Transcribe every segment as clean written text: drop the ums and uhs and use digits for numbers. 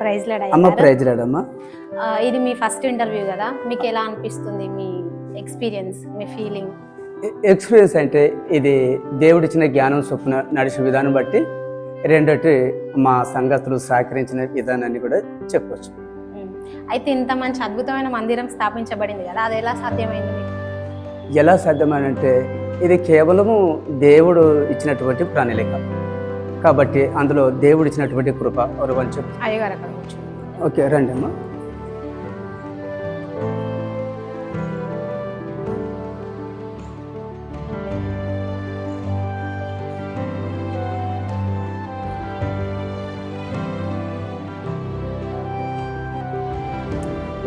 Praise lord అమ్మ అయ్యారు. Praise రాడమ్మా. ఇది మీ ఫస్ట్ ఇంటర్వ్యూ కదా, మీకు ఎలా అనిపిస్తుంది? మీ ఎక్స్పీరియన్స్, మీ ఫీలింగ్? ఎక్స్పీరియన్స్ అంటే ఇది దేవుడిచ్చిన జ్ఞానం చొప్పున నడిచిన విధానం బట్టి రెండోటి మా సంఘస్థులు సహకరించిన విధానాన్ని కూడా చెప్పవచ్చు. అయితే ఇంత మంచి అద్భుతమైన మందిరం స్థాపించబడింది కదా, అది ఎలా సాధ్యమైంది మీకు? ఎలా సాధ్యమనంటే ఇది కేవలము దేవుడు ఇచ్చినటువంటి ప్రణాళిక కాబట్టి అందులో దేవుడు ఇచ్చినటువంటి కృప అని చెప్పు. అయ్యగారు అక్కడ కూర్చోండి. ఓకే రండి అమ్మా.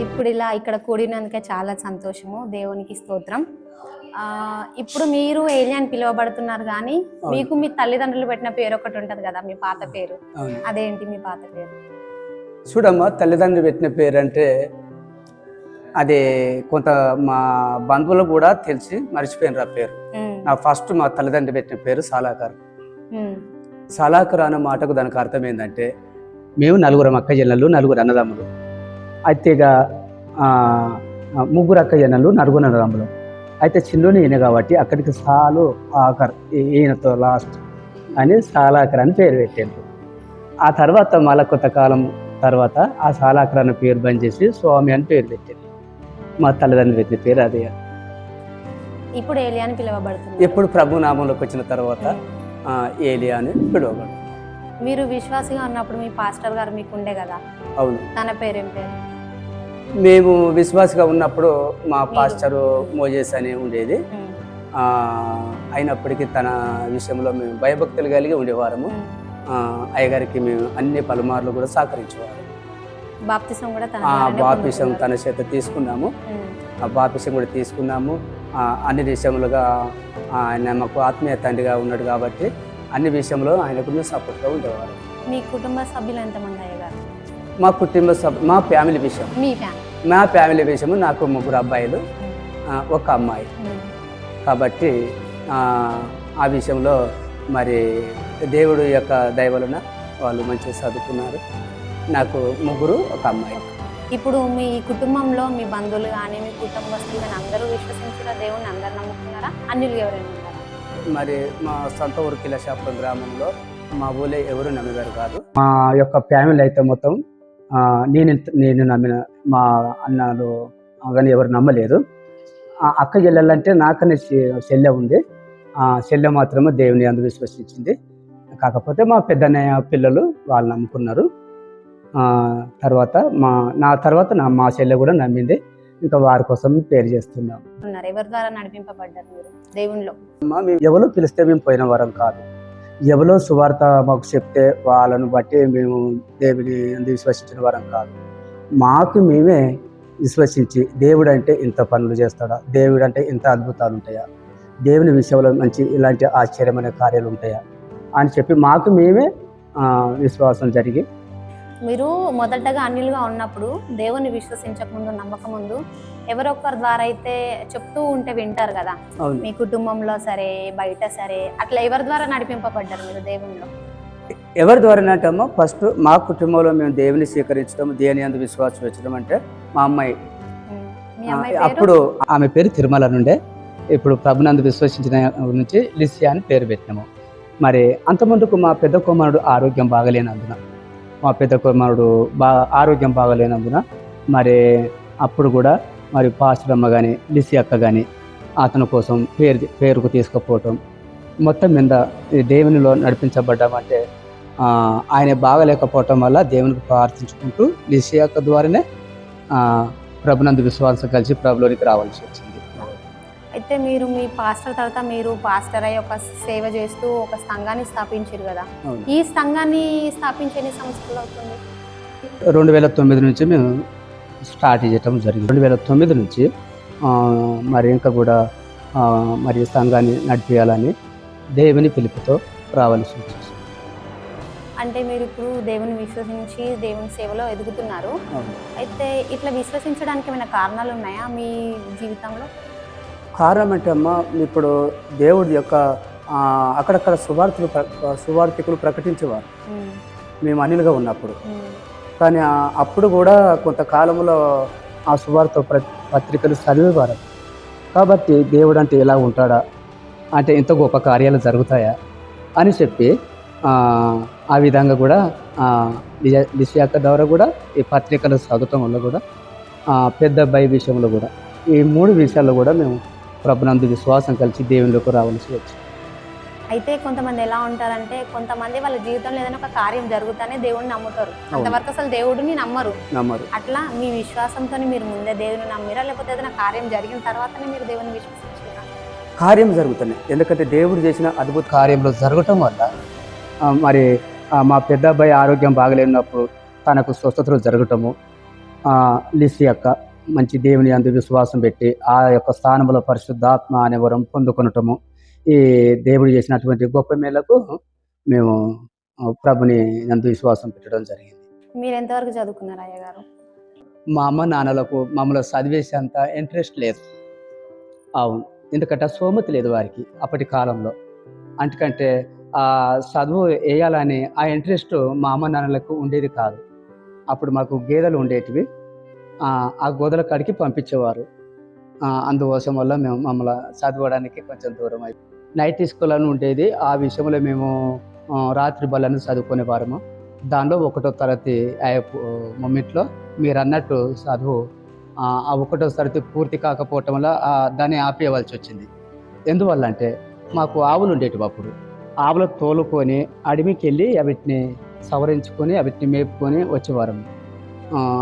ఇప్పుడు ఇలా ఇక్కడ కూడినందుకే చాలా సంతోషము, దేవునికి స్తోత్రం. ఇప్పుడు మీరు ఏలియా అని పిలువబడుతున్నారు, కానీ మీకు మీ తల్లిదండ్రులు పెట్టిన పేరు ఒకటి ఉంటది కదా, మీ పాత పేరు. అదేంటి మీ పాత పేరు? చూడమ్మా, తల్లిదండ్రులు పెట్టిన పేరు అంటే అది కొంత మా బంధువులు కూడా తెలిసి మర్చిపోయినారు ఆ పేరు. నా ఫస్ట్ మా తల్లిదండ్రులు పెట్టిన పేరు సాలాకర్. సాలాకర్ అనే మాటకు దానికి అర్థం ఏంటంటే మేము నలుగురు అక్క చెల్లెళ్ళు, నలుగురు అన్నదమ్ములు. అయితే ఇక ముగ్గురు అక్క చెల్లెళ్ళు, నలుగురు అన్నదమ్ములు. అయితే చిన్నోని ఈయన కాబట్టి అక్కడికి సాలు ఆకర్, ఈయనతో లాస్ట్ అని సాలాకర్ అని పేరు పెట్టారు. ఆ తర్వాత మళ్ళా కొంతకాలం తర్వాత ఆ సాలాకర్ అనే పేరు బంద్ చేసి స్వామి అని పేరు పెట్టారు. మా తల్లిదండ్రులు పెట్టిన పేరు అదే. ఇప్పుడు ఏలియా అని పిలువబడుతుంది. ఎప్పుడు ప్రభు నామంలోకి వచ్చిన తర్వాత ఏలియా అని పిలువబడుతుంది. మీరు విశ్వాసిగా ఉన్నప్పుడు మీ పాస్టర్ గారు మీకు ఉండే కదా, అవును. తన పేరేం పేరు? మేము విశ్వాసగా ఉన్నప్పుడు మా పాస్టరు మోజేస్ అని ఉండేది. అయినప్పటికీ తన విషయంలో మేము భయభక్తులు కలిగి ఉండేవారము. అయ్యగారికి మేము అన్ని పలుమార్లు కూడా సహకరించేవారు. బాప్తిసం కూడా బాప్తిసం తన చేత తీసుకున్నాము. ఆ బాప్తిసం కూడా తీసుకున్నాము. అన్ని విషయములుగా ఆయన మాకు ఆత్మీయ తండ్రిగా ఉన్నాడు కాబట్టి అన్ని విషయంలో ఆయనకు మేము సపోర్ట్గా ఉండేవారు. మీ కుటుంబ సభ్యులు ఎంతమంది అయ్యగారు? మా కుటుంబ సభ్యులు, మా ఫ్యామిలీ విషయం, మా ఫ్యామిలీ విషయము నాకు ముగ్గురు అబ్బాయిలు, ఒక అమ్మాయి. కాబట్టి ఆ విషయంలో మరి దేవుడు యొక్క దయ వలన వాళ్ళు మంచిగా చదువుకున్నారు. నాకు ముగ్గురు, ఒక అమ్మాయి. ఇప్పుడు మీ కుటుంబంలో మీ బంధువులు కానీ మీ కుటుంబస్తులు కానీ అందరూ విశ్వసించిన దేవుని అందరు నమ్ముతున్నారా? అన్యులు ఎవరైనా ఉన్నారా? మరి మా సొంత ఊరు కిలశాపురం గ్రామంలో మా ఊళ్ళో ఎవరు నమ్మేవారు కాదు. మా యొక్క ఫ్యామిలీ అయితే మొత్తం నేను నమ్మిన, మా అన్నలు కానీ ఎవరు నమ్మలేదు. అక్క చెల్లెలంటే నాకనే చెల్లె ఉంది. చెల్లె మాత్రమే దేవుని అందు విశ్వసించింది. కాకపోతే మా పెద్దన్నయ్య పిల్లలు వాళ్ళు నమ్ముకున్నారు. తర్వాత నా తర్వాత మా చెల్లె కూడా నమ్మింది. ఇంకా వారి కోసం పేరు చేస్తున్నాం. ఎవరి ద్వారా నడిపింపబడ్డారు మీరు దేవునిలో? మేము ఎవరో పిలిస్తే మేము పోయిన వారం కాదు. ఎవరో సువార్త మాకు చెప్తే వాళ్ళను బట్టి మేము దేవుని విశ్వసించిన వారం కాదు. మాకు మేమే విశ్వసించి దేవుడు అంటే ఇంత పనులు చేస్తాడా, దేవుడు అంటే ఇంత అద్భుతాలు ఉంటాయా, దేవుని విషయంలో మంచి ఇలాంటి ఆశ్చర్యమైన కార్యాలు ఉంటాయా అని చెప్పి మాకు మేమే విశ్వాసం జరిగి. మీరు మొదటగా అన్యులుగా ఉన్నప్పుడు దేవుని విశ్వసించక ముందు, నమ్మకం ముందు ఎవరొక్కరి ద్వారా అయితే చెప్తూ ఉంటే వింటారు కదా, మీ కుటుంబంలో సరే బయట సరే, అట్లా ఎవరి ద్వారా నడిపింపబడ్డారు మీరు దేవునిలో? ఎవరి ద్వారా అంటమ్మా, ఫస్ట్ మా కుటుంబంలో మేము దేవుని స్వీకరించడం, దేవుని అందు విశ్వాసం వచ్చడం అంటే మా అమ్మాయి. అప్పుడు ఆమె పేరు తిరుమల నుండే. ఇప్పుడు ప్రభునందు విశ్వసించిన నుంచి లిసియా అని పేరు పెట్టినాము. మరి అంతముందుకు మా పెద్ద కుమారుడు ఆరోగ్యం బాగలేనందున ఆరోగ్యం బాగలేనందున మరి అప్పుడు కూడా మరి పాస్టరమ్మ కానీ లిసి అక్క కానీ అతని కోసం పేరుకు తీసుకుపోవటం, మొత్తం మీద దేవునిలో నడిపించబడ్డామంటే ఆయన బాగలేకపోవటం వల్ల దేవునికి ప్రార్థించుకుంటూ లిసి అక్క ద్వారానే ప్రభునందు విశ్వాసం కలిసి ప్రభులోనికి రావాల్సి వచ్చింది. అయితే మీరు మీ పాస్టర్ తర్వాత మీరు పాస్టర్ అయ్యి ఒక సేవ చేస్తూ ఒక సంఘాన్ని స్థాపించారు కదా, ఈ సంఘాన్ని స్థాపించే ఎన్ని సంవత్సరాలు అవుతుంది? 2009 నుంచి మేము స్టార్ట్ చేయటం జరిగింది. 2009 నుంచి మరి ఇంకా కూడా మరి సంఘాన్ని నడిపించాలని దేవుని పిలుపుతో రావాల్సి వచ్చింది. అంటే మీరు ఇప్పుడు దేవుని విశ్వసించి దేవుని సేవలో ఎదుగుతున్నారు. అయితే ఇట్లా విశ్వసించడానికి ఏమైనా కారణాలు ఉన్నాయా మీ జీవితంలో? కారణం అంటే అమ్మ, ఇప్పుడు దేవుడి యొక్క అక్కడక్కడ సువార్తికులు ప్రకటించేవారు మేము అనిలుగా ఉన్నప్పుడు. కానీ అప్పుడు కూడా కొంతకాలంలో ఆ సువార్త పత్రికలు చదివేవారు. కాబట్టి దేవుడు అంటే ఎలా ఉంటాడా, అంటే ఇంత గొప్ప కార్యాలు జరుగుతాయా అని చెప్పి ఆ విధంగా కూడా లిసియాక ద్వారా కూడా ఈ పత్రికలు చదవటం వల్ల కూడా పెద్ద అబ్బాయి విషయంలో కూడా ఈ 3 విషయాల్లో కూడా మేము ప్రభునందు విశ్వాసం కలిసి దేవునిలోకి రావాల్సి వచ్చింది. అయితే కొంతమంది ఎలా ఉంటారంటే, కొంతమంది వాళ్ళ జీవితంలో ఏదైనా ఒక కార్యం జరుగుతానే దేవుడిని నమ్ముతారు. అంతవరకు అసలు దేవుడిని నమ్మరు. అట్లా మీ విశ్వాసంతో మీరు ముందే దేవుని నమ్మిరా, లేకపోతే ఏదైనా కార్యం జరిగిన తర్వాతనే మీరు దేవుని విశ్వసించారా? కార్యం జరుగుతున్నాయి. ఎందుకంటే దేవుడు చేసిన అద్భుత కార్యంలో జరగటం వల్ల మరి మా పెద్ద అబ్బాయి ఆరోగ్యం బాగలేనప్పుడు తనకు స్వస్థతలు జరగటము, లిసి యొక్క మంచి దేవుని అందు విశ్వాసం పెట్టి ఆ యొక్క స్థానంలో పరిశుద్ధాత్మ అనే వరం పొందుకొనటము, ఈ దేవుడు చేసినటువంటి గొప్ప మేలకు మేము ప్రభుని అందు విశ్వాసం పెట్టడం జరిగింది. మీరు ఎంతవరకు చదువుకున్నారు అయ్య గారు? మా అమ్మ నాన్నలకు మమ్మల్ని చదివేసేంత ఇంట్రెస్ట్ లేదు. అవును, ఎందుకంటే సోమతి లేదు వారికి అప్పటి కాలంలో. అందుకంటే ఆ చదువు వేయాలని ఆ ఇంట్రెస్ట్ మా అమ్మ నాన్నలకు ఉండేది కాదు. అప్పుడు మాకు గేదెలు ఉండేటివి, ఆ గోదల కాడికి పంపించేవారు. అందుకోసం వల్ల మేము మమ్మల్ని చదవడానికి కొంచెం దూరం అయిపోయి నైట్ స్కూల్ అని ఉండేది. ఆ విషయంలో మేము రాత్రి బళ్ళను చదువుకునేవారము. దానిలో 1వ తరగతి మొమెంట్లో మీరు అన్నట్టు చదువు ఆ 1వ తరగతి పూర్తి కాకపోవటం వల్ల దాన్ని ఆపేయవలసి వచ్చింది. ఎందువల్ల అంటే మాకు ఆవులు ఉండేటివి. అప్పుడు ఆవులకు తోలుకొని అడవికి వెళ్ళి వీటిని సవరించుకొని వీటిని మేపుకొని వచ్చేవారము.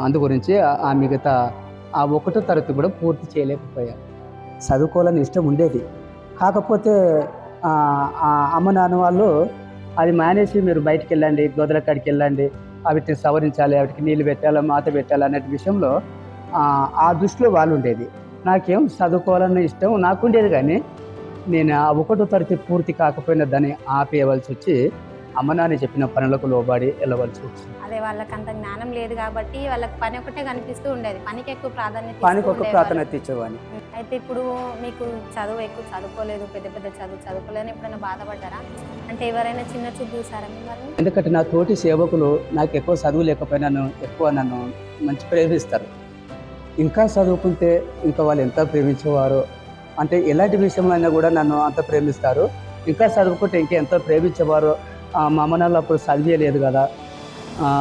అందు గురించి ఆ మిగతా ఆ 1వ తరగతి కూడా పూర్తి చేయలేకపోయాం. చదువుకోవాలని ఇష్టం ఉండేది, కాకపోతే అమ్మ నాన్న వాళ్ళు అది మానేసి మీరు బయటికి వెళ్ళండి, గొదల కాడికి వెళ్ళండి, వీటిని సవరించాలి, వాటికి నీళ్ళు పెట్టాలి, మాత పెట్టాలి అనే విషయంలో ఆ దృష్టిలో వాళ్ళు ఉండేది. నాకేం చదువుకోవాలన్న ఇష్టం నాకుండేది, కానీ నేను ఆ 1వ తరగతి పూర్తి కాకపోయినా దాన్ని ఆపేయవలసి వచ్చి అమ్మ నాన్న చెప్పిన పనులకు లోబడి వెళ్ళవలసి వచ్చింది. అదే వాళ్ళకి అంత జ్ఞానం లేదు కాబట్టి వాళ్ళకి పని ఒకటే కనిపిస్తూ ఉండేది, పనికి ఎక్కువ ప్రాధాన్యత ఇచ్చేవాడిని. అయితే ఇప్పుడు మీకు చదువు ఎక్కువ చదువుకోలేదు, పెద్ద పెద్ద చదువుకోలేదని ఎప్పుడైనా బాధపడ్డారా? అంటే ఎవరైనా చిన్న చూపు చూసారా మిమ్మల్ని? ఎందుకంటే నా తోటి సేవకులు నాకు ఎక్కువ చదువు లేకపోయినా ఎక్కువ నన్ను మంచి ప్రేమిస్తారు. ఇంకా చదువుకుంటే ఇంకా వాళ్ళు ఎంత ప్రేమించేవారో, అంటే ఎలాంటి విషయంలో అయినా కూడా నన్ను అంత ప్రేమిస్తారు. ఇంకా చదువుకుంటే ఇంకెంతో ప్రేమించేవారో, మా అమ్మ నాన్న అప్పుడు చదివేయలేదు కదా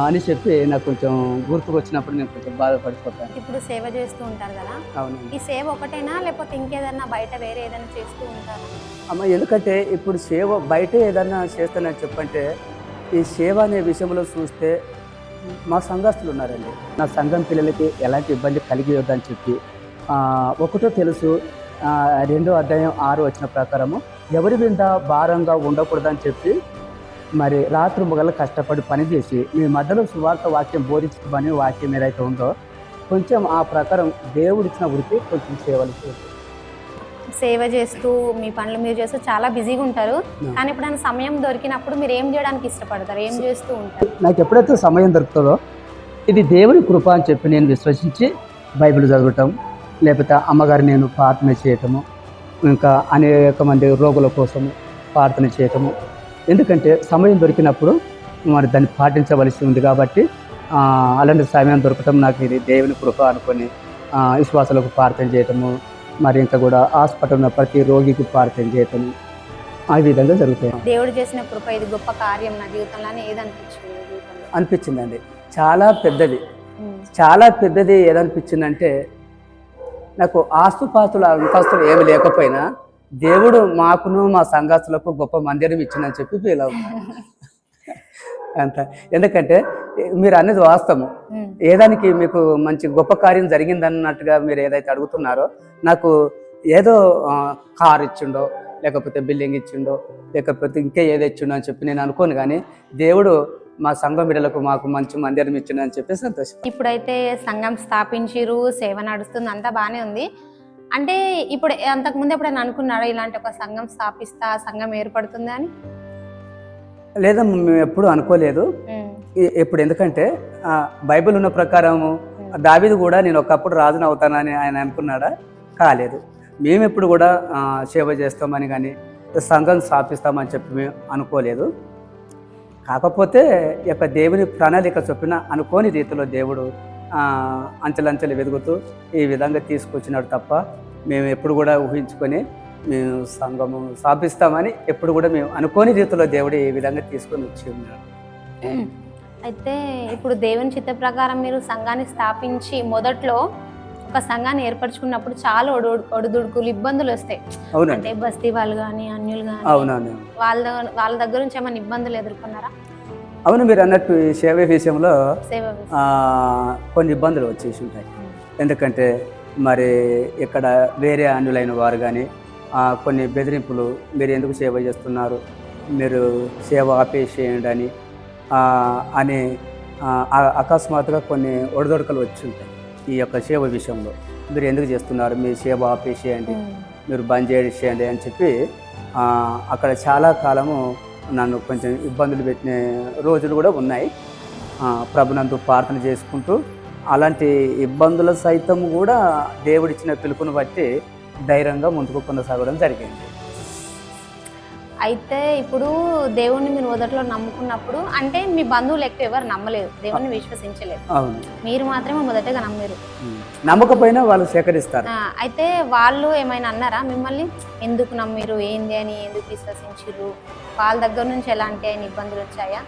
అని చెప్పి నాకు కొంచెం గుర్తుకొచ్చినప్పుడు నేను కొంచెం బాధపడిపోతాను. ఇప్పుడు సేవ చేస్తూ ఉంటారు కదా, అవును. ఈ సేవ ఒకటేనా లేకపోతే ఇంకేదన్నా బయట వేరే ఏదైనా చేస్తూ ఉంటారా? అమ్మ, ఎందుకంటే ఇప్పుడు సేవ బయట ఏదన్నా చేస్తానని చెప్పంటే, ఈ సేవ అనే విషయంలో చూస్తే మా సంఘస్థులు ఉన్నారండి. నా సంఘం పిల్లలకి ఎలాంటి ఇబ్బంది కలిగేయొద్దని చెప్పి 1వ తెలుసు 2వ అధ్యాయం 6 వచ్చిన ప్రకారము ఎవరి మీద భారంగా ఉండకూడదని చెప్పి మరి రాత్రి మొగలు కష్టపడి పనిచేసి మీ మధ్యలో సువార్త వాక్యం బోధించుకోమని వాక్యం ఏదైతే ఉందో కొంచెం ఆ ప్రకారం దేవుడిచ్చిన వృత్తి కొంచెం సేవ చేస్తూ మీ పనులు మీరు చేస్తూ చాలా బిజీగా ఉంటారు. కానీ ఎప్పుడైనా సమయం దొరికినప్పుడు మీరు ఏం చేయడానికి ఇష్టపడతారు, ఏం చేస్తూ ఉంటారు? నాకు ఎప్పుడైతే సమయం దొరుకుతుందో ఇది దేవుని కృప అని చెప్పి నేను విశ్వసించి బైబిల్ చదవటం, లేకపోతే అమ్మగారు నేను ప్రార్థన చేయటము, ఇంకా అనేక మంది రోగుల కోసం ప్రార్థన చేయటము. ఎందుకంటే సమయం దొరికినప్పుడు మరి దాన్ని పాటించవలసి ఉంది కాబట్టి అలాంటి సమయం దొరకటం నాకు ఇది దేవుని కృప అనుకొని విశ్వాసాలకు ప్రార్థన చేయటము, మరి ఇంకా కూడా హాస్పిటల్ ఉన్న ప్రతి రోగికి ప్రార్థన చేయటము, ఆ విధంగా జరుగుతాయి. దేవుడు చేసిన కృప ఇది గొప్ప కార్యం నా జీవితంలో అనిపించిందండి. చాలా పెద్దది ఏదనిపించిందంటే, నాకు ఆస్తుపాస్తులు అంతస్తులు ఏమి లేకపోయినా దేవుడు మాకును మా సంఘస్థులకు గొప్ప మందిరం ఇచ్చిందని చెప్పి ఫీల్ అవుతాను అంత. ఎందుకంటే మీరు అనేది వాస్తవం. ఏదానికి మీకు మంచి గొప్ప కార్యం జరిగిందన్నట్టుగా మీరు ఏదైతే అడుగుతున్నారో, నాకు ఏదో కార్ ఇచ్చిండో, లేకపోతే బిల్డింగ్ ఇచ్చిండో, లేకపోతే ఇంకా ఏదో ఇచ్చిండో అని చెప్పి నేను అనుకోను, కానీ దేవుడు మా సంఘం బిడ్డలకు మాకు మంచి మందిరం ఇచ్చిండని చెప్పి సంతోషం. ఇప్పుడైతే సంఘం స్థాపించిరు, సేవ నడుస్తుంది, అంతా బాగానే ఉంది. అంటే ఇప్పుడు అంతకుముందు ఎప్పుడైనా అనుకున్నారా ఇలాంటి ఒక సంఘం స్థాపిస్తా, సంఘం ఏర్పడుతుంది అని? లేదా, మేము ఎప్పుడు అనుకోలేదు. ఇప్పుడు ఎందుకంటే బైబిల్ ఉన్న ప్రకారము దావీదు కూడా నేను ఒకప్పుడు రాజును అవుతానని ఆయన అనుకున్నాడా? కాలేదు. మేము ఎప్పుడు కూడా సేవ చేస్తామని కానీ సంఘం స్థాపిస్తామని చెప్పి మేము అనుకోలేదు. కాకపోతే ఈ యొక్క దేవుని ప్రణాళిక చొప్పున అనుకోని రీతిలో దేవుడు అంచెలంచెలు వెతుకుతూ ఈ విధంగా తీసుకొచ్చినాడు తప్ప మేము ఎప్పుడు కూడా ఊహించుకొని మేము సంఘము స్థాపిస్తామని ఎప్పుడు కూడా మేము అనుకోని రీతిలో దేవుడు ఈ విధంగా తీసుకొని వచ్చి ఉన్నాడు. అయితే ఇప్పుడు దేవుని చిత్త ప్రకారం మీరు సంఘాన్ని స్థాపించి మొదట్లో ఒక సంఘాన్ని ఏర్పరచుకున్నప్పుడు చాలా ఒడిదుడుకులు ఇబ్బందులు వస్తాయి. అంటే బస్తీ వాళ్ళు కానీ అన్యులు కానీ అవునవును వాళ్ళ దగ్గర నుంచి ఏమైనా ఇబ్బందులు ఎదుర్కొన్నారా? అవును, మీరు అన్నట్టు ఈ సేవ విషయంలో సేవ కొన్ని ఇబ్బందులు వచ్చేసి ఉంటాయి. ఎందుకంటే మరి ఇక్కడ వేరే అన్యులైన వారు కానీ కొన్ని బెదిరింపులు, మీరు ఎందుకు సేవ చేస్తున్నారు, మీరు సేవ ఆపేసేయండి అని అకస్మాత్తుగా కొన్ని ఒడిదొడకలు వచ్చి ఉంటాయి. ఈ యొక్క సేవ విషయంలో మీరు ఎందుకు చేస్తున్నారు, మీ సేవ ఆపేసేయండి, మీరు బంద్ చేసేయండి అని చెప్పి అక్కడ చాలా కాలము నన్ను కొంచెం ఇబ్బందులు పెట్టిన రోజులు కూడా ఉన్నాయి. ప్రభునందు ప్రార్థన చేసుకుంటూ అలాంటి ఇబ్బందుల సైతం కూడా దేవుడిచ్చిన పిలుపును బట్టి ధైర్యంగా ముందుకు కొనసాగడం జరిగింది. అయితే ఇప్పుడు దేవుణ్ణి మీరు మొదట్లో నమ్ముకున్నప్పుడు అంటే మీ బంధువులు ఎక్కువ ఎవరు నమ్మలేదు, దేవుణ్ణి విశ్వసించలేదు. అవును, మీరు మాత్రమే మొదటగా నమ్మారు. నమ్మకపోయినా వాళ్ళు సేకరిస్తారు. అయితే వాళ్ళు ఏమైనా అన్నారా మిమ్మల్ని, ఎందుకు నమ్మిరు, ఏంది అని, ఎందుకు విశ్వసించారు? వాళ్ళ దగ్గర నుంచి ఎలాంటి అయిన ఇబ్బందులు వచ్చాయా?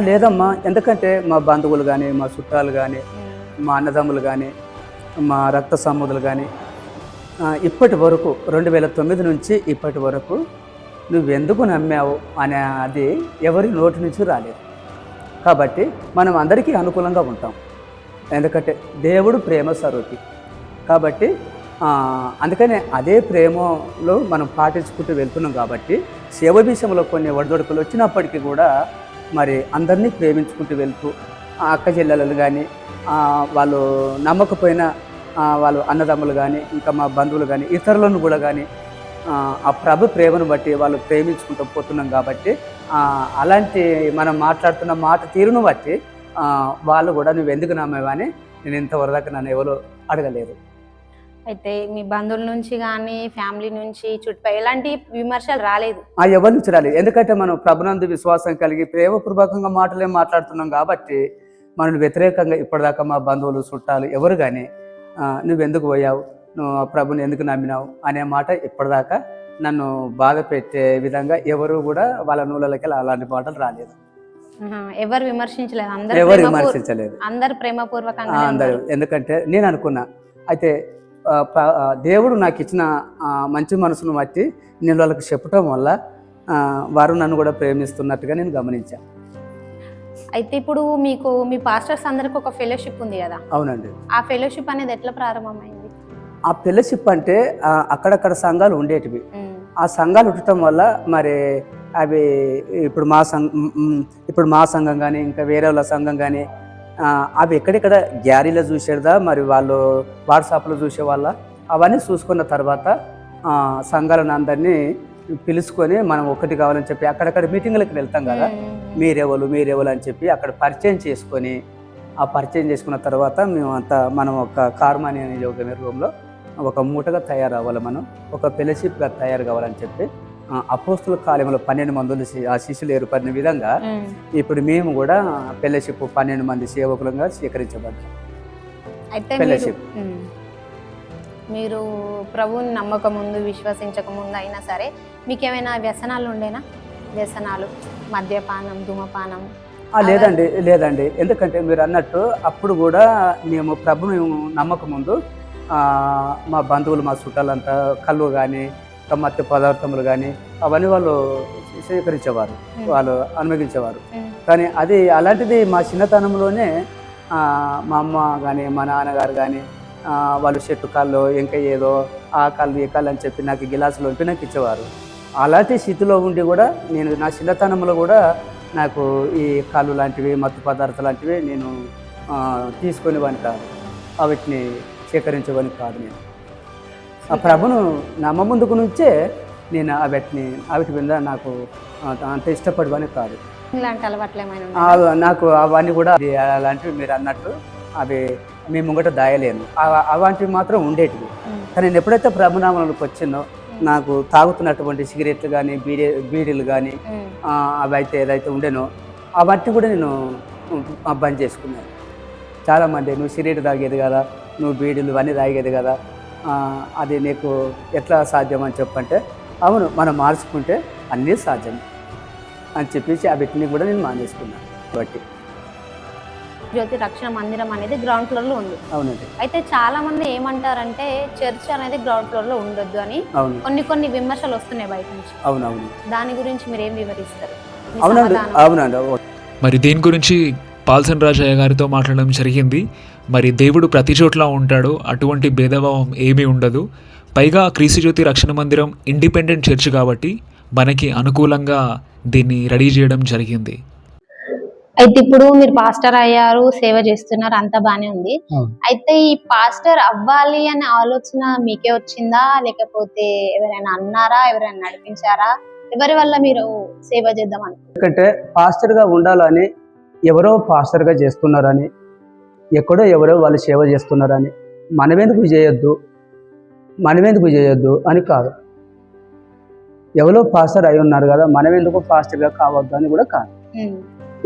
లేదమ్మా, ఎందుకంటే మా బంధువులు కానీ, మా చుట్టాలు కానీ, మా అన్నదమ్ములు కానీ, మా రక్త సంబంధులు కానీ ఇప్పటి వరకు 2009 నుంచి ఇప్పటి వరకు నువ్వెందుకు నమ్మావు అనే అది ఎవరి నోటి నుంచి రాలేదు. కాబట్టి మనం అందరికీ అనుకూలంగా ఉంటాం. ఎందుకంటే దేవుడు ప్రేమ స్వరూపి కాబట్టి అందుకనే అదే ప్రేమలో మనం పాటించుకుంటూ వెళ్తున్నాం. కాబట్టి సేవ విషయంలో కొన్ని ఒడిదొడుకులు వచ్చినప్పటికీ కూడా మరి అందరినీ ప్రేమించుకుంటూ వెళ్తూ అక్క చెల్లెలు కానీ వాళ్ళు నమ్మకపోయినా వాళ్ళు అన్నదమ్ములు కానీ, ఇంకా మా బంధువులు కానీ, ఇతరులను కూడా కానీ ఆ ప్రభు ప్రేమను బట్టి వాళ్ళు ప్రేమించుకుంటూ పోతున్నాం. కాబట్టి అలాంటి మనం మాట్లాడుతున్న మాట తీరును బట్టి వాళ్ళు కూడా నువ్వు ఎందుకు నమ్మేవని నేను ఇంతవరకు నన్ను ఎవరు అడగలేదు. అయితే మీ బంధువుల నుంచి కానీ, ఫ్యామిలీ నుంచి, చుట్టుపక్కల ఎలాంటి విమర్శలు రాలేదు? ఎవరి నుంచి రాలేదు. ఎందుకంటే మనం ప్రభునందు విశ్వాసం కలిగి ప్రేమపూర్వకంగా మాటలే మాట్లాడుతున్నాం. కాబట్టి మనల్ని వ్యతిరేకంగా ఇప్పటిదాకా మా బంధువులు, చుట్టాలు ఎవరు కానీ నువ్వెందుకు పోయావు, నువ్వు ప్రభుని ఎందుకు నమ్మినావు అనే మాట ఇప్పటిదాకా నన్ను బాధ పెట్టే విధంగా ఎవరు కూడా వాళ్ళ నూలలకి అలాంటి మాటలు రాలేదు. ఎవరు విమర్శించలేదు? ఎవరు విమర్శించలేదు, అందరు ప్రేమపూర్వకంగా అందరూ. ఎందుకంటే నేను అనుకున్నా, అయితే దేవుడు నాకు ఇచ్చిన మంచి మనసును బట్టి నేను వాళ్ళకి చెప్పటం వల్ల వారు నన్ను కూడా ప్రేమిస్తున్నట్టుగా నేను గమనించాను. అయితే ఇప్పుడు మీకు మీ పాస్టర్స్ అందరికి ఒక ఫెలోషిప్ ఉంది కదా? అవునండి. ఆ ఫెలోషిప్ అనేది ఎట్లా ప్రారంభమైంది? ఆ ఫెలోషిప్ అంటే అక్కడక్కడ సంఘాలు ఉండేటివి. ఆ సంఘాలు ఉండటం వల్ల మరి అవి ఇప్పుడు మా సంఘం కానీ, ఇంకా వేరే వాళ్ళ సంఘం కానీ అవి ఎక్కడెక్కడ గ్యారీలో చూసేదా, మరి వాళ్ళు వాట్సాప్లో చూసేవాళ్ళ, అవన్నీ చూసుకున్న తర్వాత సంఘాలను అందరినీ పిలుచుకొని మనం ఒకటి కావాలని చెప్పి అక్కడక్కడ మీటింగ్లకు వెళ్తాం కదా, మీరెవరు అని చెప్పి అక్కడ పరిచయం చేసుకొని, ఆ పరిచయం చేసుకున్న తర్వాత మనం ఒక కార్మాని అనే యోగ రూమ్లో ఒక మూటగా తయారవ్వాలి, మనం ఒక ఫెలోషిప్గా తయారు కావాలని చెప్పి అపోస్తుల కాలంలో 12 మంది ఆ శిష్యులు ఏర్పడిన విధంగా ఇప్పుడు మేము కూడా ఫెలోషిప్ 12 మంది సేవకులుగా స్వీకరించబడ్డాం. అయితే మీరు ప్రభువుని నమ్మక ముందు, విశ్వసించక ముందు అయినా సరే మీకు ఏమైనా వ్యసనాలు ఉండేనా? వ్యసనాలు, మద్యపానం, ధూమపానం? లేదండి. ఎందుకంటే మీరు అన్నట్టు అప్పుడు కూడా మేము ప్రభుని నమ్మక ముందు మా బంధువులు, మా చుట్టాలంతా కళ్ళు కానీ, మత్య పదార్థములు కానీ అవన్నీ వాళ్ళు స్వీకరించేవారు, వాళ్ళు అనుమతించేవారు. కానీ అది అలాంటిది మా చిన్నతనంలోనే మా అమ్మ కానీ, మా నాన్నగారు కానీ వాళ్ళు చెట్టు కాళ్ళు, ఇంకా ఏదో ఆ కాళ్ళు ఈ కాళ్ళు అని చెప్పి నాకు గిలాసులు వంపి నాకు ఇచ్చేవారు. అలాంటి స్థితిలో ఉండి కూడా నేను నా చిన్నతనంలో కూడా నాకు ఈ కాళ్ళు లాంటివి, మత్తు పదార్థాలు లాంటివి నేను తీసుకునేవాడిని కాదు, వాటిని స్వీకరించేవాడిని కాదు. నేను ఆ ప్రభును నమ్మ ముందుకు నుంచే నేను వాటి మీద నాకు అంత ఇష్టపడేవాడిని కాదు. నాకు అవన్నీ కూడా అలాంటివి మీరు అన్నట్టు అవి మీ ముంగట దాయలేను, అలాంటివి మాత్రం ఉండేటివి. కానీ నేను ఎప్పుడైతే ప్రభునామంలోకి వచ్చినో నాకు తాగుతున్నటువంటి సిగరెట్లు కానీ, బీడీలు కానీ అవి అయితే ఏదైతే ఉండేనో అవన్నీ కూడా నేను బంద్ చేసుకున్నాను. చాలామంది నువ్వు సిగరెట్ తాగేది కదా, నువ్వు బీడీలు ఇవన్నీ తాగేది కదా, అది నీకు ఎట్లా సాధ్యం అని చెప్పంటే, అవును మనం మార్చుకుంటే అన్నీ సాధ్యం అని చెప్పేసి ఆ వీటిని కూడా నేను మానేసుకున్నాను. కాబట్టి జ్యోతి రక్షణ మందిరం అనేది గ్రౌండ్ ఫ్లోర్ లో ఉంది. అవునండి. అయితే చాలా మంది ఏమంటారంటే చర్చ్ అనేది గ్రౌండ్ ఫ్లోర్ లో ఉండొద్దు అని కొన్ని విమర్శలు వస్తున్నాయి బయట నుంచి. అవునవును. దాని గురించి మీరు ఏం వివరిస్తారు? అవునండి. అవునండి. మరి దీని గురించి పాల్సన్ రాజయ్య గారితో మాట్లాడడం జరిగింది. మరి దేవుడు ప్రతి చోట్ల ఉంటాడు, అటువంటి భేదభావం ఏమీ ఉండదు. పైగా క్రీస్తు జ్యోతి రక్షణ మందిరం ఇండిపెండెంట్ చర్చ్ కాబట్టి మనకి అనుకూలంగా దీన్ని రెడీ చేయడం జరిగింది. అయితే ఇప్పుడు మీరు పాస్టర్ అయ్యారు, సేవ చేస్తున్నారు, అంతా బానే ఉంది. అయితే ఈ పాస్టర్ అవ్వాలి అనే ఆలోచన మీకే వచ్చిందా, లేకపోతే ఎవరైనా అన్నారా, ఎవరైనా నడిపించారా? ఎవరి వల్ల మీరు సేవ చేద్దాం అనుకుంటున్నారు? ఎందుకంటే పాస్టర్ గా ఉండాలని ఎవరో పాస్టర్ గా చేస్తున్నారని, ఎక్కడో ఎవరో వాళ్ళు సేవ చేస్తున్నారని మనమెందుకు చేయొద్దు అని కాదు. ఎవరో పాస్టర్ అయి ఉన్నారు కదా, మనమెందుకు పాస్టర్గా కావద్దు అని కూడా కాదు.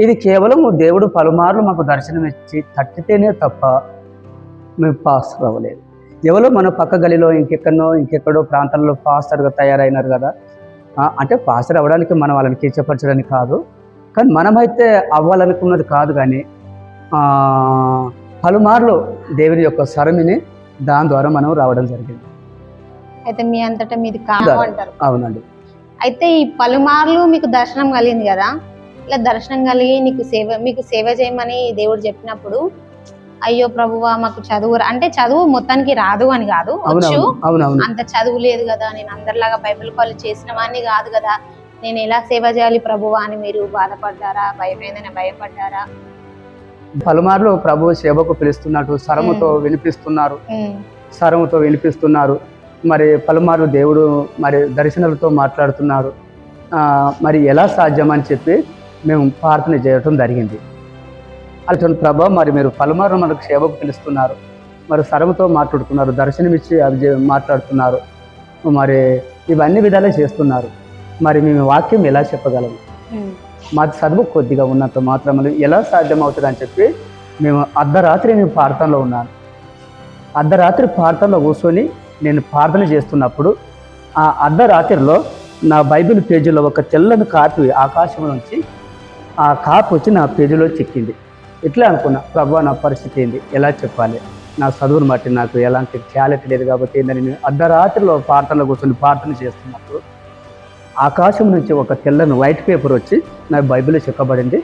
ఇది కేవలం దేవుడు పలుమార్లు మాకు దర్శనం ఇచ్చి తట్టితేనే తప్ప మేము పాస్టర్ అవ్వలేదు. ఎవరో మన పక్క గలిలో ఇంకెక్కడో ప్రాంతాల్లో పాస్టర్గా తయారైనారు కదా, అంటే పాస్టర్ అవ్వడానికి మనం వాళ్ళని కించపరచడానికి కాదు, కానీ మనమైతే అవ్వాలనుకున్నది కాదు. కానీ పలుమార్లు దేవుని యొక్క స్వరమిని దాని ద్వారా మనం రావడం జరిగింది. అయితే మీ అంతటా మీది కాదు అంటారు. అవునండి. అయితే ఈ పలుమార్లు మీకు దర్శనం కలిగింది కదా, ఇలా దర్శనం కలిగి మీకు సేవ చేయమని దేవుడు చెప్పినప్పుడు, అయ్యో ప్రభువా మాకు చదువు మొత్తానికి రాదు అని కాదు, వచ్చు, అంత చదువు లేదు కదా, నేను అందరిలాగా బైబిల్ కాలేజ్ చేసిన వాడిని కాదు కదా, నేను ఎలా సేవ చేయాలి ప్రభువా అని మీరు బాధపడ్డారా, భయపడ్డారా? పలుమార్లు ప్రభు సేవకు పిలుస్తున్నట్టు స్వరముతో వినిపిస్తున్నారు. మరి పలుమార్లు దేవుడు మరి దర్శనాలతో మాట్లాడుతున్నారు. మరి ఎలా సాధ్యం అని చెప్పి మేము ప్రార్థన చేయటం జరిగింది. అటువంటి ప్రభు మరి మీరు పలుమార్లు మనకు సేవకు పిలుస్తున్నారు, మరి స్వరముతో మాట్లాడుతున్నారు, దర్శనమిచ్చి అవి మాట్లాడుతున్నారు, మరి ఇవన్నీ విధాలు చేస్తున్నారు. మరి మేము వాక్యం ఎలా చెప్పగలము? మా చదువు కొద్దిగా ఉన్నంత మాత్రం ఎలా సాధ్యం అవుతుంది అని చెప్పి మేము అర్ధరాత్రి ప్రార్థనలో ఉన్నాను. అర్ధరాత్రి ప్రార్థనలో కూర్చొని నేను ప్రార్థన చేస్తున్నప్పుడు ఆ అర్ధరాత్రిలో నా బైబిల్ పేజీలో ఒక తెల్లని కాపు ఆకాశం నుంచి ఆ కాపు వచ్చి నా పేజీలో చిక్కింది. ఇట్లా అనుకున్నా, ప్రభు నా పరిస్థితి ఏంది, ఎలా చెప్పాలి, నా చదువును బట్టి నాకు ఎలాంటి క్వాలిటీ లేదు కాబట్టి ఏంటని నేను అర్ధరాత్రిలో ప్రార్థనలో కూర్చొని ప్రార్థన చేస్తున్నప్పుడు ఆకాశం నుంచి ఒక తెల్లని వైట్ పేపర్ వచ్చి నా బైబిల్లో చెక్కబడింది.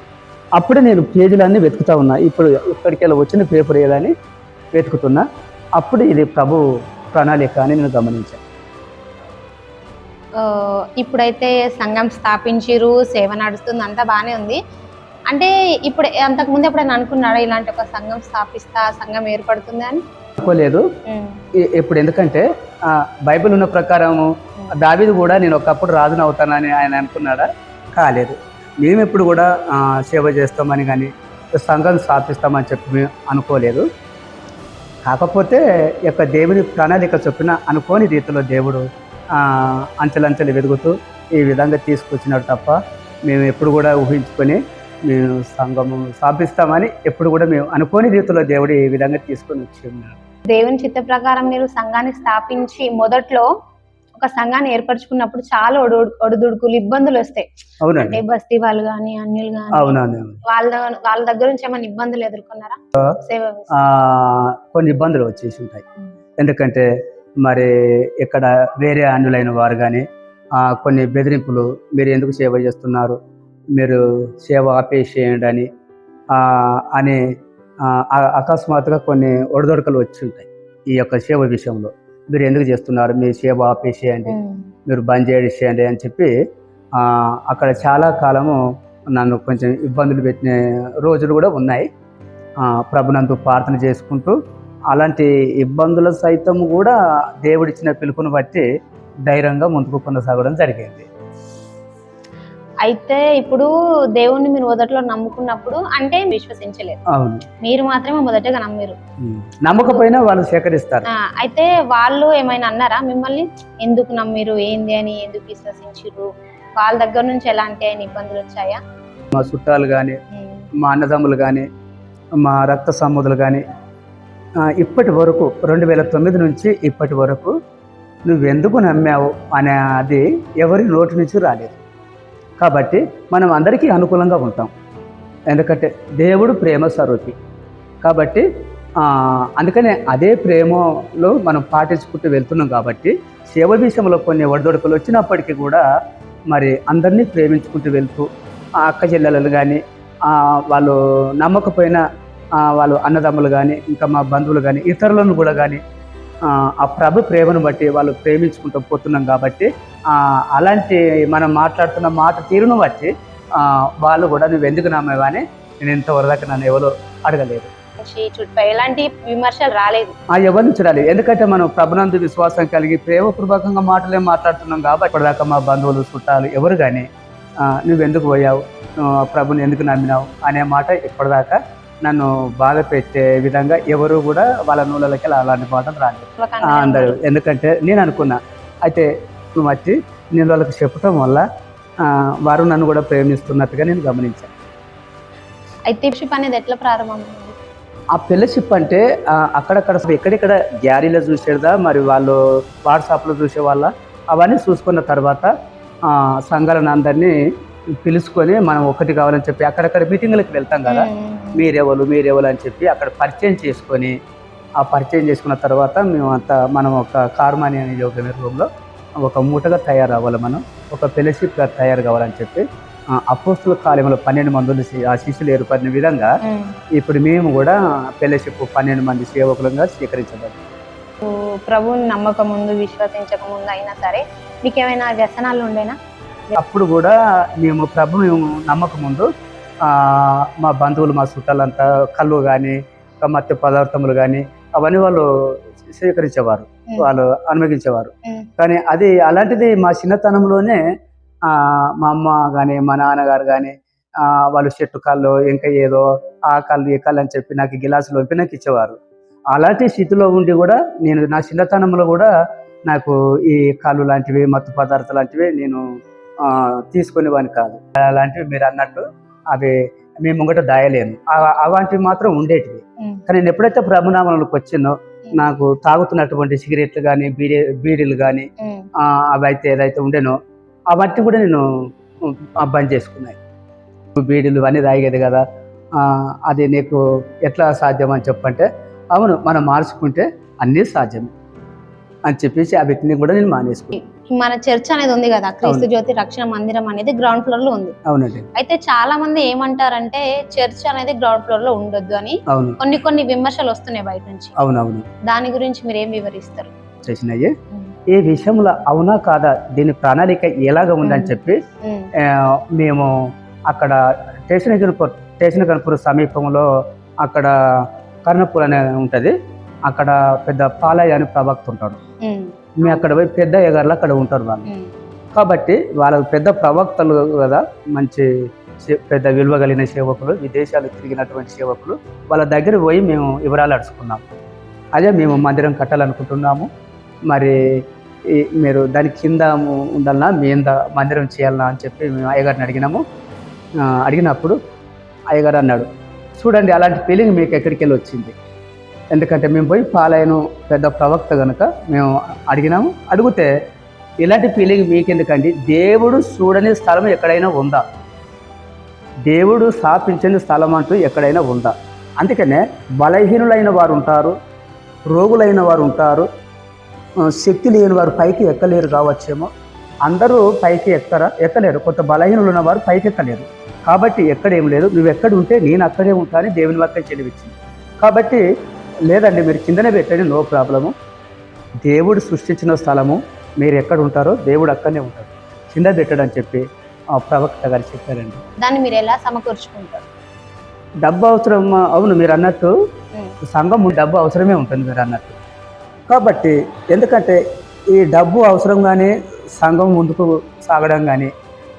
అప్పుడే నేను పేజీలన్నీ వెతుకుతా ఉన్నా, ఇప్పుడు ఇక్కడికి వచ్చిన పేపర్ ఏదని వెతుకుతున్నా. అప్పుడు ఇది ప్రభు ప్రణాళిక అని నేను గమనించాను. ఇప్పుడైతే సంఘం స్థాపించిరు, సేవ నడుస్తుంది, అంతా బాగానే ఉంది. అంటే ఇప్పుడు అంతకుముందు ఎప్పుడైనా అనుకున్నాడా ఇలాంటి ఒక సంఘం స్థాపిస్తా, సంఘం ఏర్పడుతుంది అని? అనుకోలేదు. ఇప్పుడు ఎందుకంటే బైబిల్ ఉన్న ప్రకారము దావీదు కూడా నేను ఒకప్పుడు రాజును అవుతానని ఆయన అనుకున్నాడా? కాలేదు. మేము ఎప్పుడు కూడా సేవ చేస్తామని కానీ సంఘం స్థాపిస్తామని చెప్పి మేము అనుకోలేదు. కాకపోతే యొక్క దేవుని ప్రణాళిక చొప్పున అనుకోని రీతిలో దేవుడు అంచెలంచెలు వెతుకుతూ ఈ విధంగా తీసుకొచ్చినాడు తప్ప మేము ఎప్పుడు కూడా ఊహించుకొని మేము సంఘము స్థాపిస్తామని ఎప్పుడు కూడా మేము అనుకోని రీతిలో దేవుడు ఈ విధంగా తీసుకొని వచ్చి ఉన్నాడు. దేవుని చిత్త ప్రకారం మీరు సంఘాన్ని స్థాపించి మొదట్లో ఒక సంఘాన్ని ఏర్పరచుకున్నప్పుడు చాలా ఒడిదుడుకులు, ఇబ్బందులు వస్తాయి. అంటే బస్తీ వాళ్ళు కానీ అన్యులు కానీ వాళ్ళ దగ్గర నుంచి ఏమైనా ఇబ్బందులు ఎదుర్కొన్నారా? కొన్ని ఇబ్బందులు వచ్చేసి ఉంటాయి. ఎందుకంటే మరి ఇక్కడ వేరే అన్యులైన వారు కానీ కొన్ని బెదిరింపులు, మీరు ఎందుకు సేవ చేస్తున్నారు, మీరు సేవ ఆపేసేయండి అని అకస్మాత్తుగా కొన్ని ఒడిదొడకలు వచ్చి ఉంటాయి. ఈ యొక్క సేవ విషయంలో మీరు ఎందుకు చేస్తున్నారు, మీ సేవ ఆపేసేయండి, మీరు బంద్ చేసేయండి అని చెప్పి అక్కడ చాలా కాలము నన్ను కొంచెం ఇబ్బందులు పెట్టిన రోజులు కూడా ఉన్నాయి. ప్రభునందు ప్రార్థన చేసుకుంటూ అలాంటి ఇబ్బందుల సైతం కూడా దేవుడిచ్చిన పిలుపుని బట్టి ధైర్యంగా ముందుకు కొనసాగడం జరిగింది. అయితే ఇప్పుడు దేవుణ్ణి మీరు మొదట్లో నమ్ముకున్నప్పుడు అంటే విశ్వసించలేదు. అవును, మీరు మాత్రమే మొదటగా నమ్మారు. నమ్మకపోయినా వాళ్ళు సేకరిస్తారు. అయితే వాళ్ళు ఏమైనా అన్నారా మిమ్మల్ని, ఎందుకు నమ్మిరు, ఏంది అని, ఎందుకు విశ్వసించారు? వాళ్ళ దగ్గర నుంచి ఎలాంటి ఇబ్బందులు వచ్చాయా? మా చుట్టాలు కానీ, మా అన్నదమ్ములు కానీ, మా రక్త సంబంధులు కానీ ఇప్పటి వరకు 2009 నుంచి ఇప్పటి వరకు నువ్వెందుకు నమ్మావు అనే అది ఎవరి నోటి నుంచి రాలేదు. కాబట్టి మనం అందరికీ అనుకూలంగా ఉంటాం. ఎందుకంటే దేవుడు ప్రేమ స్వరూపి. కాబట్టి అందుకనే అదే ప్రేమలో మనం పాటించుకుంటూ వెళ్తున్నాం. కాబట్టి సేవ విషయంలో కొన్ని ఒడిదొడుకులు వచ్చినప్పటికీ కూడా మరి అందరినీ ప్రేమించుకుంటూ వెళ్తూ అక్క చెల్లెలు కానీ, వాళ్ళు నమ్మకపోయినా వాళ్ళు అన్నదమ్ములు కానీ, ఇంకా మా బంధువులు కానీ, ఇతరులను కూడా కానీ ఆ ప్రభు ప్రేమను బట్టి వాళ్ళు ప్రేమించుకుంటూ పోతున్నాం. కాబట్టి అలాంటి మనం మాట్లాడుతున్న మాట తీరును బట్టి వాళ్ళు కూడా నువ్వు ఎందుకు నమ్మేవా అని నేను ఇంతవరకు నన్ను ఎవరో అడగలేదు. ఎలాంటి విమర్శలు రాలేదు, ఎవరి నుంచి రాలేదు. ఎందుకంటే మనం ప్రభునందు విశ్వాసం కలిగి ప్రేమపూర్వకంగా మాటలే మాట్లాడుతున్నాం. కాబట్టి ఇప్పటిదాకా మా బంధువులు చుట్టాలు ఎవరు కానీ నువ్వెందుకు పోయావు, ప్రభుని ఎందుకు నమ్మినావు అనే మాట ఇప్పటిదాకా నన్ను బాధ పెట్టే విధంగా ఎవరు కూడా వాళ్ళ నూళ్ళకి అలాంటి మాటలు రాలేదు అందరూ. ఎందుకంటే నేను అనుకున్నా అయితే నువ్వు వచ్చి నేను వాళ్ళకి చెప్పటం వల్ల వారు నన్ను కూడా ప్రేమిస్తున్నట్టుగా నేను గమనించాను. అయితే అనేది ఎట్లా ప్రారంభమైంది? ఆ ఫెలోషిప్ అంటే అక్కడక్కడ ఎక్కడెక్కడ గ్యారీలో చూసేదా, మరి వాళ్ళు వాట్సాప్లో చూసే వాళ్ళ అవన్నీ చూసుకున్న తర్వాత సంఘాలను అందరినీ పిలుచుకొని మనం ఒకటి కావాలని చెప్పి అక్కడక్కడ మీటింగ్లకు వెళ్తాం కదా, మీరెవరు అని చెప్పి అక్కడ పరిచయం చేసుకొని ఆ పరిచయం చేసుకున్న తర్వాత మనం ఒక కార్మాని అనే యోగ రూమ్లో ఒక మూటగా తయారవ్వాలి, మనం ఒక ఫెలోషిప్గా తయారు కావాలని చెప్పి అపోస్తుల కాలంలో 12 మంది ఆ శిష్యులు ఏర్పడిన విధంగా ఇప్పుడు మేము కూడా ఫెలోషిప్ 12 మంది సేవకులుగా స్వీకరించబడి. ప్రభువుని నమ్మక ముందు విశ్వసించక ముందు అయినా సరే మీకు ఏమైనా వ్యసనాలు ఉండేనా? అప్పుడు కూడా మేము ప్రభుని నమ్మక ముందు మా బంధువులు మా చుట్టాలంతా కళ్ళు కానీ మత్స్య పదార్థములు కానీ అవన్నీ వాళ్ళు స్వీకరించేవారు, వాళ్ళు అనుమతించేవారు. కానీ అది అలాంటిది మా చిన్నతనంలోనే మా అమ్మ కానీ మా నాన్నగారు కానీ వాళ్ళు చెట్టు కాళ్ళు ఇంకా ఏదో ఆ కాళ్ళు ఈ కాళ్ళు అని చెప్పి నాకు గిలాసులు వంపి నాకు ఇచ్చేవారు. అలాంటి స్థితిలో ఉండి కూడా నేను నా చిన్నతనంలో కూడా నాకు ఈ కాళ్ళు లాంటివి మత్తు పదార్థాలు లాంటివి నేను తీసుకునేవాడిని కాదు. అలాంటివి మీరు అన్నట్టు అవి మేము ముంగట దాయలేను, అలాంటివి మాత్రం ఉండేటివి. కానీ నేను ఎప్పుడైతే ప్రభునామంలోకి వచ్చిందో నాకు తాగుతున్నటువంటి సిగరెట్లు కానీ బీడీలు కానీ అవి అయితే ఏదైతే ఉండేనో అవన్నీ కూడా నేను బంద్ చేసుకున్నాను. బీడీలు అన్నీ తాగేది కదా, అది నీకు ఎట్లా సాధ్యం అని చెప్పంటే అవును మనం మార్చుకుంటే అన్నీ సాధ్యమే అని చెప్పేసి ఆ వీటిని కూడా నేను మానేసుకున్నాను. మన చర్చ్ అనేది ఉంది కదా, క్రీస్తు జ్యోతి రక్షణ మందిరం అనేది గ్రౌండ్ ఫ్లోర్ లో ఉంది. అవునండి. అయితే చాలా మంది ఏమంటారంటే చర్చ్ అనేది గ్రౌండ్ ఫ్లోర్ లో ఉండొద్దు అని కొన్ని విమర్శలు వస్తున్నాయి బయట నుంచి. అవునవును. దాని గురించి మీరు ఏం వివరిస్తారు? చేసినాయి ఈ విషయంలో అవునా కాదా, దీని ప్రణాళిక ఎలాగ ఉందని చెప్పి మేము అక్కడ స్టేషన్ కనుపూర్ సమీపంలో అక్కడ కర్ణపూర్ అనే ఉంటుంది, అక్కడ పెద్ద పాలయ్య అని ప్రవక్త ఉంటాడు. మేము అక్కడ పోయి పెద్ద ఎగర్లు అక్కడ ఉంటారు వాళ్ళు. కాబట్టి వాళ్ళకు పెద్ద ప్రవక్తలు కదా, మంచి పెద్ద విలువ కలిగిన సేవకులు, విదేశాలు తిరిగినటువంటి సేవకులు, వాళ్ళ దగ్గర పోయి మేము వివరాలు అడుచుకున్నాం. అదే మేము మందిరం కట్టాలనుకుంటున్నాము, మరి మీరు దాని కింద ఉండాలన్నా మీద మందిరం చేయాలన్నా అని చెప్పి మేము అయ్యగారిని అడిగినాము. అడిగినప్పుడు అయ్యగారు అన్నాడు, చూడండి అలాంటి ఫీలింగ్ మీకు ఎక్కడికి వెళ్ళి వచ్చింది, ఎందుకంటే మేము పోయి పాలయను పెద్ద ప్రవక్త కనుక మేము అడిగినాము. అడిగితే ఇలాంటి ఫీలింగ్ మీకెందుకండి, దేవుడు చూడని స్థలం ఎక్కడైనా ఉందా, దేవుడు స్థాపించని స్థలం అంటూ ఎక్కడైనా ఉందా? అందుకనే బలహీనులైన వారు ఉంటారు, రోగులైన వారు ఉంటారు, శక్తి లేని వారు పైకి ఎక్కలేరు కావచ్చేమో. అందరూ పైకి ఎక్కలేరు, కొంత బలహీనులు ఉన్నవారు పైకి ఎక్కలేరు. కాబట్టి ఎక్కడేం లేదు, నువ్వు ఎక్కడ ఉంటే నేను అక్కడే ఉంటా అని దేవుని వాక్యం చెలివిచ్చింది. కాబట్టి లేదండి మీరు కిందనే పెట్టండి, నో ప్రాబ్లము, దేవుడు సృష్టించిన స్థలము, మీరు ఎక్కడ ఉంటారో దేవుడు అక్కడనే ఉంటాడు, కింద పెట్టడం అని చెప్పి ఆ ప్రవక్త గారు చెప్పారండి. దాన్ని మీరు ఎలా సమకూర్చుకుంటారు? డబ్బు అవసరం, అవును మీరు అన్నట్టు సంఘం డబ్బు అవసరమే ఉంటుంది మీరు అన్నట్టు. కాబట్టి ఎందుకంటే ఈ డబ్బు అవసరం కానీ సంఘం ముందుకు సాగడం కానీ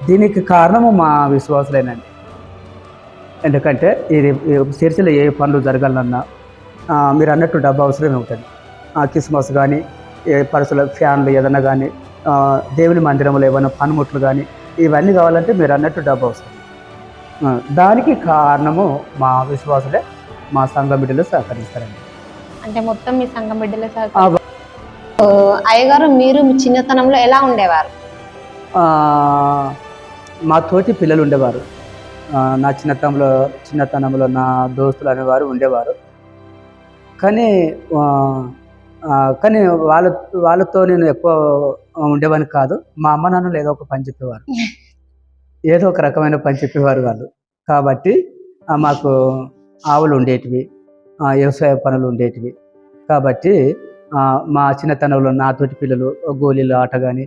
దీనికి కారణము మా విశ్వాసులేనండి. ఎందుకంటే ఇది చర్చిలో ఏ పనులు జరగాలన్నా మీరు అన్నట్టు డబ్బు అవసరమే ఉంటుంది. క్రిస్మస్ కానీ ఏ పరుసల ఫ్యాన్లు ఏదన్నా కానీ దేవుని మందిరంలో ఏమైనా పనిముట్లు కానీ ఇవన్నీ కావాలంటే మీరు అన్నట్టు డబ్బు అవసరం. దానికి కారణము మా విశ్వాసులే, మా సంఘ బిడ్డలు సహకరిస్తారండి. అంటే మొత్తం మీ సంఘం బిడ్డలే అయ్యగారు, మీరు మీ చిన్నతనంలో ఎలా ఉండేవారు? మా తోటి పిల్లలు ఉండేవారు. నా చిన్నతనంలో నా దోస్తులు అనేవారు ఉండేవారు. కానీ కానీ వాళ్ళతో నేను ఎక్కువ ఉండేవాడిని కాదు. మా అమ్మ నాన్నలు ఏదో ఒక పని చెప్పేవారు, ఏదో ఒక రకమైన పని చెప్పేవారు వాళ్ళు. కాబట్టి మాకు ఆవులు ఉండేటివి, వ్యవసాయ పనులు ఉండేటివి. కాబట్టి మా చిన్నతనంలో నాతోటి పిల్లలు గోళీల ఆట కానీ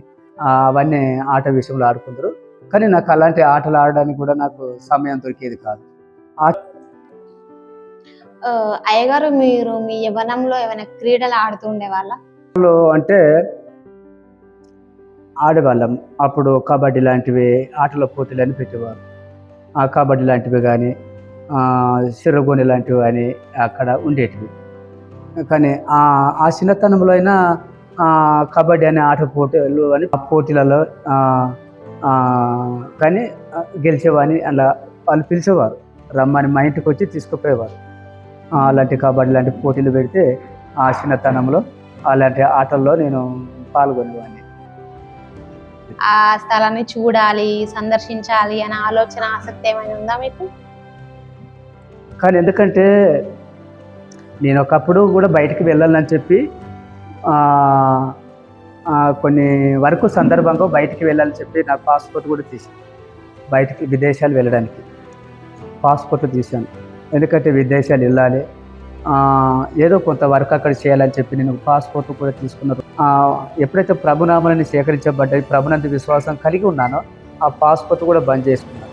అవన్నీ ఆట విషయంలో ఆడుకుంటారు. కానీ నాకు అలాంటి ఆటలు ఆడడానికి కూడా నాకు సమయం దొరికేది కాదు. అయ్యగారు, మీరు మీ యవ్వనంలో ఏమైనా క్రీడలు ఆడుతూ ఉండేవాళ్ళ? అంటే ఆడేవాళ్ళం. అప్పుడు కబడ్డీ లాంటివి ఆటల పోటీలు అని పెట్టేవారు. ఆ కబడ్డీ లాంటివి కానీ సిర్రగోని లాంటివి కానీ అక్కడ ఉండేటివి. కానీ ఆ చిన్నతనంలో అయినా కబడ్డీ అనే ఆట పోటీలు అని ఆ పోటీలలో కానీ గెలిచేవాడిని. అలా వాళ్ళు పిలిచేవారు, రమ్మని మా ఇంటికి వచ్చి తీసుకుపోయేవారు. అలాంటి కబడ్డీ లాంటి పోటీలు పెడితే ఆ చిన్నతనంలో అలాంటి ఆటల్లో నేను పాల్గొనేవాడిని. ఆ స్థలాన్ని చూడాలి, సందర్శించాలి అనే ఆలోచన, ఆసక్తి ఏమైనా ఉందా మీకు? కానీ ఎందుకంటే నేను ఒకప్పుడు కూడా బయటికి వెళ్ళాలని చెప్పి కొన్ని వరకు సందర్భంగా బయటికి వెళ్ళాలని చెప్పి నా పాస్పోర్ట్ కూడా తీసాను. బయటికి విదేశాలు వెళ్ళడానికి పాస్పోర్ట్ తీశాను. ఎందుకంటే విదేశాలు వెళ్ళాలి, ఏదో కొంత వర్క్ అక్కడ చేయాలని చెప్పి నేను పాస్పోర్ట్ కూడా తీసుకున్నాను. ఎప్పుడైతే ప్రభునామాలని సేకరించబడ్డాయి, ప్రభునందు విశ్వాసం కలిగి ఉన్నానో ఆ పాస్పోర్ట్ కూడా బంద్ చేసుకున్నాను.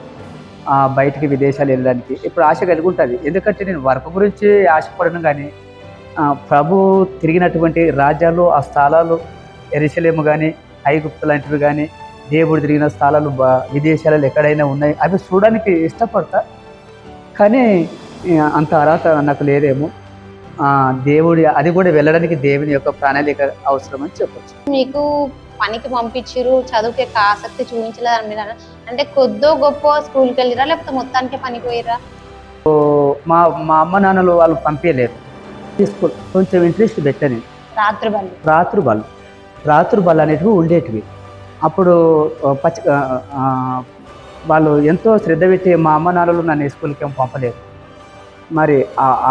బయటికి విదేశాలు వెళ్ళడానికి ఇప్పుడు ఆశ కలిగి ఉంటుంది. ఎందుకంటే నేను వర్క్ గురించి ఆశపడను, కానీ ప్రభు తిరిగినటువంటి రాజ్యాలు, ఆ స్థలాలు, యెరూషలేము కానీ ఐగుప్తు లాంటివి కానీ దేవుడు తిరిగిన స్థలాలు విదేశాలలో ఎక్కడైనా ఉన్నాయి, అవి చూడడానికి ఇష్టపడతా. కానీ అంత అర్హత నాకు లేదేమో. దేవుడి అది కూడా వెళ్ళడానికి దేవుని యొక్క ప్రణాళిక అవసరం అని చెప్పచ్చు. మీకు పనికి పంపించారు, చదువుకి ఆసక్తి చూపించలేదని మీరు అంటే కొద్దో గొప్ప స్కూల్కి వెళ్ళిరా, లేకపోతే మొత్తానికి పనికి పోయిరా? మా అమ్మ నాన్నలు వాళ్ళు పంపించలేరు. స్కూల్ కొంచెం ఇంట్రెస్ట్ పెట్టాను. రాత్రి బళ్ళు అనేటివి ఉండేటివి. అప్పుడు వాళ్ళు ఎంతో శ్రద్ధ పెట్టి మా అమ్మ నాన్నలు నన్ను స్కూల్కి ఏం పంపలేదు. మరి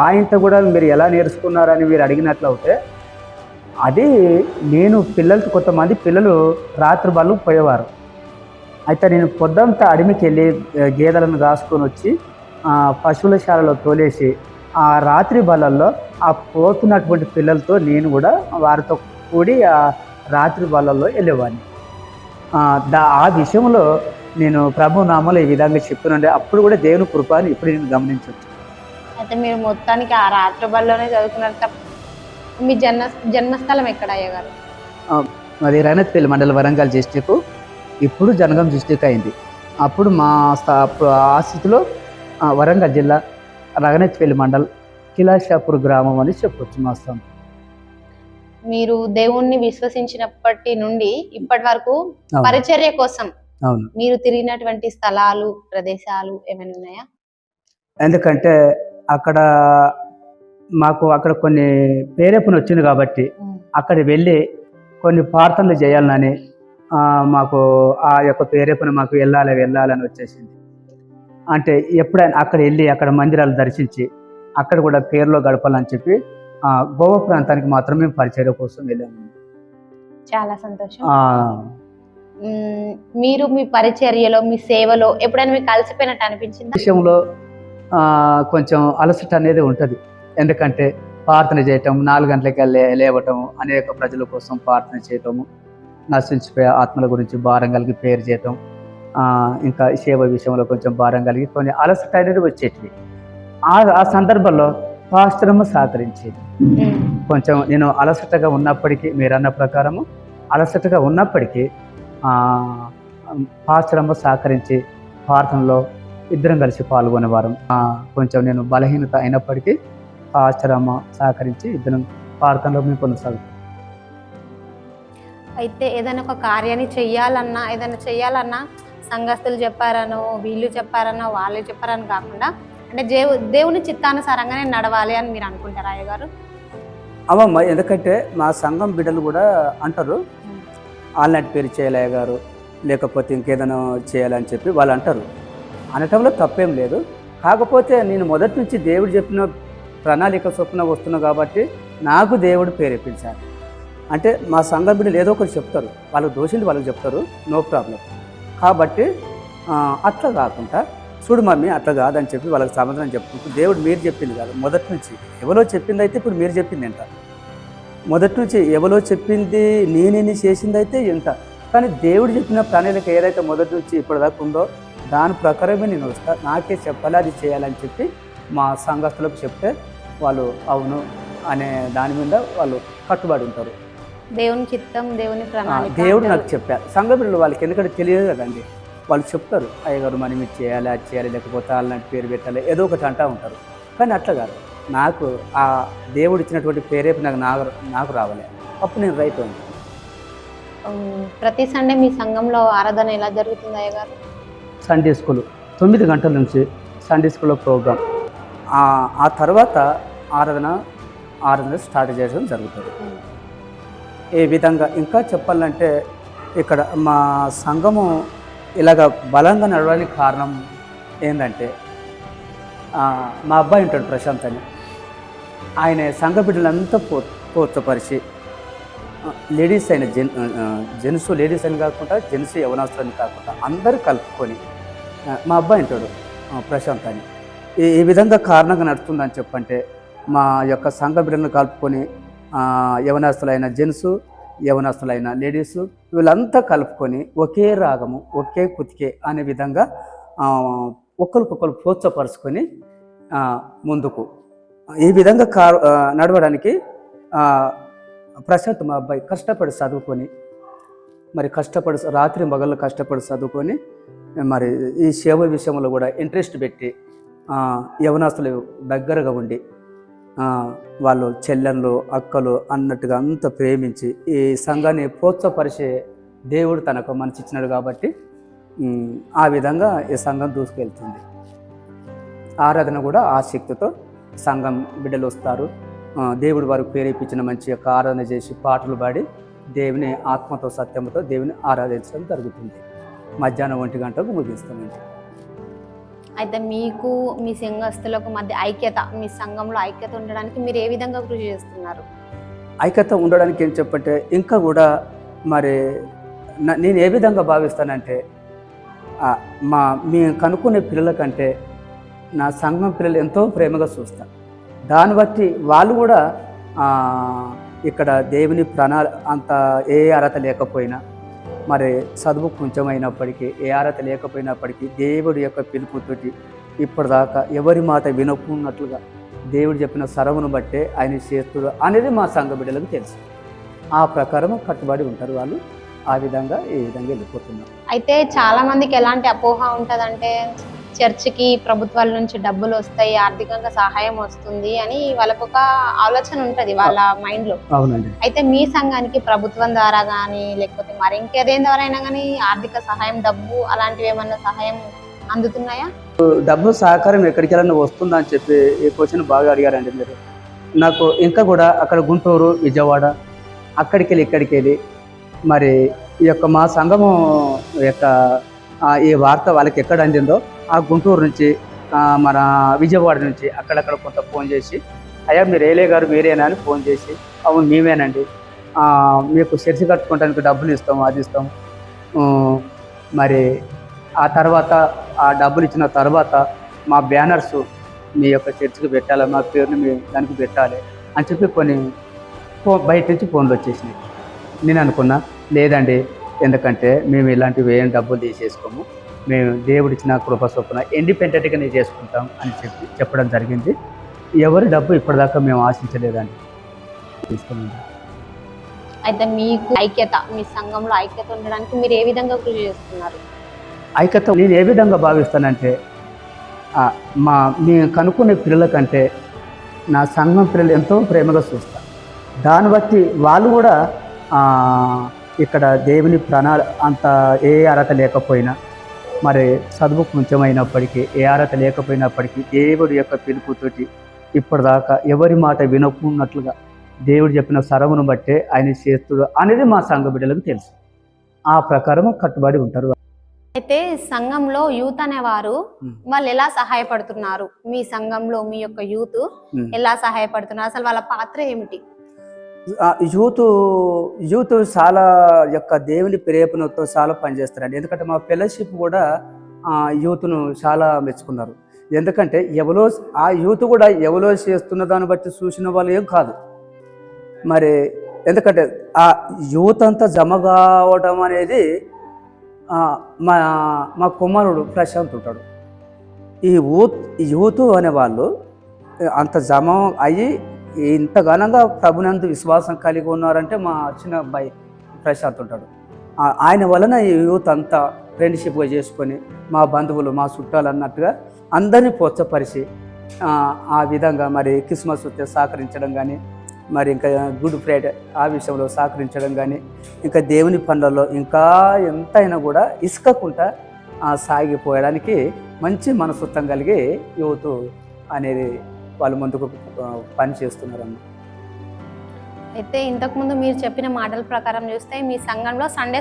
ఆయనతో కూడా మీరు ఎలా నేర్చుకున్నారని మీరు అడిగినట్లు అయితే, అది నేను పిల్లలతో కొంతమంది పిల్లలు రాత్రి బళ్ళు పోయేవారు. అయితే నేను పొద్దంతా అడవికి వెళ్ళి గేదెలను కాసుకొని వచ్చి పశువుల శాలలో తోలేసి ఆ రాత్రి బళ్ళల్లో ఆ పోతున్నటువంటి పిల్లలతో నేను కూడా వారితో కూడి ఆ రాత్రి బళ్ళల్లో వెళ్ళేవాడిని. ఆ విషయంలో నేను ప్రభు నామలో ఈ విధంగా చెప్తున్నాంటే అప్పుడు కూడా దేవుని కృప అని ఇప్పుడు నేను గమనించవచ్చు. అయితే మీరు మొత్తానికి ఆ రాత్రి బళ్ళలోనే చదువుకున్నారు. మీ జన్మస్థలం ఎక్కడ అయ్యగారు? అది రైనత్పల్లి మండల వరంగల్ డిస్టిక్, ఇప్పుడు జనగాం డిస్టిక్ అయింది. అప్పుడు ఆ స్థితిలో వరంగల్ జిల్లా రగనత్పల్లి మండల్ కిలాషాపూర్ గ్రామం అని చెప్పొచ్చు మా స్థానం. మీరు దేవుణ్ణి విశ్వసించినప్పటి నుండి ఇప్పటి వరకు పరిచర్య కోసం మీరు తిరిగినటువంటి స్థలాలు, ప్రదేశాలు ఏమైనా ఉన్నాయా? ఎందుకంటే అక్కడ కొన్ని ప్రేరేపణ వచ్చింది కాబట్టి అక్కడ వెళ్ళి కొన్ని ప్రార్థనలు చేయాలని మాకు ఆ యొక్క ప్రేరేపణ మాకు వెళ్ళాలని వచ్చేసింది. అంటే ఎప్పుడైనా అక్కడ వెళ్ళి అక్కడ మందిరాలు దర్శించి అక్కడ కూడా పేరులో గడపాలని చెప్పి గోవా ప్రాంతానికి మాత్రమే పరిచర్య కోసం వెళ్ళాము. చాలా సంతోషం. మీరు మీ పరిచర్యలో, మీ సేవలో ఎప్పుడైనా మీకు కలిసిపోయినట్టు అనిపించింది? విషయంలో కొంచెం అలసట అనేది ఉంటుంది. ఎందుకంటే ప్రార్థన చేయటం, 4 గంటలకి లేవటం, అనేక ప్రజల కోసం ప్రార్థన చేయటము, నశించిపోయే ఆత్మల గురించి భారం కలిగి ప్రేయర్ చేయటం, ఇంకా సేవ విషయంలో కొంచెం భారం కలిగి కొన్ని అలసట అనేది వచ్చేటివి. ఆ సందర్భంలో పాస్టరమ్మ సహకరించేది. కొంచెం నేను అలసటగా ఉన్నప్పటికీ, మీరు అన్న ప్రకారము అలసటగా ఉన్నప్పటికీ పాస్టరమ్మ సహకరించి ప్రార్థనలో ఇద్దరం కలిసి పాల్గొనేవారం. కొంచెం నేను బలహీనత అయినప్పటికీ పాస్టరమ్మ సహకరించి ఇద్దరం ప్రార్థనలో మేము కొనసాగుతాం. అయితే ఏదైనా ఒక కార్యాన్ని చెయ్యాలన్నా సంఘస్థులు చెప్పారనో వీళ్ళు చెప్పారనో వాళ్ళు చెప్పారని కాకుండా అంటే దేవుని చిత్తానుసారంగానే నడవాలి అని మీరు అనుకుంటారా అయ్యగారు? అవమ్మ, ఎందుకంటే మా సంఘం బిడ్డలు కూడా అంటారు ఆన్లైన్ పేరు చేయాలి అయ్యగారు, లేకపోతే ఇంకేదైనా చేయాలని చెప్పి వాళ్ళు అంటారు. అనటంలో తప్పేం లేదు. కాకపోతే నేను మొదటి నుంచి దేవుడు చెప్పిన ప్రణాళిక చొప్పున వస్తున్నా కాబట్టి నాకు దేవుడు ప్రేరేపించాలి. అంటే మా సంఘ బిడ్డలు ఏదో ఒకటి చెప్తారు, వాళ్ళకి దోషులు వాళ్ళకి చెప్తారు, నో ప్రాబ్లం. కాబట్టి అట్లా కాకుండా చూడు మమ్మీ అట్లా కాదని చెప్పి వాళ్ళకి సమాధానం చెప్పుకుంటూ దేవుడు మీరు చెప్పింది కాదు, మొదటి నుంచి ఎవరో చెప్పింది అయితే ఇప్పుడు మీరు చెప్పింది ఎంత, మొదటి నుంచి ఎవరో చెప్పింది నేనేని చేసింది అయితే ఎంత. కానీ దేవుడు చెప్పిన ప్రణాళిక ఏదైతే మొదటి నుంచి ఇప్పటిదాకా ఉందో దాని ప్రకారమే నేను వస్తా, నాకే చెప్పాలి అది చేయాలని చెప్పి మా సంఘస్థులకు చెప్తే వాళ్ళు అవును అనే దాని మీద వాళ్ళు కట్టుబడి ఉంటారు. దేవుని చిత్తం, దేవుని ప్రణాళిక దేవుడు నాకు చెప్పారు. సంఘ బిడ్డలు వాళ్ళకి ఎందుకంటే తెలియదు కదండి, వాళ్ళు చెప్తారు అయ్యగారు మనం ఇది చేయాలి అది చేయాలి లేకపోతే అలాంటి పేరు పెట్టాలి ఏదో ఒకటి అంటూ ఉంటారు. కానీ అట్లా కాదు, నాకు ఆ దేవుడు ఇచ్చినటువంటి ప్రేరేపణ నాకు రావాలి, అప్పుడు నేను రైట్ ఉంటాను. ప్రతి సండే మీ సంఘంలో ఆరాధన ఎలా జరుగుతుంది అయ్యగారు? సండే స్కూల్ 9 గంటల నుంచి సండే స్కూల్లో ప్రోగ్రామ్, ఆ తర్వాత ఆరాధన స్టార్ట్ చేయడం జరుగుతుంది. ఏ విధంగా ఇంకా చెప్పాలంటే ఇక్కడ మా సంఘము ఇలాగ బలంగా నడవడానికి కారణం ఏంటంటే మా అబ్బాయి ఉంటాడు ప్రశాంత్ అని, ఆయన సంఘ బిడ్డలంతా ప్రోత్సపరిచి లేడీస్ అయిన జెంట్స్ లేడీస్ అని కాకుండా జెంట్స్ యవనస్తులని కాకుండా అందరూ కలుపుకొని మా అబ్బాయి ఉంటాడు ప్రశాంత్ అని ఈ విధంగా కారణంగా నడుస్తుందని చెప్పంటే మా యొక్క సంఘ బిడ్డలను కలుపుకొని యవనస్తులైన జెంట్స్ యవనస్తులైన లేడీస్ వీళ్ళంతా కలుపుకొని ఒకే రాగము ఒకే కుతికే అనే విధంగా ఒకరికొకరు ప్రోత్సపరుచుకొని ముందుకు ఈ విధంగా నడవడానికి ప్రశాంత్ మా అబ్బాయి కష్టపడి చదువుకొని మరి రాత్రి మగళ్ళు కష్టపడి చదువుకొని మరి ఈ సేవ విషయంలో కూడా ఇంట్రెస్ట్ పెట్టి యవనస్తులు దగ్గరగా ఉండి వాళ్ళు చెల్లెళ్ళు అక్కలు అన్నట్టుగా అంత ప్రేమించి ఈ సంఘాన్ని ప్రోత్సాహపరిచే దేవుడు తనకు మనసు ఇచ్చినాడు కాబట్టి ఆ విధంగా ఈ సంఘం దూసుకెళ్తుంది. ఆరాధన కూడా ఆ శక్తితో సంఘం బిడ్డలు వస్తారు, దేవుడు వారికి ప్రేరేపించిన మంచి యొక్క ఆరాధన చేసి పాటలు పాడి దేవుని ఆత్మతో సత్యంతో దేవుని ఆరాధించడం జరుగుతుంది. మధ్యాహ్నం 1 గంటకు ముగిస్తామండి. అయితే మీకు మీ సంఘస్థులకు మధ్య ఐక్యత, మీ సంఘంలో ఐక్యత ఉండడానికి మీరు ఏ విధంగా కృషి చేస్తున్నారు? ఐక్యత ఉండడానికి ఏం చెప్పంటే ఇంకా కూడా మరి నేను ఏ విధంగా భావిస్తానంటే మేము కనుక్కునే పిల్లల కంటే నా సంఘం పిల్లలు ఎంతో ప్రేమగా చూస్తాను. దాన్ని బట్టి వాళ్ళు కూడా ఇక్కడ దేవుని అంత ఏ అర్హత లేకపోయినా మరి చదువు కొంచెం అయినప్పటికీ ఏ అర్హత లేకపోయినప్పటికీ దేవుడి యొక్క పిలుపుతోటి ఇప్పటిదాకా ఎవరి మాట వినకున్నట్లుగా దేవుడు చెప్పిన సరవును బట్టే ఆయన చేస్తుడు అనేది మా సంఘ బిడ్డలకు తెలుసు. ఆ ప్రకారం కట్టుబడి ఉంటారు వాళ్ళు, ఆ విధంగా ఈ విధంగా వెళ్ళిపోతున్నారు. అయితే చాలా మందికి ఎలాంటి అపోహ ఉంటుందంటే చర్చికి ప్రభుత్వాల నుంచి డబ్బులు వస్తాయి, ఆర్థికంగా సహాయం వస్తుంది అని వాళ్ళకు ఒక ఆలోచన ఉంటుంది వాళ్ళ మైండ్ లో. అవునండి. అయితే మీ సంఘానికి ప్రభుత్వం ద్వారా కానీ లేకపోతే మరి ఇంకేదేం ద్వారా అయినా కానీ ఆర్థిక సహాయం, డబ్బు అలాంటివి ఏమన్నా సహాయం అందుతున్నాయా? డబ్బు సహకారం ఎక్కడికి వెళ్ళినా వస్తుందా అని చెప్పి ఈ క్వశ్చన్ బాగా అడిగారండి మీరు. నాకు ఇంకా కూడా అక్కడ గుంటూరు, విజయవాడ అక్కడికి వెళ్ళి ఇక్కడికి వెళ్ళి మరి ఈ యొక్క మా సంఘము యొక్క ఈ వార్త వాళ్ళకి ఎక్కడ అందిందో ఆ గుంటూరు నుంచి మన విజయవాడ నుంచి అక్కడక్కడ కొంత ఫోన్ చేసి అయ్యా మీరు ఏలే గారు మీరేనా అని ఫోన్ చేసి అవును మేమేనండి, మీకు చర్చి కట్టుకోవడానికి డబ్బులు ఇస్తాము అది ఇస్తాము, మరి ఆ తర్వాత ఆ డబ్బులు ఇచ్చిన తర్వాత మా బ్యానర్స్ మీ యొక్క చర్చికి పెట్టాలి, మా పేరుని మీ దానికి పెట్టాలి అని చెప్పి కొన్ని బయట నుంచి ఫోన్లు వచ్చేసినాయి. నేను అనుకున్నా లేదండి, ఎందుకంటే మేము ఇలాంటివి ఏం డబ్బులు తీసేసుకోము, మేము దేవుడిచ్చిన కృప చొప్పున ఇండిపెండెంట్గా నేను చేసుకుంటాం అని చెప్పడం జరిగింది. ఎవరి డబ్బు ఇప్పటిదాకా మేము ఆశించలేదండి. అయితే మీకు ఐక్యత, మీ సంఘంలో ఐక్యత ఉండడానికి మీరు ఏ విధంగా కృషి చేస్తున్నారు? ఐక్యత నేను ఏ విధంగా భావిస్తానంటే మేము కనుక్కునే పిల్లల కంటే నా సంఘం పిల్లలు ఎంతో ప్రేమగా చూస్తాను. దాన్ని బట్టి వాళ్ళు కూడా ఇక్కడ దేవుని అంత ఏ అర్హత లేకపోయినా మరి చదువు కొంచెమైనప్పటికీ ఏ అర్హత లేకపోయినప్పటికీ దేవుడి యొక్క పిలుపుతోటి ఇప్పటిదాకా ఎవరి మాట వినకున్నట్లుగా దేవుడు చెప్పిన సరమును బట్టే ఆయన చేస్తుడు అనేది మా సంఘ బిడ్డలకు తెలుసు. ఆ ప్రకారం కట్టుబడి ఉంటారు. అయితే సంఘంలో యూత్ అనేవారు వాళ్ళు ఎలా సహాయపడుతున్నారు? మీ సంఘంలో మీ యొక్క యూత్ ఎలా సహాయపడుతున్నారు? అసలు వాళ్ళ పాత్ర ఏమిటి? యూత్ చాలా యొక్క దేవుని ప్రేరణతో చాలా పనిచేస్తారండి. ఎందుకంటే మా ఫెలోషిప్ కూడా యూత్ను చాలా మెచ్చుకున్నారు. ఎందుకంటే ఎవరో ఆ యూత్ కూడా ఎవరో చేస్తున్న దాన్ని బట్టి చూసిన వాళ్ళు ఏం కాదు. మరి ఎందుకంటే ఆ యూత్ అంతా జమ కావడం అనేది మా కుమారుడు ప్రశాంత్ ఉంటాడు. ఈ యూత్ అనేవాళ్ళు అంత జమ అయ్యి ఇంతగానంగా ప్రభునందు విశ్వాసం కలిగి ఉన్నారంటే మా చిన్న అబ్బాయి ప్రశాంత్ ఉంటాడు. ఆయన వలన ఈ యూత్ అంతా ఫ్రెండ్షిప్గా చేసుకొని మా బంధువులు మా చుట్టాలు అన్నట్టుగా అందరినీ ప్రోత్సపరిచి ఆ విధంగా మరి క్రిస్మస్ వస్తే సహకరించడం కానీ, మరి ఇంకా గుడ్ ఫ్రైడే ఆ విషయంలో సహకరించడం కానీ, ఇంకా దేవుని పనులలో ఇంకా ఎంతైనా కూడా ఇసుకకుండా సాగిపోయడానికి మంచి మనస్తత్వం కలిగి యూత్ అనేది వాళ్ళు ముందుకు పని చేస్తున్నారన్న. అయితే ఇంతకుముందు మీరు చెప్పిన మాటల ప్రకారం చూస్తే మీ సంఘంలో సండే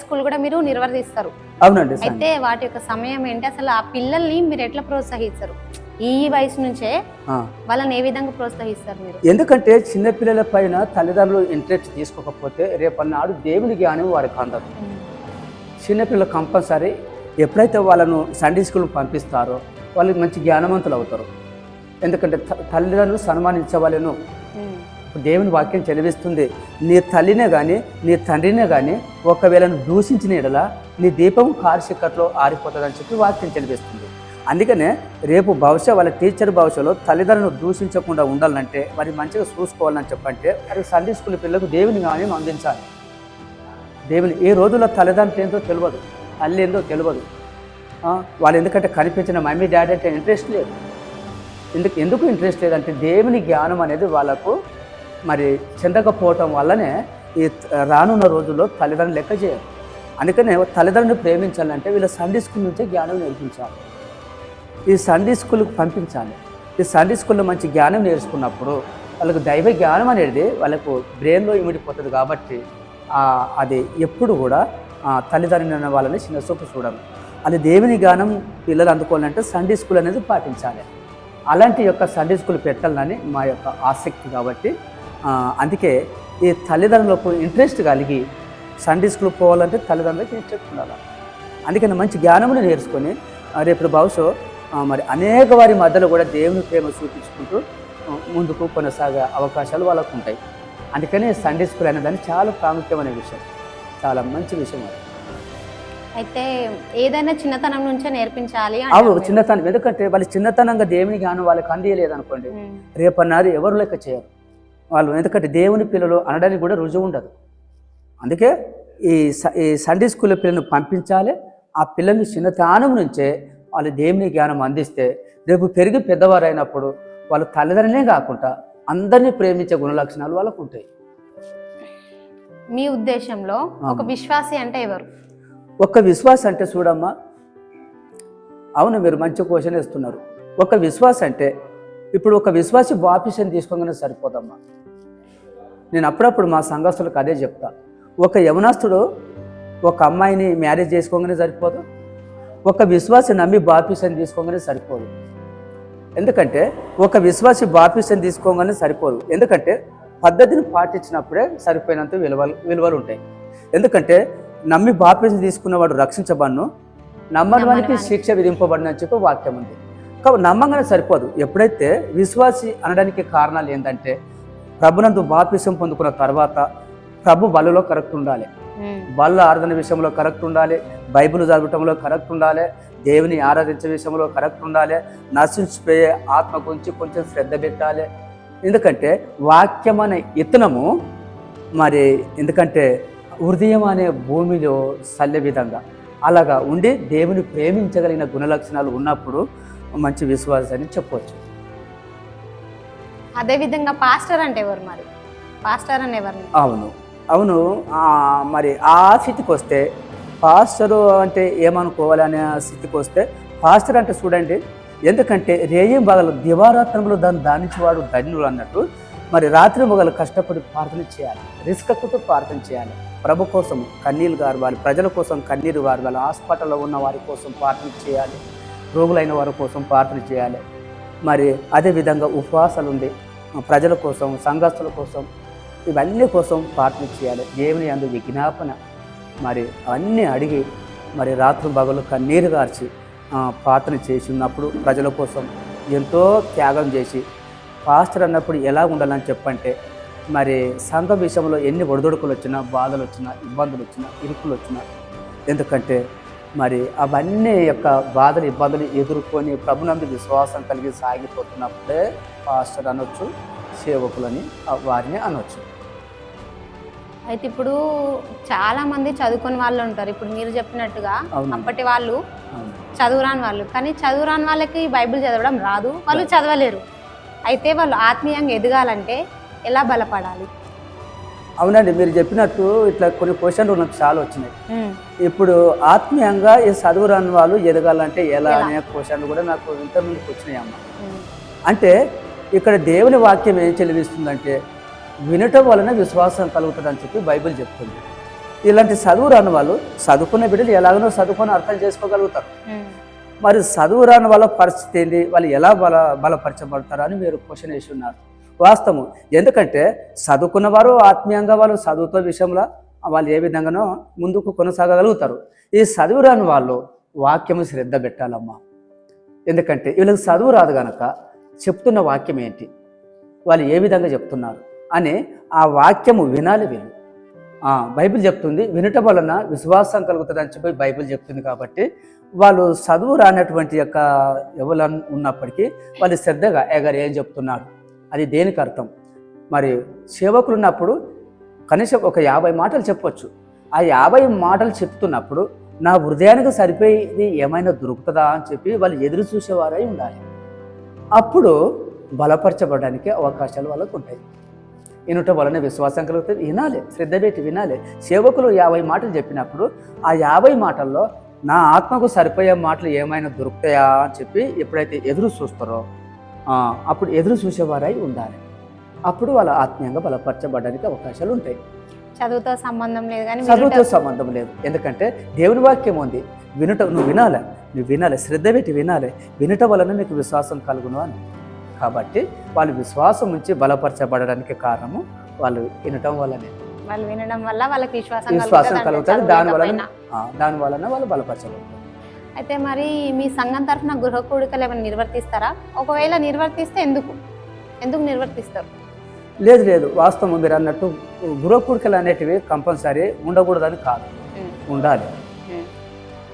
స్కూల్ కూడా మీరు నిర్వహిస్తారు. అవునండి. అయితే వాటి యొక్క సమయం ఏంటి? అసలు ఆ పిల్లల్ని మీరు ఎట్లా ప్రోత్సహిస్తారు? ఈ వయసు నుంచే వాళ్ళని ఏ విధంగా ప్రోత్సహిస్తారు మీరు? ఎందుకంటే చిన్నపిల్లల పైన తల్లిదండ్రులు ఇంట్రెస్ట్ తీసుకోకపోతే రేపన్నాడు దేవుని జ్ఞానం వారికి అందదు. చిన్నపిల్లలు కంపల్సరీ ఎప్పుడైతే వాళ్ళను సండే స్కూల్ పంపిస్తారో వాళ్ళకి మంచి జ్ఞానవంతులు అవుతారు. ఎందుకంటే తల్లిదండ్రులు సన్మానించే వాళ్ళను దేవుని వాక్యం చదివిస్తుంది. నీ తల్లినే కానీ నీ తండ్రినే కానీ ఒకవేళ దూషించిన ఎడల నీ దీపం కారుశిక్కట్లో ఆరిపోతుందని చెప్పి వాక్యం చదివిస్తుంది. అందుకనే రేపు భవిష్య వాళ్ళ టీచర్ భవిష్యలో తల్లిదండ్రులను దూషించకుండా ఉండాలంటే మరి మంచిగా చూసుకోవాలని చెప్పంటే మరి సండే స్కూల్ పిల్లలకు దేవుని కానీ అందించాలి. దేవుని ఈ రోజుల్లో తల్లిదండ్రులు ఏంటో తెలియదు, తల్లి ఏందో తెలియదు. వాళ్ళు ఎందుకంటే కనిపించిన మమ్మీ డాడీ అంటే ఇంట్రెస్ట్ లేదు. ఎందుకు ఇంట్రెస్ట్ లేదంటే దేవుని జ్ఞానం అనేది వాళ్ళకు మరి చెందకపోవటం వల్లనే ఈ రానున్న రోజుల్లో తల్లిదండ్రులు లెక్క చేయరు. అందుకనే తల్లిదండ్రులను ప్రేమించాలంటే వీళ్ళ సండే స్కూల్ నుంచే జ్ఞానం నేర్పించాలి. ఈ సండే స్కూల్కి పంపించాలి. ఈ సండే స్కూల్లో మంచి జ్ఞానం నేర్చుకున్నప్పుడు వాళ్ళకు దైవ జ్ఞానం అనేది వాళ్ళకు బ్రెయిన్లో ఇమిడిపోతుంది. కాబట్టి అది ఎప్పుడు కూడా తల్లిదండ్రులు వాళ్ళని చిన్న చూపు చూడరు. అది దేవుని జ్ఞానం పిల్లలు అందుకోవాలంటే సండే స్కూల్ అనేది పాటించాలి. అలాంటి యొక్క సండే స్కూల్ పెట్టాలని మా యొక్క ఆసక్తి. కాబట్టి అందుకే ఈ తల్లిదండ్రులకు ఇంట్రెస్ట్ కలిగి సండే స్కూల్ పోవాలంటే తల్లిదండ్రులకు ఇంట్రెస్ట్ ఉండాలి. అందుకని మంచి జ్ఞానమును నేర్చుకొని రేపు భవిష్యత్తు మరి అనేక వారి మధ్యలో కూడా దేవుని ప్రేమ చూపించుకుంటూ ముందుకు కొనసాగే అవకాశాలు వాళ్ళకు ఉంటాయి. అందుకని సండే స్కూల్ అనేదాన్ని చాలా ప్రాముఖ్యమైన విషయం, చాలా మంచి విషయం. అయితే ఏదైనా చిన్నతనం నుంచే నేర్పించాలి. చిన్నతనం, ఎందుకంటే వాళ్ళు చిన్నతనంగా దేవుని జ్ఞానం వాళ్ళకి అందియలేదనుకోండి రేపన్నారు ఎవరు లెక్క చేయరు వాళ్ళు. ఎందుకంటే దేవుని పిల్లలు అనడానికి కూడా రుజువు ఉండదు. అందుకే ఈ సండే స్కూల్ పిల్లలను పంపించాలి. ఆ పిల్లల్ని చిన్నతనం నుంచే వాళ్ళు దేవుని జ్ఞానం అందిస్తే రేపు పెరిగి పెద్దవారు అయినప్పుడు వాళ్ళు తల్లిదండ్రులే కాకుండా అందరినీ ప్రేమించే గుణ లక్షణాలు వాళ్ళకు ఉంటాయి. మీ ఉద్దేశంలో ఒక విశ్వాసి అంటే ఎవరు? ఒక విశ్వాసం అంటే చూడమ్మా, అవును మీరు మంచి క్వశ్చన్ ఇస్తున్నారు. ఒక విశ్వాసం అంటే ఇప్పుడు ఒక విశ్వాసి బాప్టిజం తీసుకోగానే సరిపోదమ్మా. నేను అప్పుడప్పుడు మా సంఘస్థులకు అదే చెప్తా. ఒక యవనస్తుడు ఒక అమ్మాయిని మ్యారేజ్ చేసుకోగానే సరిపోదు. ఒక విశ్వాసి నమ్మి బాప్టిజం తీసుకోగానే సరిపోదు. ఎందుకంటే ఒక విశ్వాసి బాప్టిజం తీసుకోగానే సరిపోదు. ఎందుకంటే పద్ధతిని పాటించినప్పుడే సరిపోయినంత విలువలు ఉంటాయి. ఎందుకంటే నమ్మి బాప్టిజం తీసుకున్నవాడు రక్షించబడను, నమ్మని వారికి శిక్ష విధింపబడిన అని చెప్పి వాక్యం ఉంది. కాబట్టి నమ్మంగానే సరిపోదు. ఎప్పుడైతే విశ్వాసి అనడానికి కారణాలు ఏంటంటే ప్రభునందు బాప్టిజం పొందుకున్న తర్వాత ప్రభు బలలో కరెక్ట్ ఉండాలి, బల్ల ఆరాధన విషయంలో కరెక్ట్ ఉండాలి, బైబిల్ చదవటంలో కరెక్ట్ ఉండాలి, దేవుని ఆరాధించే విషయంలో కరెక్ట్ ఉండాలి, నశించిపోయే ఆత్మ గురించి కొంచెం శ్రద్ధ పెట్టాలి. ఎందుకంటే వాక్యం అనే ఇత్తనము మరి ఎందుకంటే హృదయం అనే భూమిలో సల్లె విధంగా అలాగా ఉండి దేవుని ప్రేమించగలిగిన గుణలక్షణాలు ఉన్నప్పుడు మంచి విశ్వాసాన్ని చెప్పవచ్చు. అదేవిధంగా పాస్టర్ అంటే ఎవరు? మరి పాస్టర్ అని ఎవరు? అవును, అవును. మరి ఆ స్థితికి వస్తే పాస్టరు అంటే ఏమనుకోవాలి అనే స్థితికి వస్తే పాస్టర్ అంటే చూడండి, ఎందుకంటే రేయం పగలు దివారాత్రంలో దాన్ని దానించేవాడు ధన్యులు అన్నట్టు మరి రాత్రి మొగలు కష్టపడి ప్రార్థన చేయాలి, రిస్క్ ఎక్కుతూ ప్రార్థన చేయాలి, ప్రభు కోసం కన్నీరు గారవాలి, ప్రజల కోసం కన్నీరు గారవాలి, హాస్పిటల్లో ఉన్న వారి కోసం ప్రార్థన చేయాలి, రోగులైన వారి కోసం ప్రార్థన చేయాలి. మరి అదేవిధంగా ఉపవాసాలు ఉండి ప్రజల కోసం సంఘస్థుల కోసం ఇవన్నీ కోసం ప్రార్థన చేయాలి. దేవుని యందు విజ్ఞాపన మరి అవన్నీ అడిగి మరి రాత్రి పగలు కన్నీరు గార్చి ప్రార్థన చేసి ఉన్నప్పుడు ప్రజల కోసం ఎంతో త్యాగం చేసి పాస్టర్ అన్నప్పుడు ఎలా ఉండాలని చెప్పంటే మరి సంఘ విషయంలో ఎన్ని ఒడిదొడుకులు వచ్చినా, బాధలు వచ్చినా, ఇబ్బందులు వచ్చినా, ఇరుకులు వచ్చినా, ఎందుకంటే మరి అవన్నీ యొక్క బాధలు ఇబ్బందులు ఎదుర్కొని ప్రభునందు విశ్వాసం కలిగి సాగిపోతున్నప్పుడే పాస్టర్ అనొచ్చు, సేవకులని వారిని అనొచ్చు. అయితే ఇప్పుడు చాలా మంది చదువుకుని వాళ్ళు ఉంటారు. ఇప్పుడు మీరు చెప్పినట్టుగా అప్పటి వాళ్ళు చదువురాని వాళ్ళు, కానీ చదువురాని వాళ్ళకి బైబిల్ చదవడం రాదు, వాళ్ళు చదవలేరు. అయితే వాళ్ళు ఆత్మీయంగా ఎదగాలంటే ఎలా బలపడాలి? అవునండి, మీరు చెప్పినట్టు ఇట్లా కొన్ని క్వశ్చన్లు నాకు చాలా వచ్చినాయి. ఇప్పుడు ఆత్మీయంగా ఈ చదువురాని వాళ్ళు ఎదగాలంటే ఎలా అనే క్వశ్చన్లు కూడా నాకు ఇంతకుముందుకు వచ్చినాయి అమ్మ. అంటే ఇక్కడ దేవుని వాక్యం ఏం చెల్లిస్తుందంటే వినటం వలన విశ్వాసం కలుగుతుందని చెప్పి బైబిల్ చెప్తుంది. ఇలాంటి చదువు రాని వాళ్ళు చదువుకున్న బిడ్డలు ఎలాగనో చదువుకొని అర్థం చేసుకోగలుగుతారు. మరి చదువు రాని వాళ్ళ పరిస్థితి ఏంటి, వాళ్ళు ఎలా బలపరచబడతారు అని మీరు క్వశ్చన్ వేసి ఉన్నారు. వాస్తవం, ఎందుకంటే చదువుకున్న వారు ఆత్మీయంగా వాళ్ళు చదువుతో విషయంలో వాళ్ళు ఏ విధంగానో ముందుకు కొనసాగలుగుతారు. ఈ చదువు రాని వాళ్ళు వాక్యము శ్రద్ధ పెట్టాలమ్మా. ఎందుకంటే వీళ్ళకి చదువు రాదు కనుక చెప్తున్న వాక్యం ఏంటి, వాళ్ళు ఏ విధంగా చెప్తున్నారు అని ఆ వాక్యము వినాలి వీళ్ళు. బైబిల్ చెప్తుంది వినటం వలన విశ్వాసం కలుగుతుంది అని చెప్పి బైబిల్ చెప్తుంది. కాబట్టి వాళ్ళు చదువు రానటువంటి యొక్క ఎవరు ఉన్నప్పటికీ వాళ్ళు శ్రద్ధగా ఎగరు ఏం చెప్తున్నాడు అది దేనికి అర్థం. మరి సేవకులు ఉన్నప్పుడు కనీసం ఒక 50 మాటలు చెప్పొచ్చు. ఆ 50 మాటలు చెప్తున్నప్పుడు నా హృదయానికి సరిపోయేది ఏమైనా దొరుకుతుందా అని చెప్పి వాళ్ళు ఎదురు చూసేవారై ఉండాలి. అప్పుడు బలపరచబడడానికి అవకాశాలు వాళ్ళకు ఉంటాయి. వినటం వలన విశ్వాసం కలుగుతుంది. వినాలి, శ్రద్ధ పెట్టి వినాలి. సేవకులు 50 మాటలు చెప్పినప్పుడు ఆ 50 మాటల్లో నా ఆత్మకు సరిపోయే మాటలు ఏమైనా దొరుకుతాయా అని చెప్పి ఎప్పుడైతే ఎదురు చూస్తారో అప్పుడు ఎదురు చూసేవారై ఉండాలి. అప్పుడు వాళ్ళ ఆత్మీయంగా బలపరచబడడానికి అవకాశాలు ఉంటాయి. చదువుతో సంబంధం లేదు, కానీ చదువుతో సంబంధం లేదు. ఎందుకంటే దేవుని వాక్యం ఉంది, వినటం నువ్వు వినాలి, శ్రద్ధ పెట్టి వినాలి. వినటం వలన నీకు విశ్వాసం కలుగును అని. కాబట్టి వాళ్ళు విశ్వాసం నుంచి బలపరచబడడానికి కారణము వాళ్ళు వినటం వల్లనే. వాళ్ళు వినడం వల్ల వాళ్ళకి విశ్వాసం కలుగుతుంది. దాని వలన వాళ్ళు బలపరచబడతారు. అయితే మరి మీ సంఘం తరఫున గృహ కూడికలు ఏమైనా నిర్వర్తిస్తారా? ఒకవేళ నిర్వర్తిస్తే ఎందుకు నిర్వర్తిస్తారు? లేదు, వాస్తవం మీరు అన్నట్టు గృహ కూడికలు అనేటివి కంపల్సరీ ఉండకూడదని కాదు, ఉండాలి.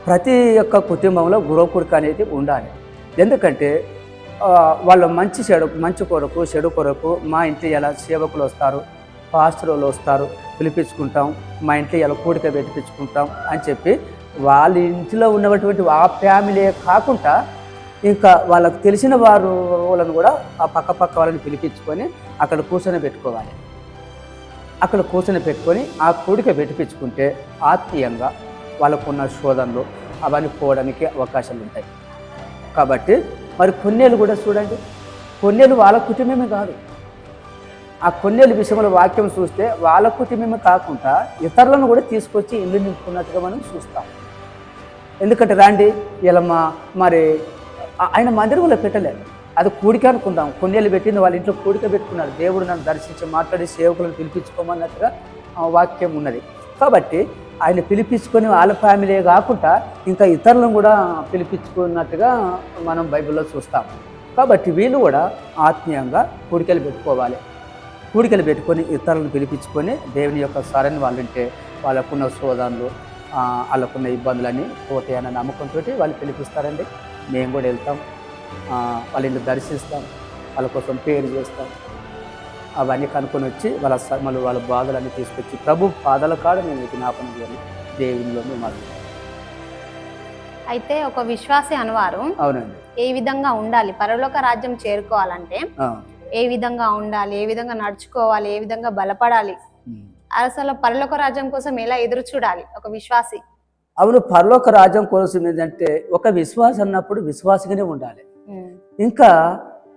ప్రతి ఒక్క కుటుంబంలో గృహ కూడిక అనేది ఉండాలి. ఎందుకంటే వాళ్ళు మంచి కొరకు చెడు కొరకు మా ఇంట్లో ఎలా సేవకులు వస్తారు, పాస్టర్లు వస్తారు, పిలిపించుకుంటాం, మా ఇంట్లో ఎలా కూడిక పెట్టించుకుంటాం అని చెప్పి వాళ్ళ ఇంట్లో ఉన్నటువంటి ఆ ఫ్యామిలీ కాకుండా ఇంకా వాళ్ళకు తెలిసిన వాళ్ళను కూడా ఆ పక్క వాళ్ళని పిలిపించుకొని అక్కడ కూర్చొని పెట్టుకోవాలి. అక్కడ కూర్చొని పెట్టుకొని ఆ కూడిక పెట్టించుకుంటే ఆత్మీయంగా వాళ్ళకున్న శోధనలు అవన్నీ పోవడానికి అవకాశాలు ఉంటాయి. కాబట్టి మరి కొన్నేళ్ళు కూడా చూడండి, కొన్నేళ్ళు వాళ్ళ కుటుంబమే కాదు. ఆ కొన్నేళ్ళ విషయంలో వాక్యం చూస్తే వాళ్ళ కుటుంబమే కాకుండా ఇతరులను కూడా తీసుకొచ్చి ఇల్లు నింపుకున్నట్టుగా మనం చూస్తాం. ఎందుకంటే రాండి ఇలా మరి ఆయన మందిరంలో పెట్టలేదు, అది కూడిక అనుకుందాం. కొన్నేళ్ళు పెట్టింది వాళ్ళ ఇంట్లో కూడిక పెట్టుకున్నారు. దేవుడు నన్ను దర్శించి మాట్లాడి సేవకులను పిలిపించుకోమన్నట్టుగా వాక్యం ఉన్నది. కాబట్టి ఆయన పిలిపించుకొని వాళ్ళ ఫ్యామిలీ కాకుండా ఇంకా ఇతరులను కూడా పిలిపించుకున్నట్టుగా మనం బైబిల్లో చూస్తాం. కాబట్టి వీళ్ళు కూడా ఆత్మీయంగా కూడికలు పెట్టుకోవాలి. కూడికలు పెట్టుకొని ఇతరులను పిలిపించుకొని దేవుని యొక్క సరైన వాళ్ళు ఉంటే వాళ్ళకున్న శోధనలు వాళ్ళకున్న ఇబ్బందులన్నీ పోతాయన్న నమ్మకంతో వాళ్ళు పిలిపిస్తారండి. మేము కూడా వెళ్తాం, వాళ్ళ ఇంట్లో దర్శిస్తాం, వాళ్ళ కోసం పేరు చేస్తాం, అవన్నీ కనుక్కొని వచ్చి వాళ్ళ బాధలన్నీ తీసుకొచ్చి ప్రభు పాదాల కాడ మేము జ్ఞాపనం చేయాలి దేవునిలో మేము. అయితే ఒక విశ్వాసి అనువారు అవునండి ఏ విధంగా ఉండాలి, పరలోక రాజ్యం చేరుకోవాలంటే ఏ విధంగా ఉండాలి, ఏ విధంగా నడుచుకోవాలి, ఏ విధంగా బలపడాలి అసలు పరలోక రాజ్యం కోసం ఎలా ఎదురు చూడాలి ఒక విశ్వాసి? అవును, పరలోక రాజ్యం కోసం ఏంటంటే ఒక విశ్వాసం అన్నప్పుడు విశ్వాసగానే ఉండాలి. ఇంకా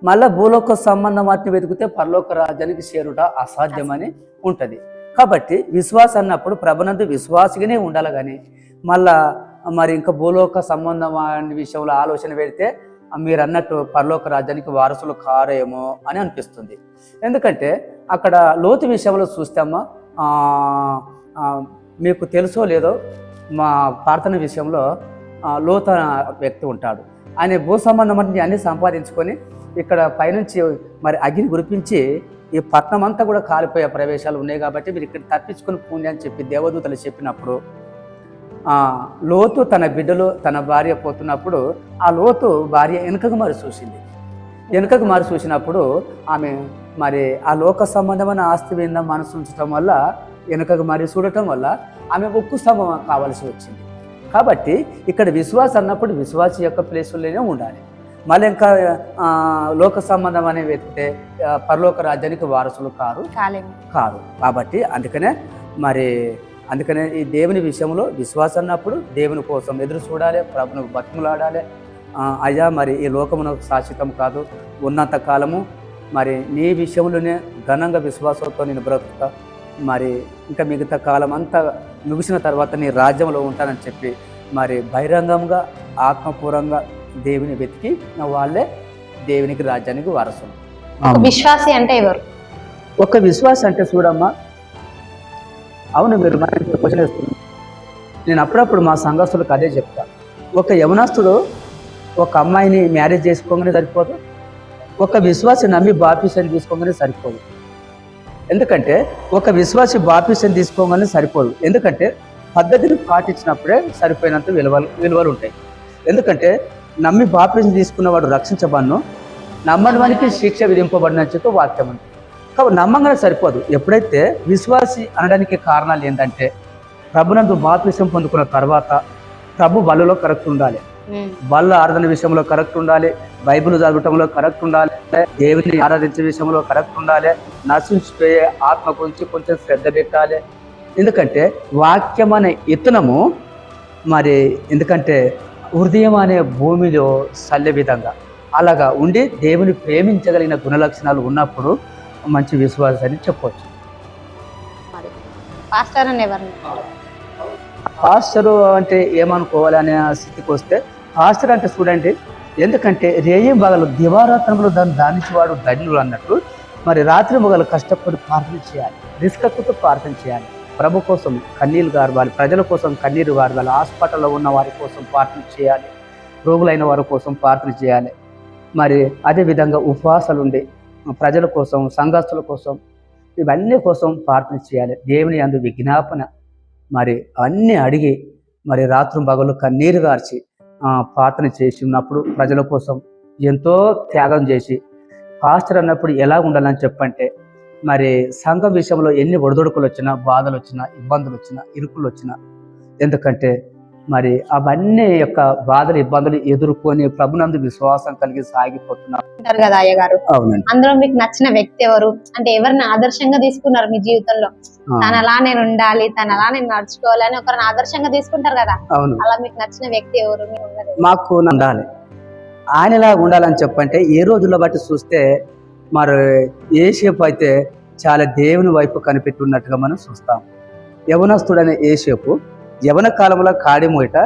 మళ్ళా భూలోక సంబంధం వాటిని వెతికితే పరలోక రాజ్యానికి చేరుట అసాధ్యమని ఉంటుంది. కాబట్టి విశ్వాసం అన్నప్పుడు ప్రభునందు విశ్వాసగానే ఉండాలి. కానీ మళ్ళా మరి ఇంకా భూలోక సంబంధం అనే విషయంలో ఆలోచన పెడితే మీరు అన్నట్టు పరలోక రాజ్యానికి వారసులు కారేమో అని అనిపిస్తుంది. ఎందుకంటే అక్కడ లోతు విషయంలో చూస్తామా, మీకు తెలుసో లేదో మా ప్రార్థన విషయంలో లోతు వ్యక్తి ఉంటాడు. ఆయన భూ సంబంధం అన్ని సంపాదించుకొని ఇక్కడ పైనుంచి మరి అగ్ని గురిపించి ఈ పట్నం అంతా కూడా కాలిపోయే ప్రవేశాలు ఉన్నాయి కాబట్టి మీరు ఇక్కడ తప్పించుకొని పోండి అని చెప్పి దేవదూతలు చెప్పినప్పుడు లోతు తన బిడ్డలు తన భార్య పోతున్నప్పుడు ఆ లోతు భార్య వెనుకకు మారి చూసింది. వెనుకకు మారి చూసినప్పుడు ఆమె మరి ఆ లోక సంబంధమైన ఆస్తి మీద మనసు ఉంచడం వల్ల, వెనుకకు మారి చూడటం వల్ల ఆమె ఉక్కు స్తంభం కావాల్సి వచ్చింది. కాబట్టి ఇక్కడ విశ్వాసం అన్నప్పుడు విశ్వాసి యొక్క ప్లేసుల్లోనే ఉండాలి. మళ్ళీ ఇంకా లోక సంబంధం అని వెతికితే పరలోక రాజ్యానికి వారసులు కారు. కాబట్టి అందుకనే ఈ దేవుని విషయంలో విశ్వాసం అన్నప్పుడు దేవుని కోసం ఎదురు చూడాలి, ప్రభును బతిమలాడాలి. అయ్యా మరి ఈ లోకమునకు శాశ్వతం కాదు, ఉన్నంత కాలము మరి నీ విషయంలోనే ఘనంగా విశ్వాసంతో నేను బ్రతుకుతా, మరి ఇంకా మిగతా కాలం అంతా ముగిసిన తర్వాత నీ రాజ్యంలో ఉంటానని చెప్పి మరి బహిరంగంగా ఆత్మపూర్వంగా దేవుని వెతికి వాళ్ళే దేవునికి రాజ్యానికి వారసులు. విశ్వాసి అంటే ఎవరు? ఒక విశ్వాసి అంటే చూడమ్మా, అవును మీరు క్వశ్చన్ వేస్తున్నారు. నేను అప్పుడప్పుడు మా సంఘస్థులకు అదే చెప్తా. ఒక యవనస్తుడు ఒక అమ్మాయిని మ్యారేజ్ చేసుకోగానే సరిపోదు, ఒక విశ్వాసి నమ్మి బాప్టిజం తీసుకోగానే సరిపోదు. ఎందుకంటే ఒక విశ్వాసి బాప్టిజం తీసుకోగానే సరిపోదు. ఎందుకంటే పద్ధతిని పాటించినప్పుడే సరిపోయినంత విలువలు ఉంటాయి. ఎందుకంటే నమ్మి బాప్టిజం తీసుకున్నవాడు రక్షించబడను, నమ్మని వానికి శిక్ష విధింపబడిన చెప్పి వాక్యం ఉంది. కాబట్టి నమ్మంగానే సరిపోదు. ఎప్పుడైతే విశ్వాసి అనడానికి కారణాలు ఏంటంటే ప్రభునందు బాప్టిజం పొందుకున్న తర్వాత ప్రభు బలలో కరెక్ట్ ఉండాలి, బల్ల ఆరాధన విషయంలో కరెక్ట్ ఉండాలి, బైబిల్ చదవటంలో కరెక్ట్ ఉండాలి, దేవుని ఆరాధించే విషయంలో కరెక్ట్ ఉండాలి, నశించిపోయే ఆత్మ గురించి కొంచెం శ్రద్ధ పెట్టాలి. ఎందుకంటే వాక్యం అనే ఇత్తనము మరి ఎందుకంటే హృదయం అనే భూమిలో సల్లే విధంగా అలాగా ఉండి దేవుని ప్రేమించగలిగిన గుణలక్షణాలు ఉన్నప్పుడు మంచి విశ్వాసాన్ని చెప్పవచ్చు. పాస్టరు అంటే ఏమనుకోవాలి అనే స్థితికి వస్తే, పాస్టర్ అంటే చూడండి, ఎందుకంటే రేయం బగలు దివారాత్రంలో దాన్ని దానించేవాడు ధన్యులు అన్నట్టు మరి రాత్రి మొగలు కష్టపడి ప్రార్థన చేయాలి, రిస్కక్కుతో ప్రార్థన చేయాలి, ప్రభు కోసం కన్నీరు గారవాలి, ప్రజల కోసం కన్నీరు గారవాలి, హాస్పిటల్లో ఉన్న వారి కోసం ప్రార్థన చేయాలి, రోగులైన వారి కోసం ప్రార్థన చేయాలి. మరి అదేవిధంగా ఉపవాసాలు ఉండి ప్రజల కోసం సంఘస్థుల కోసం ఇవన్నీ కోసం ప్రార్థన చేయాలి. దేవుని అందు విజ్ఞాపన మరి అన్నీ అడిగి మరి రాత్రి పగలు కన్నీరు గార్చి ప్రార్థన చేసి ఉన్నప్పుడు ప్రజల కోసం ఎంతో త్యాగం చేసి పాస్టర్ అన్నప్పుడు ఎలా ఉండాలని చెప్పంటే మరి సంఘం విషయంలో ఎన్ని ఒడిదొడుకులు వచ్చినా, బాధలు వచ్చినా, ఇబ్బందులు వచ్చినా, ఇరుకులు వచ్చినా, ఎందుకంటే మరి అవన్నీ యొక్క బాధలు ఇబ్బందులు ఎదుర్కొని ప్రభునందు విశ్వాసం కలిగి సాగిపోతున్నారు కదా అయ్యగారు. అవునండి. అందులో మీకు నచ్చిన వ్యక్తి ఎవరు? అంటే ఎవరిని ఆదర్శంగా తీసుకున్నారు మీ జీవితంలో? తన అలా నేను ఉండాలి, తన అలా నేను నడుచుకోవాలి అని ఒకరిని ఆదర్శంగా తీసుకుంటారు కదా. అవును. అలా మీకు నచ్చిన వ్యక్తి ఎవరు? మాకు ఉండాలి, ఆయనలా ఉండాలని చెప్పంటే ఏ రోజుల్లో బట్టి చూస్తే మరి ఏసేపు అయితే చాలా దేవుని వైపు కనిపెట్టున్నట్టుగా మనం చూస్తాం. యవనస్తుడనే ఏసేపు యవన కాలంలో కాడిమోయట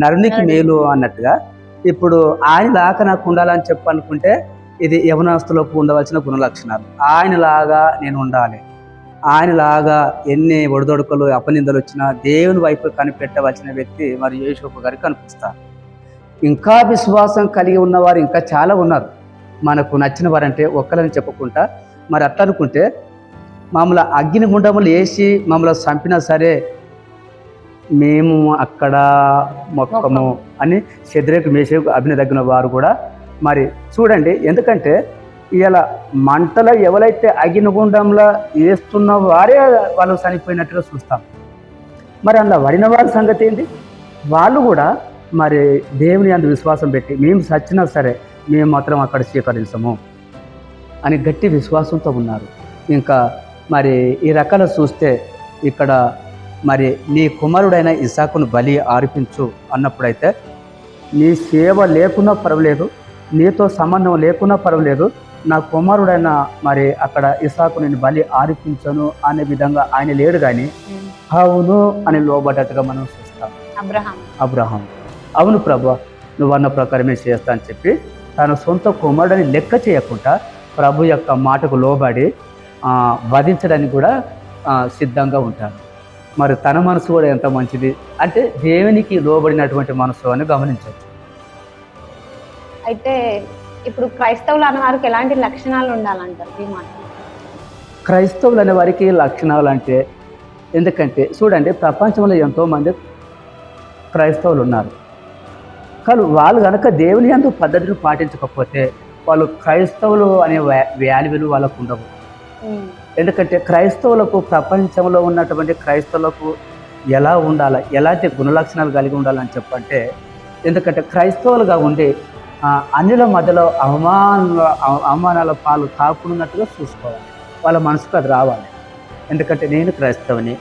నరునికి మేలు అన్నట్టుగా ఇప్పుడు ఆయనలాగా నాకు ఉండాలని చెప్పనుకుంటే ఇది యవనస్తులకు ఉండవలసిన గుణలక్షణాలు. ఆయనలాగా నేను ఉండాలి, ఆయనలాగా ఎన్ని ఒడిదొడుకలు అపనిందలు వచ్చినా దేవుని వైపు కనిపెట్టవలసిన వ్యక్తి మరి యేషోపు గారికి కనిపిస్తారు. ఇంకా విశ్వాసం కలిగి ఉన్నవారు ఇంకా చాలా ఉన్నారు. మనకు నచ్చిన వారంటే ఒక్కరని చెప్పుకుంటా మరి అట్లా అనుకుంటే మమ్మల్ని అగ్ని గుండములు వేసి మమ్మల్ని చంపినా సరే మేము అక్కడ మొక్కము అని శద్రకు మేషకు అభినదగిన వారు కూడా మరి చూడండి. ఎందుకంటే ఇలా మంటలో ఎవరైతే అగ్నిగుండంలో వేస్తున్న వారే వాళ్ళు చనిపోయినట్టుగా చూస్తాం. మరి అందులో వడిన వారి సంగతి ఏంటి? వాళ్ళు కూడా మరి దేవుని అందు విశ్వాసం పెట్టి మేము చచ్చినా సరే మేము మాత్రం అక్కడ స్వీకరించము అని గట్టి విశ్వాసంతో ఉన్నారు. ఇంకా మరి ఈ రకాల చూస్తే ఇక్కడ మరి నీ కుమారుడైన ఇసాకును బలి అర్పించు అన్నప్పుడైతే నీ సేవ లేకున్నా పర్వాలేదు, నీతో సంబంధం లేకున్నా పర్వాలేదు, నా కుమారుడైన మరి అక్కడ ఇసాకు నేను బలి అర్పించను అనే విధంగా ఆయన లేడు, కానీ అవును అని లోబడ్డట్టుగా మనం చూస్తాం. అబ్రహాం అవును ప్రభు నువ్వు అన్న ప్రకారమే చేస్తా అని చెప్పి తన సొంత కుమారుడని లెక్క చేయకుండా ప్రభు యొక్క మాటకు లోబడి వధించడానికి కూడా సిద్ధంగా ఉంటాడు. మరి తన మనసు కూడా ఎంత మంచిది అంటే దేవునికి లోబడినటువంటి మనసు అని గమనించవచ్చు. అయితే ఇప్పుడు క్రైస్తవులు అనే వారికి ఎలాంటి లక్షణాలు ఉండాలంటారు ఈ మాట? క్రైస్తవులు అనే వారికి లక్షణాలు అంటే, ఎందుకంటే చూడండి ప్రపంచంలో ఎంతోమంది క్రైస్తవులు ఉన్నారు, కానీ వాళ్ళు కనుక దేవుని యందు పద్ధతిని పాటించకపోతే వాళ్ళు క్రైస్తవులు అనే వాల్యూలు వాళ్ళకు ఉండవు. ఎందుకంటే క్రైస్తవులకు ప్రపంచంలో ఉన్నటువంటి క్రైస్తవులకు ఎలా ఉండాలి, ఎలాంటి గుణలక్షణాలు కలిగి ఉండాలని చెప్పంటే, ఎందుకంటే క్రైస్తవులుగా ఉండి అన్యుల మధ్యలో అవమానాల పాలు కాకున్నట్టుగా చూసుకోవాలి, వాళ్ళ మనసుకు అది రావాలి. ఎందుకంటే నేను క్రైస్తవుని,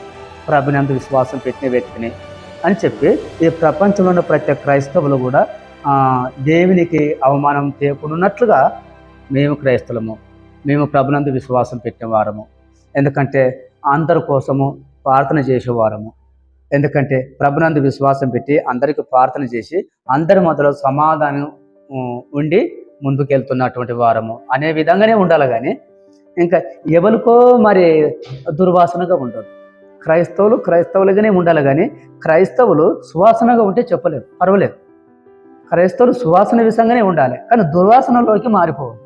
ప్రభునందు విశ్వాసం పెట్టిన వ్యక్తిని అని చెప్పి ఈ ప్రపంచంలో ఉన్న ప్రతి క్రైస్తవులు కూడా దేవునికి అవమానం చేయకున్నట్లుగా మేము క్రైస్తవులము, మేము ప్రభునందు విశ్వాసం పెట్టిన వారము, ఎందుకంటే అందరి కోసము ప్రార్థన చేసేవారము, ఎందుకంటే ప్రభునందు విశ్వాసం పెట్టి అందరికీ ప్రార్థన చేసి అందరి మధ్యలో సమాధానం ఉండి ముందుకెళ్తున్నటువంటి వారము అనే విధంగానే ఉండాలి. కానీ ఇంకా ఎవరికో మరి దుర్వాసనగా ఉండదు. క్రైస్తవులుగానే ఉండాలి, కానీ క్రైస్తవులు సువాసనగా ఉంటే చెప్పలేదు, పర్వాలేదు. క్రైస్తవులు సువాసన విషయంగానే ఉండాలి, కానీ దుర్వాసనలోకి మారిపోవాలి.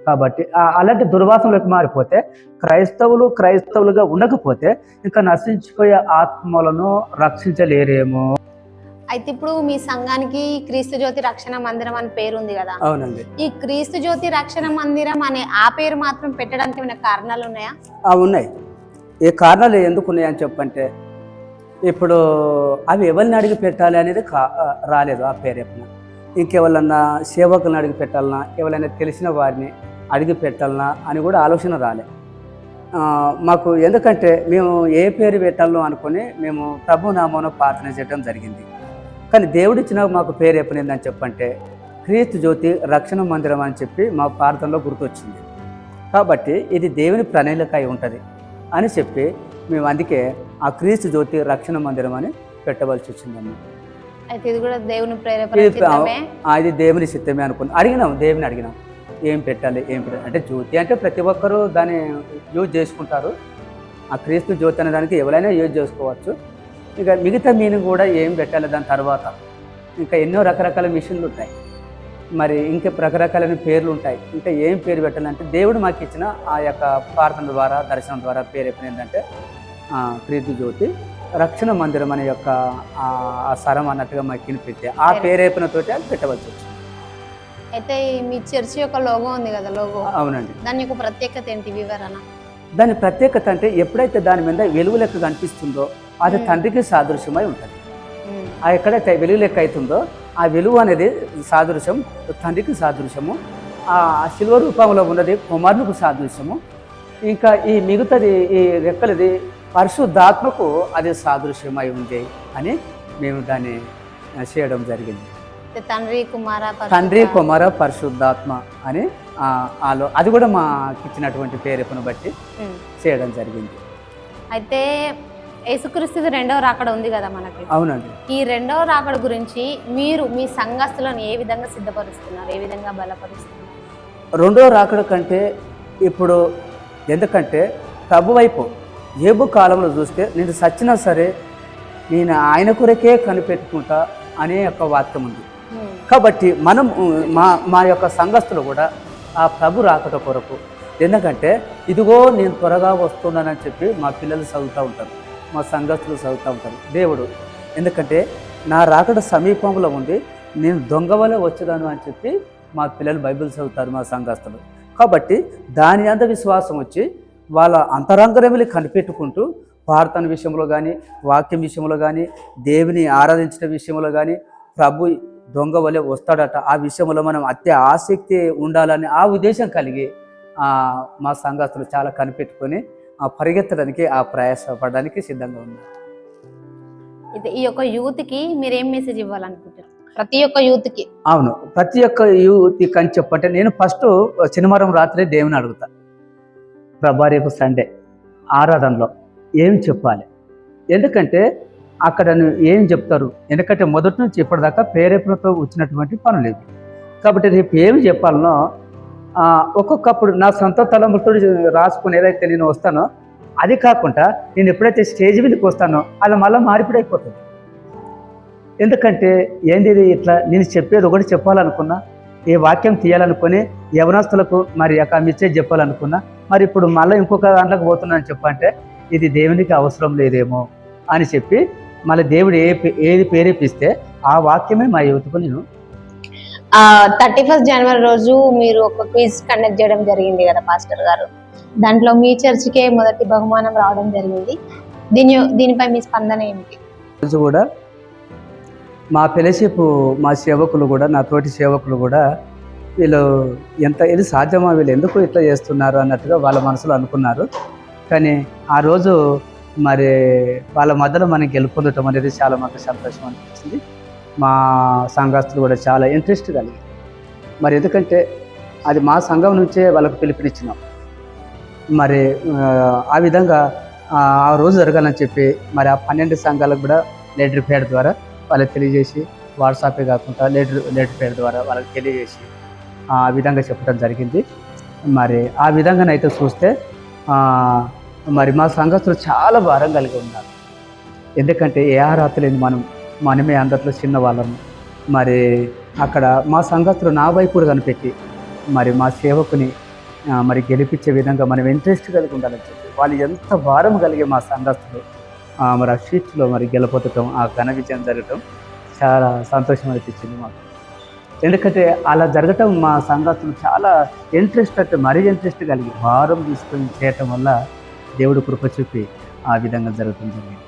కాబట్టి అలాంటి దుర్వాసనలోకి మారిపోతే క్రైస్తవులుగా ఉండకపోతే ఇంకా నశించిపోయే ఆత్మలను రక్షించలేరేమో. అయితే ఇప్పుడు మీ సంఘానికి క్రీస్తు జ్యోతి రక్షణ మందిరం అని పేరు ఉంది కదా? అవునండి. ఈ క్రీస్తు జ్యోతి రక్షణ మందిరం అనే ఆ పేరు మాత్రం పెట్టడానికి ఏమైనా కారణాలు ఉన్నాయా? ఉన్నాయి. ఏ కారణాలు ఎందుకు ఉన్నాయని చెప్పంటే, ఇప్పుడు అవి ఎవరిని అడిగి పెట్టాలి అనేది రాలేదు ఆ పేరు. ఎప్పుడు ఇంకెవరన్నా సేవకులను అడిగి పెట్టాలన్నా, ఎవరైనా తెలిసిన వారిని అడిగి పెట్టాలన్నా అని కూడా ఆలోచన రాలే మాకు. ఎందుకంటే మేము ఏ పేరు పెట్టాలో అనుకుని మేము ప్రభు నామమున ప్రార్థన చేయడం జరిగింది. కానీ దేవుడిచ్చిన మాకు పేరు ఎప్పుడైందని చెప్పంటే క్రీస్తు జ్యోతి రక్షణ మందిరం అని చెప్పి మా ప్రార్థనలో గుర్తొచ్చింది. కాబట్టి ఇది దేవుని ప్రణాళిక ఉంటుంది అని చెప్పి మేము అందుకే ఆ క్రీస్తు జ్యోతి రక్షణ మందిరం అని పెట్టవలసి వచ్చిందమ్మా. అయితే ఇది కూడా దేవుని ప్రేరేపణ, ఇది దేవుని చిత్తమే అనుకుని దేవుని అడిగినాం ఏం పెట్టాలి అంటే జ్యోతి అంటే ప్రతి ఒక్కరూ దాన్ని యూజ్ చేసుకుంటారు. ఆ క్రీస్తు జ్యోతి అనే దానికి ఎవరైనా యూజ్ చేసుకోవచ్చు. ఇక మిగతా మీనింగ్ కూడా ఏం పెట్టాలి దాని తర్వాత ఇంకా ఎన్నో రకరకాల మిషన్లు ఉంటాయి, మరి ఇంకా రకరకాలైన పేర్లు ఉంటాయి. ఇంకా ఏం పేరు పెట్టాలంటే దేవుడు మాకు ఇచ్చిన ఆ యొక్క ప్రార్థన ద్వారా దర్శనం ద్వారా పేరు ఏంటంటే క్రీస్తు జ్యోతి రక్షణ మందిరం అనే యొక్క ఆ సరం అన్నట్టుగా మాకు వినిపిస్తే ఆ పేరేపనతోటి అది పెట్టవలసి వచ్చింది. అయితే మీ చర్చి యొక్క లోగో ఉంది కదా, లోగో. అవునండి. దాని యొక్క ప్రత్యేకత ఏంటి, వివరణ? దాని ప్రత్యేకత అంటే ఎప్పుడైతే దాని మీద వెలుగు లెక్క కనిపిస్తుందో అది తండ్రికి సాదృశ్యమై ఉంటుంది. ఆ ఎక్కడైతే వెలుగు లెక్క అవుతుందో ఆ వెలుగు అనేది సాదృశ్యం తండ్రికి సాదృశ్యము, ఆ శిల్వ రూపంలో ఉన్నది కుమారునికి సాదృశ్యము, ఇంకా ఈ మిగతాది ఈ రెక్కలది పరిశుద్ధాత్మకు అది సాదృశ్యమై ఉంది అని మేము దాన్ని చేయడం జరిగింది. తండ్రి కుమార పరిశుద్ధాత్మ అని అది కూడా మాకు ఇచ్చినటువంటి పేరును బట్టి చేయడం జరిగింది. అయితే యేసుక్రీస్తు రెండవ రాకడ ఉంది కదా మనకి. అవునండి. ఈ రెండవ రాకడ గురించి మీరు మీ సంఘస్థులను ఏ విధంగా సిద్ధపరుస్తున్నారు, ఏ విధంగా బలపరుస్తున్నారు? రెండవ రాకడ కంటే ఇప్పుడు ఎందుకంటే ప్రభు వైపు ఏబు కాలంలో చూస్తే నేను సచ్చినా సరే నేను ఆయన కొరకే కనిపెట్టుకుంటా అనే ఒక వాక్యం ఉంది. కాబట్టి మనం మా యొక్క సంఘస్థులు కూడా ఆ ప్రభు రాకట కొరకు, ఎందుకంటే ఇదిగో నేను త్వరగా వస్తున్నానని చెప్పి మా పిల్లలు చదువుతూ ఉంటారు, మా సంఘస్థులు చదువుతూ ఉంటారు దేవుడు. ఎందుకంటే నా రాకడ సమీపంలో ఉంది, నేను దొంగ వలె వచ్చేదాను అని చెప్పి మా పిల్లలు బైబిల్ చదువుతారు మా సంఘస్థులు. కాబట్టి దాని అంత విశ్వాసం వచ్చి వాళ్ళ అంతరంగరమిలి కనిపెట్టుకుంటూ ప్రార్థన విషయంలో కానీ వాక్యం విషయంలో కానీ దేవుని ఆరాధించిన విషయంలో కానీ ప్రభు దొంగ వలె వస్తాడట ఆ విషయంలో మనం అత్య ఆసక్తి ఉండాలని ఆ ఉద్దేశం కలిగి మా సంఘస్థులు చాలా కనిపెట్టుకొని పరిగెత్తడానికి ఆ ప్రయాసపడడానికి సిద్ధంగా ఉన్నారు. ఈ యొక్క యూత్ కి మీరు ఏం మెసేజ్ ఇవ్వాలనుకుంటారు? ప్రతి ఒక్క యూత్ కి. అవును, ప్రతి ఒక్క యూత్ అని చెప్పంటే నేను ఫస్ట్ శనివారం రాత్రి దేవుని అడుగుతా, ప్రభా రేపు సండే ఆరాధనలో ఏం చెప్పాలి, ఎందుకంటే అక్కడ ఏం చెప్తారు, ఎందుకంటే మొదటి నుంచి ఇప్పటిదాకా ప్రేరేపణతో వచ్చినటువంటి పనులు ఇవి. కాబట్టి రేపు ఏమి చెప్పాలనో ఒక్కొక్కప్పుడు నా సొంత తలంపుతో రాసుకుని ఏదైతే నేను వస్తానో అది కాకుండా నేను ఎప్పుడైతే స్టేజ్ మీదకి వస్తానో అలా మళ్ళీ మారిపోయిపోతుంది. ఎందుకంటే ఏంది ఇట్లా నేను చెప్పేది ఒకటి చెప్పాలనుకున్నా, ఏ వాక్యం తీయాలనుకుని యవనస్తులకు మరి ఒక మెసేజ్ చెప్పాలనుకున్నా, మరి ఇప్పుడు మళ్ళీ ఇంకొక దాంట్లోకి పోతున్నాను చెప్పంటే ఇది దేవునికి అవసరం లేదేమో అని చెప్పి మళ్ళీ దేవుడు ఏది ప్రేరేపిస్తే ఆ వాక్యమే మా యువతకు నేను 31 జనవరి రోజు మీరు ఒక క్విజ్ కండక్ట్ చేయడం జరిగింది కదా పాస్టర్ గారు, దాంట్లో మీ చర్చికే మొదటి బహుమానం రావడం జరిగింది. దీనిపై మీ స్పందన ఏమిటి? రోజు కూడా మా ఫెలోషిప్ మా సేవకులు కూడా, నా తోటి సేవకులు కూడా వీళ్ళు ఇది సాధ్యమా, వీళ్ళు ఎందుకు ఇట్లా చేస్తున్నారు అన్నట్టుగా వాళ్ళ మనసులో అనుకున్నారు. కానీ ఆ రోజు మరి వాళ్ళ మధ్యలో మనం గెలుపొందటం అనేది చాలా మాకు సంతోషం అనిపించింది. మా సంఘస్థులు కూడా చాలా ఇంట్రెస్ట్ కలిగి, మరి ఎందుకంటే అది మా సంఘం నుంచే వాళ్ళకు పిలుపునిచ్చినాం. మరి ఆ విధంగా ఆ రోజు జరగాలని చెప్పి మరి ఆ 12 సంఘాలకు కూడా లెటర్ ప్యాడ్ ద్వారా వాళ్ళకి తెలియజేసి, వాట్సాపే కాకుండా లెటర్ ప్యాడ్ ద్వారా వాళ్ళకి తెలియజేసి ఆ విధంగా చెప్పడం జరిగింది. మరి ఆ విధంగానైతే చూస్తే మరి మా సంఘస్థులు చాలా భారం కలిగి ఉన్నారు. ఎందుకంటే ఏ అర్హత లేని మనమే అందరిలో చిన్న వాళ్ళము. మరి అక్కడ మా సంఘస్థులు నా వైపు కనిపెట్టి మరి మా సేవకుని మరి గెలిపించే విధంగా మనం ఇంట్రెస్ట్ కలిగి ఉండాలని చెప్పి వాళ్ళు ఎంత భారం కలిగే మా సంఘస్థులు మరి ఆ షీట్స్లో మరి గెలపొట్టడం, ఆ ఘన విజయం జరగటం చాలా సంతోషం అనిపించింది మాకు. ఎందుకంటే అలా జరగటం మా సంఘస్థులు చాలా ఇంట్రెస్ట్, అంటే మరీ ఇంట్రెస్ట్ కలిగి భారం తీసుకొని చేయటం వల్ల దేవుడు కృప చూపి ఆ విధంగా జరగటం జరిగింది.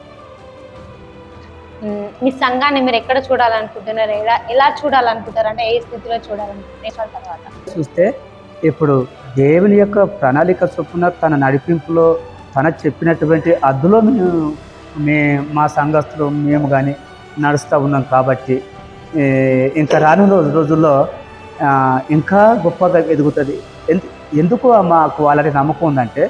మీ సంఘాన్ని మీరు ఎక్కడ చూడాలనుకుంటున్నారు, ఎలా చూడాలనుకుంటారు, అంటే ఏ స్థితిలో చూడాలనుకుంటున్నారు? తర్వాత చూస్తే ఇప్పుడు దేవుని యొక్క ప్రణాళిక చొప్పున తన నడిపింపులో తన చెప్పినటువంటి అద్దులో మా సంఘస్థులు మేము కానీ నడుస్తూ ఉన్నాం. కాబట్టి ఇంకా రానున్న రోజుల్లో ఇంకా గొప్పగా ఎదుగుతుంది. ఎందుకు మాకు వాళ్ళకి నమ్మకం ఉందంటే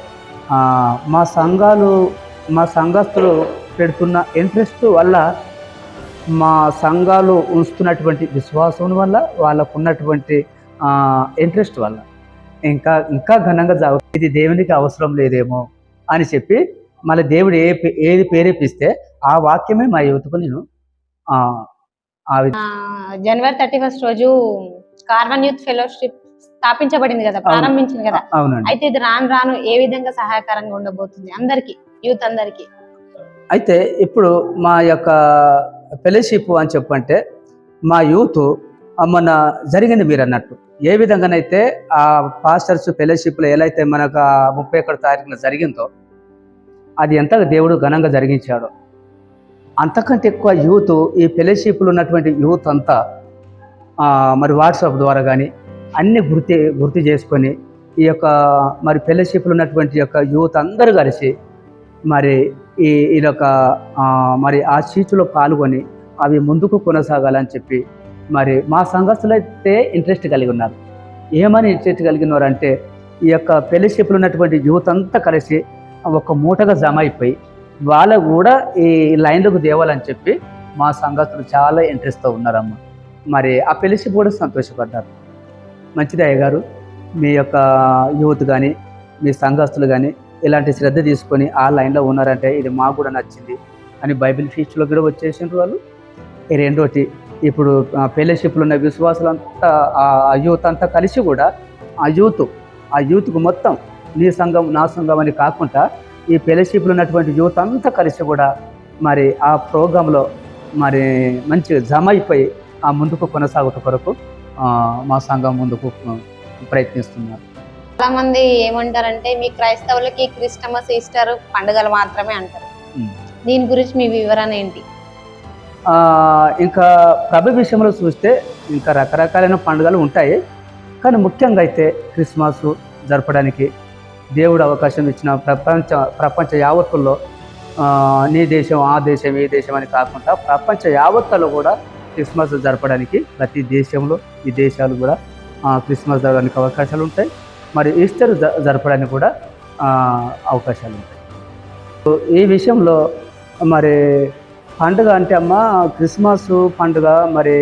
మా సంఘస్థులు పెడుతున్న ఇంట్రెస్ట్ వల్ల, మా సంఘాలు ఉంచుతున్నటువంటి విశ్వాసం వల్ల, వాళ్ళకు ఉన్నటువంటి ఇంట్రెస్ట్ వల్ల ఇంకా ఘనంగా ఇది దేవునికి అవసరం లేదేమో అని చెప్పి మళ్ళీ దేవుడు ఏది ప్రేరేపిస్తే ఆ వాక్యమే మా యువతకు నేను జనవరి 31 రోజు కార్వన్ యూత్ ఫెలోషిప్ స్థాపించబడింది కదా, ప్రారంభించింది కదా. అవునండి. అయితే ఇది రాను ఏ విధంగా సహాయకరంగా ఉండబోతుంది అందరికి, యూత్ అందరికి? అయితే ఇప్పుడు మా యొక్క ఫెలోషిప్ అని చెప్పంటే మా యూత్ మొన్న జరిగింది మీరు అన్నట్టు. ఏ విధంగానైతే ఆ పాస్టర్స్ ఫెలోషిప్లో ఎలా అయితే మనకు 31 తారీఖున జరిగిందో అది ఎంత దేవుడు ఘనంగా జరిగించాడో, అంతకంటే ఎక్కువ యూత్ ఈ ఫెలోషిప్లో ఉన్నటువంటి యూత్ అంతా మరి వాట్సాప్ ద్వారా కానీ అన్ని గుర్తు చేసుకొని ఈ యొక్క మరి ఫెలోషిప్లో ఉన్నటువంటి యొక్క యూత్ అందరూ కలిసి మరి ఈ యొక్క మరి ఆ చీచులో పాల్గొని అవి ముందుకు కొనసాగాలని చెప్పి మరి మా సంఘస్థులు అయితే ఇంట్రెస్ట్ కలిగి ఉన్నారు. ఏమని ఇంట్రెస్ట్ కలిగినారు అంటే ఈ యొక్క ఫెలోషిప్లో ఉన్నటువంటి యూత్ అంతా కలిసి ఒక మూటగా జమ అయిపోయి వాళ్ళకు కూడా ఈ లైన్లకు దేవాలని చెప్పి మా సంఘస్థులు చాలా ఇంట్రెస్ట్తో ఉన్నారమ్మ. మరి ఆ ఫెలోషిప్ కూడా సంతోషపడ్డారు. మంచిది అయ్యగారు, మీ యొక్క యూత్ కానీ మీ సంఘస్థులు కానీ ఇలాంటి శ్రద్ధ తీసుకొని ఆ లైన్లో ఉన్నారంటే ఇది మాకు కూడా నచ్చింది అని బైబిల్ ఫీస్ట్లో కూడా వచ్చేసిండ్రు వాళ్ళు. రెండోటి, ఇప్పుడు ఫెలోషిప్లో ఉన్న విశ్వాసులంతా ఆ యూత్ అంతా కలిసి కూడా ఆ యూత్కు మొత్తం నీ సంఘం నా సంఘం అని కాకుండా ఈ ఫెలోషిప్లో ఉన్నటువంటి యూత్ అంతా కలిసి కూడా మరి ఆ ప్రోగ్రాంలో మరి మంచిగా జమ అయిపోయి ఆ ముందుకు కొనసాగుట కొరకు మా సంఘం ముందుకు ప్రయత్నిస్తున్నారు. చాలా మంది ఏమంటారంటే మీ క్రైస్తవులకి క్రిస్టమస్, ఈస్టర్ పండుగలు మాత్రమే అంటారు. దీని గురించి మీ వివరణ ఏంటి? ఇంకా ప్రభు విషయంలో చూస్తే ఇంకా రకరకాలైన పండుగలు ఉంటాయి. కానీ ముఖ్యంగా అయితే క్రిస్మస్ జరపడానికి దేవుడు అవకాశం ఇచ్చిన ప్రపంచ యావత్తుల్లో నీ దేశం ఆ దేశం ఈ దేశం అని కాకుండా ప్రపంచ యావత్తులో కూడా క్రిస్మస్ జరపడానికి ప్రతి దేశంలో ఈ దేశాలు కూడా క్రిస్మస్ జరపడానికి అవకాశాలు ఉంటాయి. మరి ఈస్టర్ జరపడానికి కూడా అవకాశాలు ఉంటాయి. ఈ విషయంలో మరి పండుగ అంటే అమ్మ క్రిస్మస్ పండుగ మరి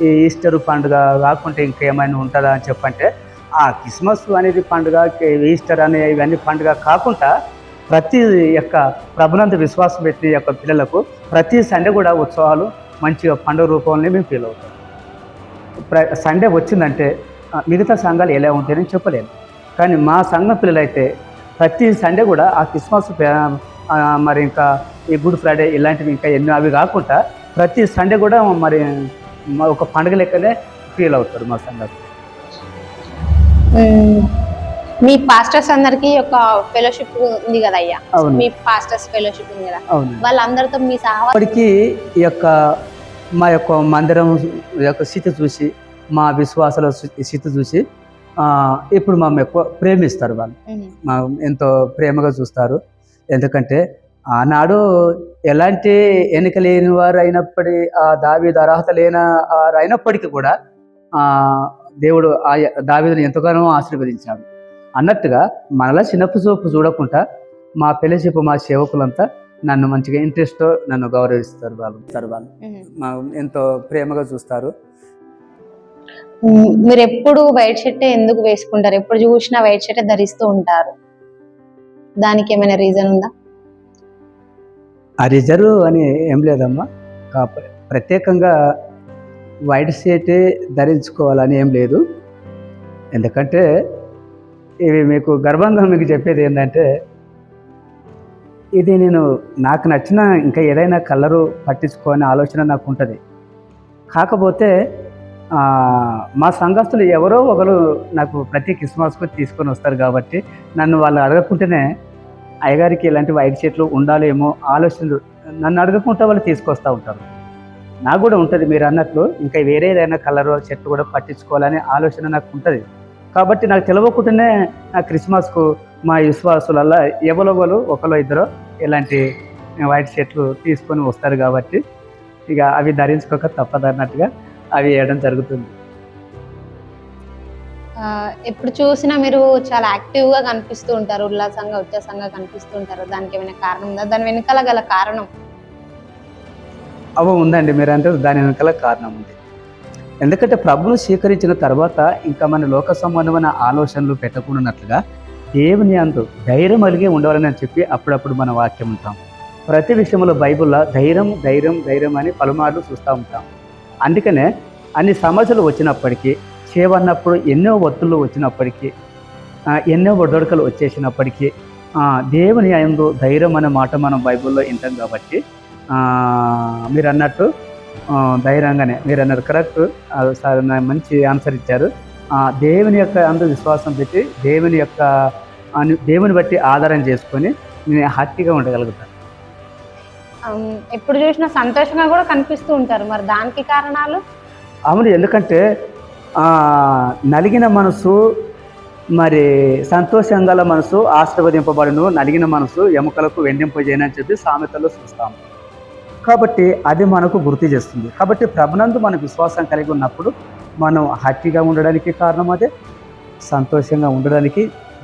ఈ ఈస్టర్ పండుగ కాకుండా ఇంకేమైనా ఉంటుందా అని చెప్పంటే ఆ క్రిస్మస్ అనేది పండుగ, ఈస్టర్ అనే ఇవన్నీ పండుగ కాకుండా ప్రతి యొక్క ప్రభునందు విశ్వాసం పెట్టిన యొక్క పిల్లలకు ప్రతి సండే కూడా ఉత్సవాలు మంచిగా పండుగ రూపంలో మేము ఫీల్ అవుతాం. సండే వచ్చిందంటే మిగతా సంఘాలు ఎలా ఉంటాయని చెప్పలేను, కానీ మా సంఘం పిల్లలైతే ప్రతి సండే కూడా ఆ క్రిస్మస్ మరి ఇంకా ఈ గుడ్ ఫ్రైడే ఇలాంటివి ఇంకా ఎన్నో అవి కాకుండా ప్రతి సండే కూడా మరి ఒక పండుగ లెక్కనే ఫీల్ అవుతారు మా సంఘం. మీ పాస్టర్స్ అందరికి ఒక ఫెలోషిప్ ఉంది కదా అయ్యా, మీ పాస్టర్స్ ఫెలోషిప్ ఉంది కదా, వాళ్ళందరితో మీ సహవాడికి ఈ యొక్క మా యొక్క మందిరం యొక్క స్థితి చూసి మా విశ్వాసాల స్థితి చూసి ఇప్పుడు మా ఎక్కువ ప్రేమిస్తారు. వాళ్ళు మా ఎంతో ప్రేమగా చూస్తారు. ఎందుకంటే ఆనాడు ఎలాంటి ఎన్నిక లేని వారు అయినప్పటికీ దావీదు అర్హత లేని వారు అయినప్పటికీ కూడా దేవుడు దావీదుని ఎంతగానో ఆశీర్వదించాడు అన్నట్టుగా మనలా చిన్నపు చూపు చూడకుండా మా ఫెలోషిప్ మా సేవకులంతా నన్ను మంచిగా ఇంట్రెస్ట్ నన్ను గౌరవిస్తారు. వాళ్ళు మా ఎంతో ప్రేమగా చూస్తారు. మీరు ఎప్పుడు వైట్ షర్ట్ ఎందుకు వేసుకుంటారు? ఎప్పుడు చూసినా వైట్ షర్ట్ ధరిస్తూ ఉంటారు, దానికి ఏమైనా రీజన్ ఉందా? ఆ రిజర్వ్ అని ఏం లేదమ్మా, ప్రత్యేకంగా వైట్ షర్టే ధరించుకోవాలని ఏం లేదు. ఎందుకంటే ఇవి మీకు గర్వంగా మీకు చెప్పేది ఏంటంటే ఇది నేను నాకు నచ్చిన ఇంకా ఏదైనా కలరు పట్టించుకోని ఆలోచన నాకు ఉంటుంది. కాకపోతే మా సంఘస్థులు ఎవరో ఒకరు నాకు ప్రతి క్రిస్మస్కు తీసుకొని వస్తారు కాబట్టి నన్ను వాళ్ళు అడగకుంటేనే అయ్యగారికి ఇలాంటి వైట్ షర్ట్లు ఉండాలేమో ఆలోచనలు నన్ను అడగకుండా వాళ్ళు తీసుకొస్తూ ఉంటారు. నాకు కూడా ఉంటుంది మీరు అన్నట్లు ఇంకా వేరే ఏదైనా కలరు షర్ట్ కూడా పట్టించుకోవాలనే ఆలోచన నాకు ఉంటుంది. కాబట్టి నాకు తెలియకుండానే ఆ క్రిస్మస్కు మా విశ్వాసులల్లో ఎవరో ఒకరు ఇద్దరు ఇలాంటి వైట్ షర్ట్లు తీసుకొని వస్తారు కాబట్టి ఇక అవి ధరించుకోక తప్పదన్నట్టుగా అవి వేయడం జరుగుతుంది. ఎప్పుడు చూసినా మీరు చాలా యాక్టివ్గా కనిపిస్తూ ఉంటారు, ఉల్లాసంగా ఉత్సాహంగా కనిపిస్తూ ఉంటారు. దానికి ఏమైనా కారణం ఉందా? దాని వెనకాల గల కారణం ఉందండి. మీరు అంటే దాని వెనకాల కారణం ఉంది. ఎందుకంటే ప్రభువును స్వీకరించిన తర్వాత ఇంకా మన లోక సంబంధమైన ఆలోచనలు పెట్టకుండానట్లుగా దేవుని అందు ధైర్యం కలిగి ఉండవాలని చెప్పి అప్పుడప్పుడు మన వాక్యం ఉంటాం. ప్రతి విషయంలో బైబిల్లో ధైర్యం ధైర్యం ధైర్యం అని పలుమార్లు చూస్తూ ఉంటాం. అందుకనే అన్ని సమస్యలు వచ్చినప్పటికీ, చేవన్నప్పుడు ఎన్నో ఒత్తులు వచ్చినప్పటికీ, ఎన్నో ఒడొడకలు వచ్చేసినప్పటికీ దేవుని యందు ధైర్యం అనే మాట మనం బైబిల్లో వింటాం. కాబట్టి మీరు అన్నట్టు ధైర్యంగానే మీరు అన్నారు కరెక్ట్. మంచి ఆన్సర్ ఇచ్చారు. దేవుని యొక్క అందు విశ్వాసం పెట్టి దేవుని బట్టి ఆధారం చేసుకొని నేను హ్యాపీగా ఉండగలుగుతాను. ఎప్పుడు చూసినా సంతోషంగా కూడా కనిపిస్తూ ఉంటారు. మరి దానికి కారణాలు? అవును, ఎందుకంటే నలిగిన మనసు మరి సంతోషంగా మనసు ఆశీర్వదింపబడును, నలిగిన మనసు ఎముకలకు వెండింపజేయనని చెప్పి సామెతల్లో చూస్తాము. కాబట్టి అది మనకు గుర్తు చేస్తుంది. కాబట్టి ప్రభునందు మన విశ్వాసం కలిగి ఉన్నప్పుడు మనం హ్యాపీగా ఉండడానికి కారణం అదే, సంతోషంగా ఉండడానికి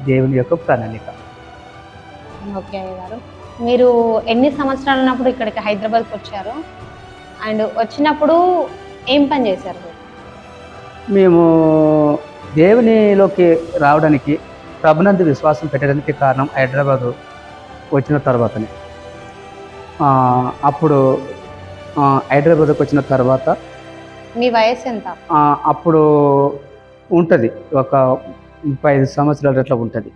దేవుని యొక్క ప్రణాళిక. ఓకే గారు, మీరు ఎన్ని సంవత్సరాలు ఉన్నప్పుడు ఇక్కడికి హైదరాబాద్కి వచ్చారు? అండ్ వచ్చినప్పుడు ఏం పని చేశారు? మేము దేవునిలోకి రావడానికి ప్రభునందు విశ్వాసం పెట్టడానికి కారణం హైదరాబాదు వచ్చిన తర్వాతనే. అప్పుడు హైదరాబాద్కి వచ్చిన తర్వాత మీ వయసు ఎంత? అప్పుడు ఉంటుంది ఒక 35 సంవత్సరాలు అట్లా ఉంటుంది.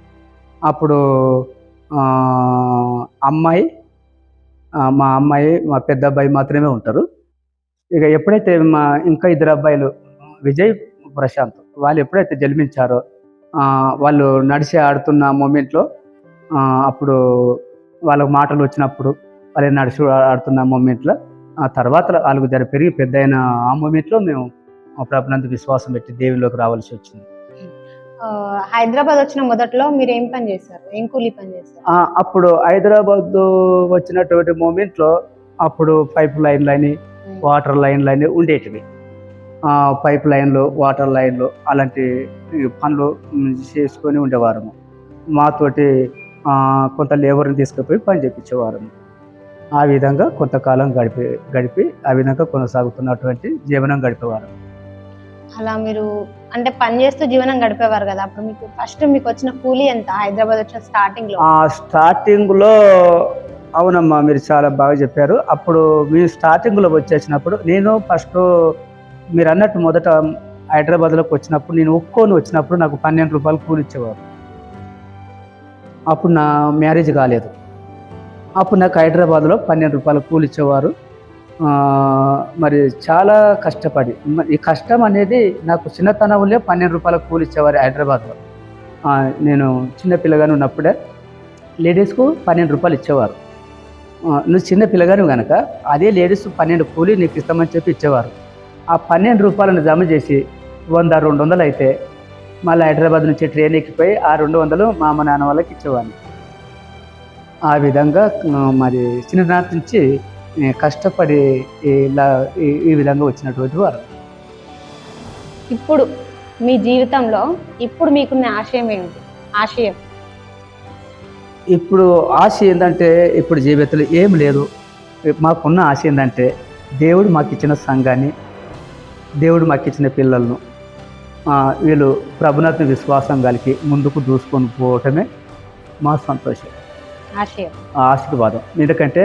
అప్పుడు మా అమ్మాయి మా పెద్ద అబ్బాయి మాత్రమే ఉంటారు. ఇక ఎప్పుడైతే మా ఇంకా ఇద్దరు అబ్బాయిలు విజయ్, ప్రశాంత్ వాళ్ళు ఎప్పుడైతే జన్మించారో వాళ్ళు నడిచి ఆడుతున్న మూమెంట్లో అప్పుడు వాళ్ళకు మాటలు వచ్చినప్పుడు వాళ్ళు నడిచి ఆడుతున్న మూమెంట్లో ఆ తర్వాత వాళ్ళకు పెరిగి పెద్ద అయిన ఆ మూమెంట్లో మేము ప్రభునందు విశ్వాసం పెట్టి దేవునిలోకి రావాల్సి వచ్చింది. హైదరాబాద్ వచ్చిన మొదట్లో మీరు ఏం పని చేశారు, ఏం కూలీ పని చేశారు? అప్పుడు హైదరాబాద్ వచ్చినటువంటి మూమెంట్లో అప్పుడు పైప్ లైన్లని వాటర్ లైన్లని ఉండేటివి. పైప్ లైన్లు, వాటర్ లైన్లు అలాంటి పనులు చేసుకొని ఉండేవారము. మాతోటి కొంత లేబర్ని తీసుకుపోయి పని చేయించేవారము. ఆ విధంగా కొంతకాలం గడిపి ఆ విధంగా కొనసాగుతున్నటువంటి జీవనం గడిపేవారు. అలా మీరు అంటే పని చేస్తూ జీవనం గడిపేవారు కదా, అప్పుడు మీకు ఫస్ట్ మీకు వచ్చిన కూలీ ఎంత హైదరాబాద్ వచ్చిన స్టార్టింగ్లో? అవునమ్మా, మీరు చాలా బాగా చెప్పారు. అప్పుడు మీరు స్టార్టింగ్లో వచ్చేసినప్పుడు నేను ఫస్ట్ మీరు అన్నట్టు మొదట హైదరాబాద్లోకి వచ్చినప్పుడు నేను ఒక్కొని వచ్చినప్పుడు నాకు 12 రూపాయలు కూలి ఇచ్చేవారు. అప్పుడు నా మ్యారేజ్ కాలేదు. అప్పుడు నాకు హైదరాబాద్లో 12 రూపాయలు కూలి ఇచ్చేవారు. మరి చాలా కష్టపడి ఈ కష్టం అనేది నాకు చిన్నతనంలో 12 రూపాయల కూలి ఇచ్చేవారు హైదరాబాద్లో. నేను చిన్నపిల్లగానే ఉన్నప్పుడే లేడీస్కు 12 రూపాయలు ఇచ్చేవారు. నువ్వు చిన్న పిల్లగాను కనుక అదే లేడీస్ 12 కూలీ నీకు ఇస్తామని చెప్పి ఇచ్చేవారు. ఆ 12 రూపాయలను జమ చేసి 100-200 అయితే మళ్ళీ హైదరాబాద్ నుంచి ట్రైన్ ఎక్కిపోయి ఆ 200 మా అమ్మ నాన్న వాళ్ళకి ఇచ్చేవాడిని. ఆ విధంగా మరి చిన్ననాటి నుంచి కష్టపడి ఈ విధంగా వచ్చినటువంటి వారు. ఇప్పుడు మీ జీవితంలో ఇప్పుడు మీకున్న ఆశయం ఏమిటి? ఇప్పుడు ఆశ ఏంటంటే ఇప్పుడు జీవితంలో ఏం లేదు. మాకున్న ఆశ ఏంటంటే దేవుడు మాకు ఇచ్చిన సంఘాన్ని, దేవుడు మాకు ఇచ్చిన పిల్లలను వీళ్ళు ప్రభునాథ్ని విశ్వాసం కలిగి ముందుకు దూసుకొని పోవటమే మా సంతోషం, ఆశీర్వాదం. ఎందుకంటే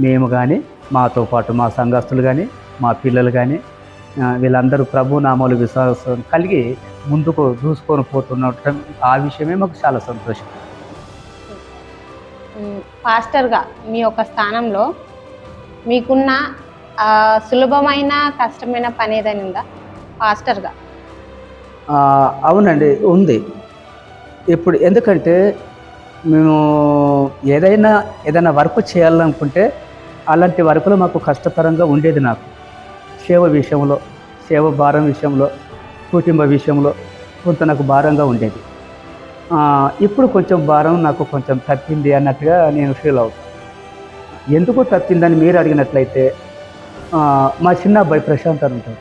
మేము కానీ మాతో పాటు మా సంఘస్థులు కానీ మా పిల్లలు కానీ వీళ్ళందరూ ప్రభు నామాలు విశ్వాసం కలిగి ముందుకు దూసుకొని పోతున్నట్టు ఆ విషయమే మాకు చాలా సంతోషం. పాస్టర్గా మీ యొక్క స్థానంలో మీకున్న సులభమైన కష్టమైన పని ఏదైనా ఉందా పాస్టర్గా? అవునండి, ఉంది. ఇప్పుడు ఎందుకంటే మేము ఏదైనా వర్క్ చేయాలనుకుంటే అలాంటి వర్కులు మాకు కష్టతరంగా ఉండేది. నాకు సేవ విషయంలో, సేవ భారం విషయంలో, కుటుంబ విషయంలో కొంత నాకు భారంగా ఉండేది. ఇప్పుడు కొంచెం భారం నాకు కొంచెం తప్పింది అన్నట్టుగా నేను ఫీల్ అవుతాను. ఎందుకు తప్పిందని మీరు అడిగినట్లయితే మా చిన్న అబ్బాయి ప్రశాంత్ అని ఉంటాడు.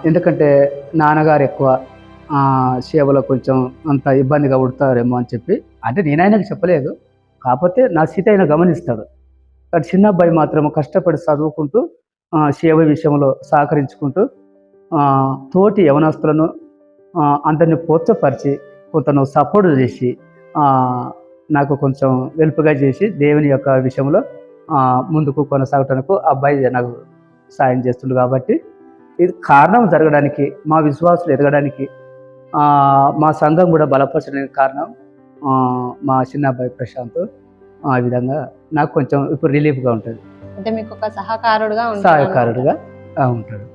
ఎందుకంటే నాన్నగారు ఎక్కువ సేవలో కొంచెం అంత ఇబ్బందిగా ఉడతారేమో అని చెప్పి, అంటే నేను ఆయనకు చెప్పలేదు, కాకపోతే నా స్థితి ఆయన గమనిస్తాడు. కానీ చిన్న అబ్బాయి మాత్రం కష్టపడి చదువుకుంటూ సేవ విషయంలో సహకరించుకుంటూ తోటి యవనస్తులను అందరినీ ప్రోత్సహపరిచి కొంత సపోర్ట్ చేసి నాకు కొంచెం వెల్పుగా చేసి దేవుని యొక్క విషయంలో ముందుకు కొనసాగటానికి అబ్బాయి నాకు సాయం చేస్తుంది. కాబట్టి ఇది కారణం జరగడానికి, మా విశ్వాసులు ఎదగడానికి, మా సంఘం కూడా బలపరచడానికి కారణం మా చిన్న అబ్బాయి ప్రశాంత్. ఆ విధంగా నాకు కొంచెం ఇప్పుడు రిలీఫ్గా ఉంటుంది. అంటే మీకు ఒక సహకారుడుగా ఉంటాడు.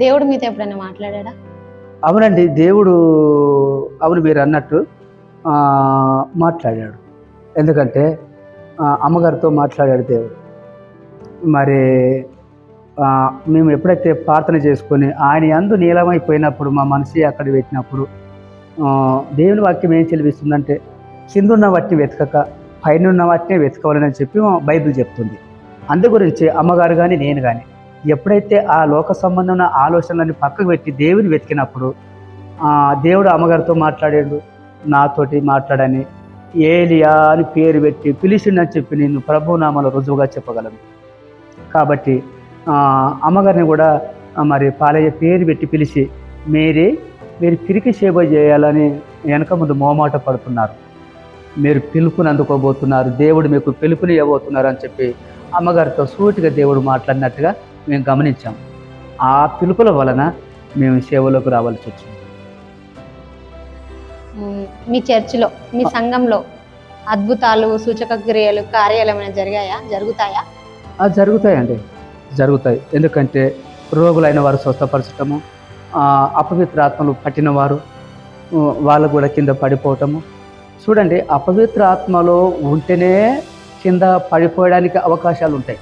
దేవుడు మీతో ఎప్పుడైనా మాట్లాడా? అవునండి, దేవుడు అవును మీరు అన్నట్టు మాట్లాడాడు. ఎందుకంటే అమ్మగారితో మాట్లాడాడు దేవుడు. మరి మేము ఎప్పుడైతే ప్రార్థన చేసుకొని ఆయన యందు నీలమైపోయినప్పుడు మా మనసు అక్కడ పెట్టినప్పుడు దేవుని వాక్యం ఏం చెలిపిస్తుందంటే కిందున్న వాటిని వెతకక పైన ఉన్న వాటినే వెతకవాలని చెప్పి బైబిల్ చెప్తుంది. అందు గురించి అమ్మగారు కానీ నేను కానీ ఎప్పుడైతే ఆ లోక సంబంధమైన ఆలోచనలని పక్కకు పెట్టి దేవుని వెతికినప్పుడు దేవుడు అమ్మగారితో మాట్లాడాడు, నాతోటి మాట్లాడని ఏలియా అని పేరు పెట్టి పిలిచిండని చెప్పి నేను ప్రభు నామాలో రుజువుగా చెప్పగలను. కాబట్టి అమ్మగారిని కూడా మరి పాలయ్య పేరు పెట్టి పిలిచి మీరు పిరికి సేవ చేయాలని వెనక ముందు మోమాట పడుతున్నారు, మీరు పిలుపుని అందుకోబోతున్నారు, దేవుడు మీకు పిలుపుని ఇవ్వబోతున్నారు అని చెప్పి అమ్మగారితో సూటిగా దేవుడు మాట్లాడినట్టుగా మేము గమనించాం. ఆ పిలుపుల వలన మేము సేవలోకి రావాల్సి వచ్చింది. మీ చర్చిలో, మీ సంఘంలో అద్భుతాలు, సూచక క్రియలు, కార్యాలు ఏమైనా జరుగుతాయా? జరుగుతాయండి, జరుగుతాయి. ఎందుకంటే రోగులైన వారు స్వస్థపరచటము, అపవిత్ర ఆత్మలు పట్టిన వారు వాళ్ళు కూడా కింద పడిపోవటము. చూడండి, అపవిత్ర ఆత్మలో ఉంటేనే కింద పడిపోయడానికి అవకాశాలు ఉంటాయి.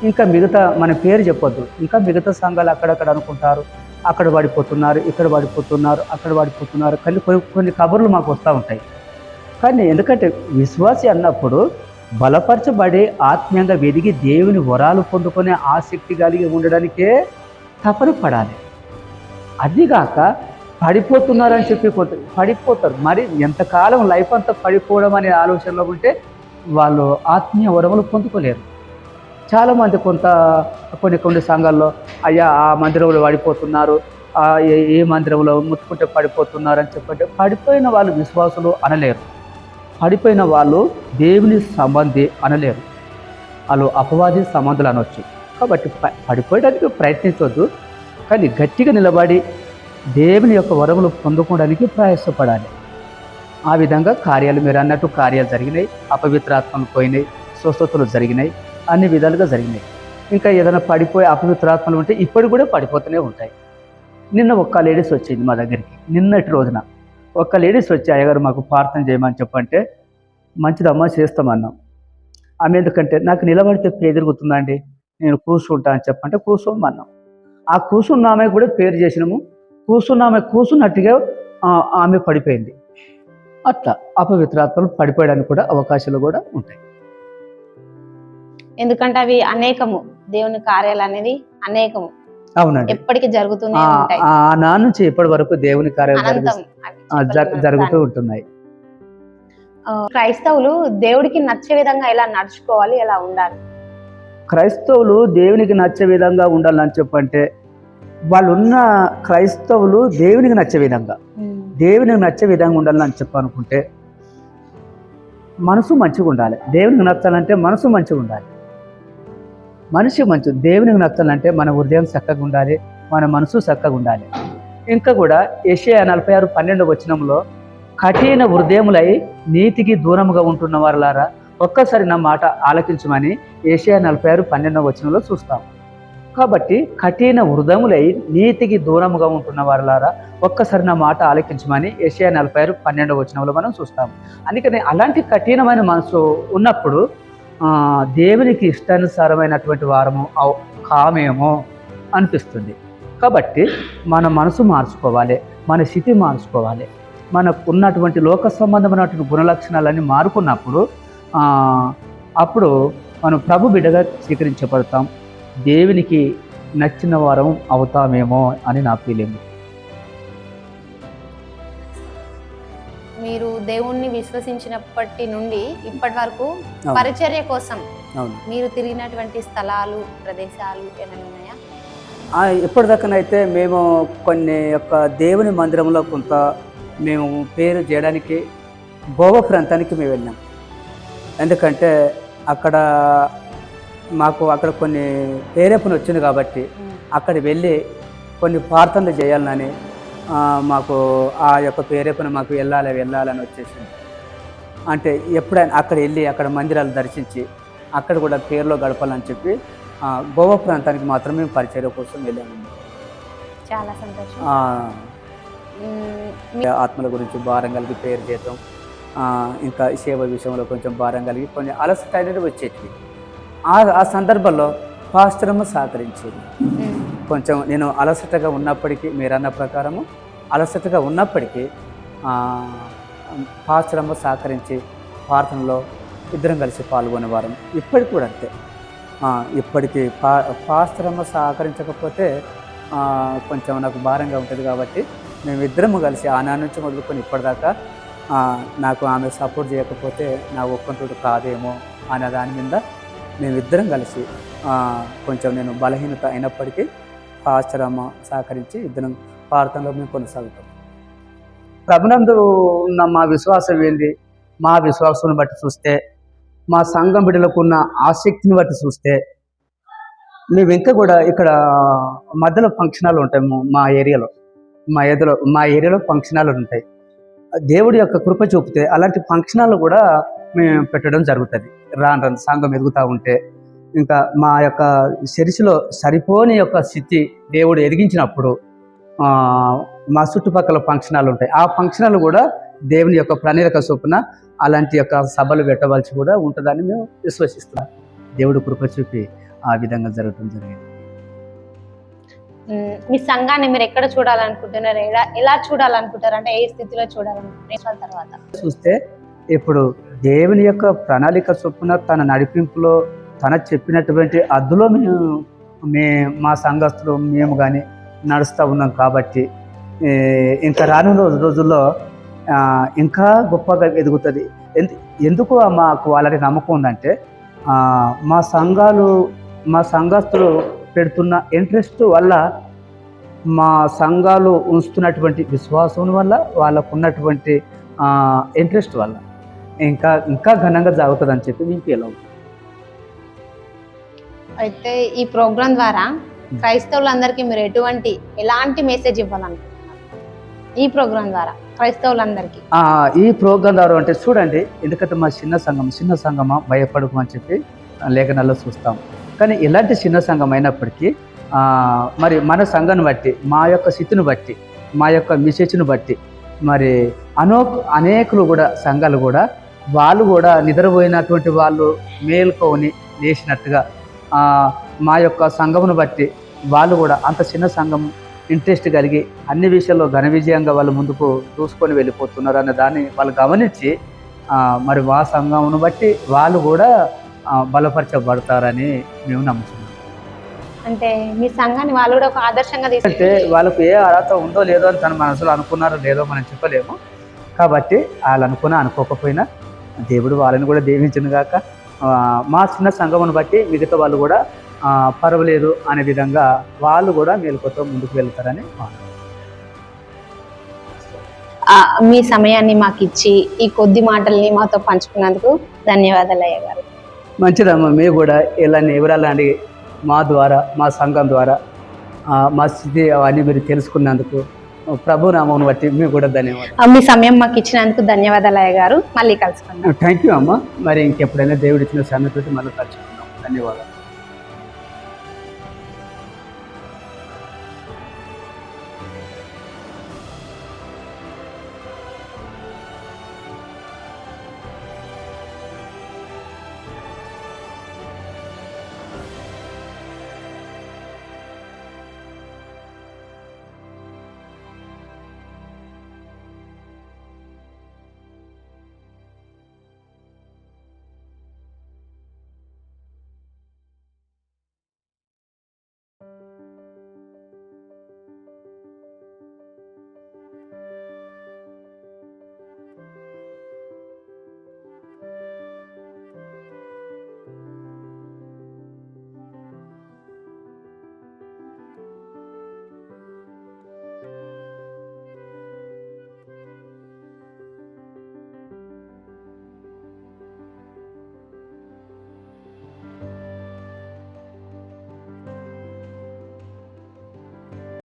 ఇంకా మిగతా మన పేరు చెప్పొద్దు, ఇంకా మిగతా సంఘాలు అక్కడక్కడ అనుకుంటారు అక్కడ పడిపోతున్నారు, ఇక్కడ పడిపోతున్నారు, అక్కడ పడిపోతున్నారు కానీ కొన్ని కబుర్లు మాకు వస్తూ ఉంటాయి. కానీ ఎందుకంటే విశ్వాసి అన్నప్పుడు బలపరచబడి ఆత్మీయంగా వెదిగి దేవుని వరాలు పొందుకునే ఆసక్తి కలిగి ఉండడానికే తపన పడాలి. అదిగాక పడిపోతున్నారని చెప్పి పడిపోతారు. మరి ఎంతకాలం లైఫ్ అంతా పడిపోవడం అనే ఆలోచనలో ఉంటే వాళ్ళు ఆత్మీయ వరములు పొందుకోలేరు. చాలామంది కొన్ని సంఘాల్లో అయ్యా ఆ మందిరంలో పడిపోతున్నారు, ఏ మందిరంలో ముట్టుకుంటే పడిపోతున్నారు అని చెప్పంటే పడిపోయిన వాళ్ళు విశ్వాసులు అనలేరు, పడిపోయిన వాళ్ళు దేవుని సంబంధి అనలేరు, వాళ్ళు అపవాది సంబంధులు అనవచ్చు. కాబట్టి పడిపోయడానికి ప్రయత్నించవద్దు, కానీ గట్టిగా నిలబడి దేవుని యొక్క వరములు పొందుకోవడానికి ప్రయాసపడాలి. ఆ విధంగా కార్యాలు మీరు అన్నట్టు కార్యాలు జరిగినాయి, అపవిత్రాత్మలు పోయినాయి, స్వస్థతలు జరిగినాయి, అన్ని విధాలుగా జరిగినాయి. ఇంకా ఏదైనా పడిపోయి అపవిత్రాత్మలు ఉంటే ఇప్పుడు కూడా పడిపోతూనే ఉంటాయి. నిన్న ఒక్క లేడీస్ వచ్చింది మా దగ్గరికి, నిన్నటి రోజున ఒక్క లేడీస్ వచ్చి అయ్యగారు మాకు ప్రార్థన చేయమని చెప్పంటే మంచిదమ్మా చేస్తామన్నాం. ఆమె ఎందుకంటే నాకు నిలబడితే పేరు తిరుగుతుందండి, నేను కూర్చుంటా అని చెప్పంటే కూర్చోమన్నాం. ఆ కూర్చున్న ఆమె కూడా పేరు చేసినాము. కూర్చున్నట్టుగా ఆమె పడిపోయింది. అట్లా అపవిత్రాత్మలు పడిపోయడానికి కూడా అవకాశాలు కూడా ఉంటాయి. ఎందుకంటే అవి అనేకము, దేవుని కార్యాలు అనేది అనేకము. అవునండి, ఎప్పటికీ జరుగుతూనే ఉంటాయి. నా నుంచి ఇప్పటి వరకు దేవుని కార్యాలు జరుగుతూ ఉంటున్నాయి. క్రైస్తవులు దేవుడికి నచ్చే విధంగా ఎలా నడుచుకోవాలి, ఎలా ఉండాలి? క్రైస్తవులు దేవునికి నచ్చే విధంగా ఉండాలని చెప్పంటే వాళ్ళున్న క్రైస్తవులు దేవునికి నచ్చే విధంగా ఉండాలని చెప్పనుకుంటే మనసు మంచిగా ఉండాలి. దేవునికి నచ్చాలంటే మనసు మంచిగా ఉండాలి. మనిషి దేవునికి నచ్చాలంటే మన హృదయం చక్కగా ఉండాలి, మన మనసు చక్కగా ఉండాలి. ఇంకా కూడా యెషయా 46:12 వచనంలో కఠిన హృదయములై నీతికి దూరముగా ఉంటున్న వారులారా ఒక్కసారి నా మాట ఆలకించమని యెషయా 46:12 వచనంలో చూస్తాం. కాబట్టి కఠిన హృదయములై నీతికి దూరముగా ఉంటున్న వారులారా ఒక్కసారి నా మాట ఆలకించమని యెషయా 46:12 వచనంలో మనం చూస్తాం. అందుకని అలాంటి కఠినమైన మనసు ఉన్నప్పుడు దేవునికి ఇష్టానుసారమైనటువంటి వారము కామేమో అనిపిస్తుంది. కాబట్టి మన మనసు మార్చుకోవాలి, మన స్థితి మార్చుకోవాలి. మనకు ఉన్నటువంటి లోక సంబంధమైనటువంటి గుణలక్షణాలన్నీ మారుకున్నప్పుడు అప్పుడు మనం ప్రభు బిడ్డగా స్వీకరించబడతాం, దేవునికి నచ్చిన వారం అవుతామేమో అని నా ఫీలింగ్. మీరు దేవుణ్ణి విశ్వసించినప్పటి నుండి ఇప్పటి వరకు పరిచర్య కోసం మీరు తిరిగినటువంటి స్థలాలు, ప్రదేశాలు ఏమైనా ఉన్నాయా? ఇప్పటిదాకానైతే మేము కొన్ని యొక్క దేవుని మందిరంలో కొంత మేము పేరు చేయడానికి గోవా ప్రాంతానికి మేము వెళ్ళాం. ఎందుకంటే అక్కడ కొన్ని ప్రేరేపణ వచ్చింది కాబట్టి అక్కడ వెళ్ళి కొన్ని ప్రార్థనలు చేయాలని మాకు ఆ యొక్క ప్రేరేపణ మాకు వెళ్ళాలని వచ్చేసింది. అంటే ఎప్పుడైనా అక్కడ వెళ్ళి అక్కడ మందిరాలు దర్శించి అక్కడ కూడా పేరులో గడపాలని చెప్పి గోవా ప్రాంతానికి మాత్రమే మేము పరిచర్య కోసం వెళ్ళాము. చాలా సంతోషం. ఆత్మల గురించి భారం కలిగి పేరు చేయటం, ఇంకా సేవ విషయంలో కొంచెం భారం కలిగి కొన్ని అలసట అనేది వచ్చేటివి. ఆ సందర్భంలో పాస్టరమ్మ సహకరించేది. కొంచెం నేను అలసటగా ఉన్నప్పటికీ, మీరన్న ప్రకారము అలసటగా ఉన్నప్పటికీ పాస్టరమ్మ సహకరించి ప్రార్థనలో ఇద్దరం కలిసి పాల్గొనేవారం. ఇప్పటికి కూడా అంతే. ఇప్పటికీ పాస్టరమ్మ సహకరించకపోతే కొంచెం నాకు భారంగా ఉంటుంది. కాబట్టి మేమిద్దరము కలిసి ఆనాటి నుంచి మొదలుకొని ఇప్పటిదాకా నాకు ఆమె సపోర్ట్ చేయకపోతే నా ఒక్కంటోడు కాదేమో అనే దాని మీద మేమిద్దరం కలిసి కొంచెం నేను బలహీనత అయినప్పటికీ పాస్టరమ్మ సహకరించి ఇద్దరం ప్రార్థనలో మేము కొనసాగుతాం. ప్రభునందు ఉన్న మా విశ్వాసం ఏంది? మా విశ్వాసం బట్టి చూస్తే, మా సంఘం బిడ్డలకు ఉన్న ఆసక్తిని బట్టి చూస్తే, మేము ఇంకా కూడా ఇక్కడ మధ్యలో ఫంక్షనాలు ఉంటాయి. మా ఏరియాలో ఫంక్షనాలు ఉంటాయి. దేవుడి యొక్క కృప చూపితే అలాంటి ఫంక్షనాలు కూడా మేము పెట్టడం జరుగుతుంది. రాను సంఘం ఎదుగుతూ ఉంటే, ఇంకా మా యొక్క చర్చిలో సరిపోని యొక్క స్థితి దేవుడు ఎదిగించినప్పుడు మా చుట్టుపక్కల ఫంక్షనాలు ఉంటాయి. ఆ ఫంక్షనాలు కూడా దేవుని యొక్క ప్రణాళిక చొప్పున అలాంటి యొక్క సభలు పెట్టవలసి కూడా ఉంటుందని మేము విశ్వసిస్తున్నాం. దేవుడు కృప చూపి ఆ విధంగా జరగడం జరిగింది. మీ సంఘాన్ని మీరు ఎక్కడ చూడాలనుకుంటున్నారు, ఎలా చూడాలనుకుంటారు, అంటే ఏ స్థితిలో చూడాలనుకుంటున్నారు తర్వాత చూస్తే ఇప్పుడు దేవుని యొక్క ప్రణాళిక చొప్పున తన నడిపింపులో తన చెప్పినటువంటి అద్దులో మా సంఘస్థులు మేము కానీ నడుస్తూ ఉన్నాం కాబట్టి ఇంకా రానున్న రోజుల్లో ఇంకా గొప్పగా ఎదుగుతుంది. ఎందుకు మాకు వాళ్ళకి నమ్మకం ఉందంటే మా సంఘస్థులు పెడుతున్న ఇంట్రెస్ట్ వల్ల, మా సంఘాలు ఉంచుతున్నటువంటి విశ్వాసం వల్ల, వాళ్ళకు ఉన్నటువంటి ఇంట్రెస్ట్ వల్ల ఇంకా ఘనంగా జరుగుతుందని చెప్పి మీకు ఎలా ఉంది. అయితే ఈ ప్రోగ్రాం ద్వారా క్రైస్తవులందరికీ మీరు ఎలాంటి మెసేజ్ ఇవ్వాలనుకుంటున్నారు? ఈ ప్రోగ్రాం ద్వారా క్రైస్తవులందరికీ ఈ ప్రోగ్రాం ద్వారా అంటే చూడండి, ఎందుకంటే మా చిన్న సంఘమా భయపడకు అని చెప్పి లేఖనాల్లో చూస్తాం. కానీ ఎలాంటి చిన్న సంఘం అయినప్పటికీ మరి మన సంఘాన్ని బట్టి, మా యొక్క స్థితిని బట్టి, మా యొక్క మెసేజ్ని బట్టి మరి అనేకులు కూడా సంఘాలు కూడా వాళ్ళు కూడా నిద్రపోయినటువంటి వాళ్ళు మేల్కొని లేచినట్టుగా మా యొక్క సంఘమును బట్టి వాళ్ళు కూడా అంత చిన్న సంఘం ఇంట్రెస్ట్ కలిగి అన్ని విషయాల్లో ఘన విజయంగా వాళ్ళు ముందుకు చూసుకొని వెళ్ళిపోతున్నారు అనే దాన్ని వాళ్ళు గమనించి మరి మా సంఘమును బట్టి వాళ్ళు కూడా బలపరచబడతారని మేము నమ్ముతున్నాం. అంటే మీ సంఘాన్ని వాళ్ళు కూడా ఒక ఆదర్శంగా అంటే వాళ్ళకు ఏ అర్హత ఉందో లేదో అని తన మనసులో అనుకున్నారో లేదో మనం చెప్పలేము. కాబట్టి వాళ్ళు అనుకోకపోయినా దేవుడు వాళ్ళని కూడా దీవించును గాక. మా చిన్న సంఘమును బట్టి మిగతా వాళ్ళు కూడా పర్వాలేదు అనే విధంగా వాళ్ళు కూడా మేలుకొతో ముందుకు వెళ్తారని మీ సమయాన్ని మాకు ఇచ్చి ఈ కొద్ది మాటల్ని మాతో పంచుకున్నందుకు ధన్యవాదాలు అయ్య గారు. మంచిదమ్మా. మీరు కూడా ఇలాంటి వివరాలని మా ద్వారా, మా సంఘం ద్వారా మా స్థితి అవన్నీ మీరు తెలుసుకున్నందుకు ప్రభు నామమును బట్టి మీకు కూడా ధన్యవాదాలు. మీ సమయం మాకు ఇచ్చినందుకు ధన్యవాదాలు అయ్య గారు. మళ్ళీ కలుసుకుందాం. థ్యాంక్ యూ అమ్మ. మరి ఇంకెప్పుడైనా దేవుడు ఇచ్చిన సమయం మళ్ళీ కలుసుకుందాం. ధన్యవాదాలు.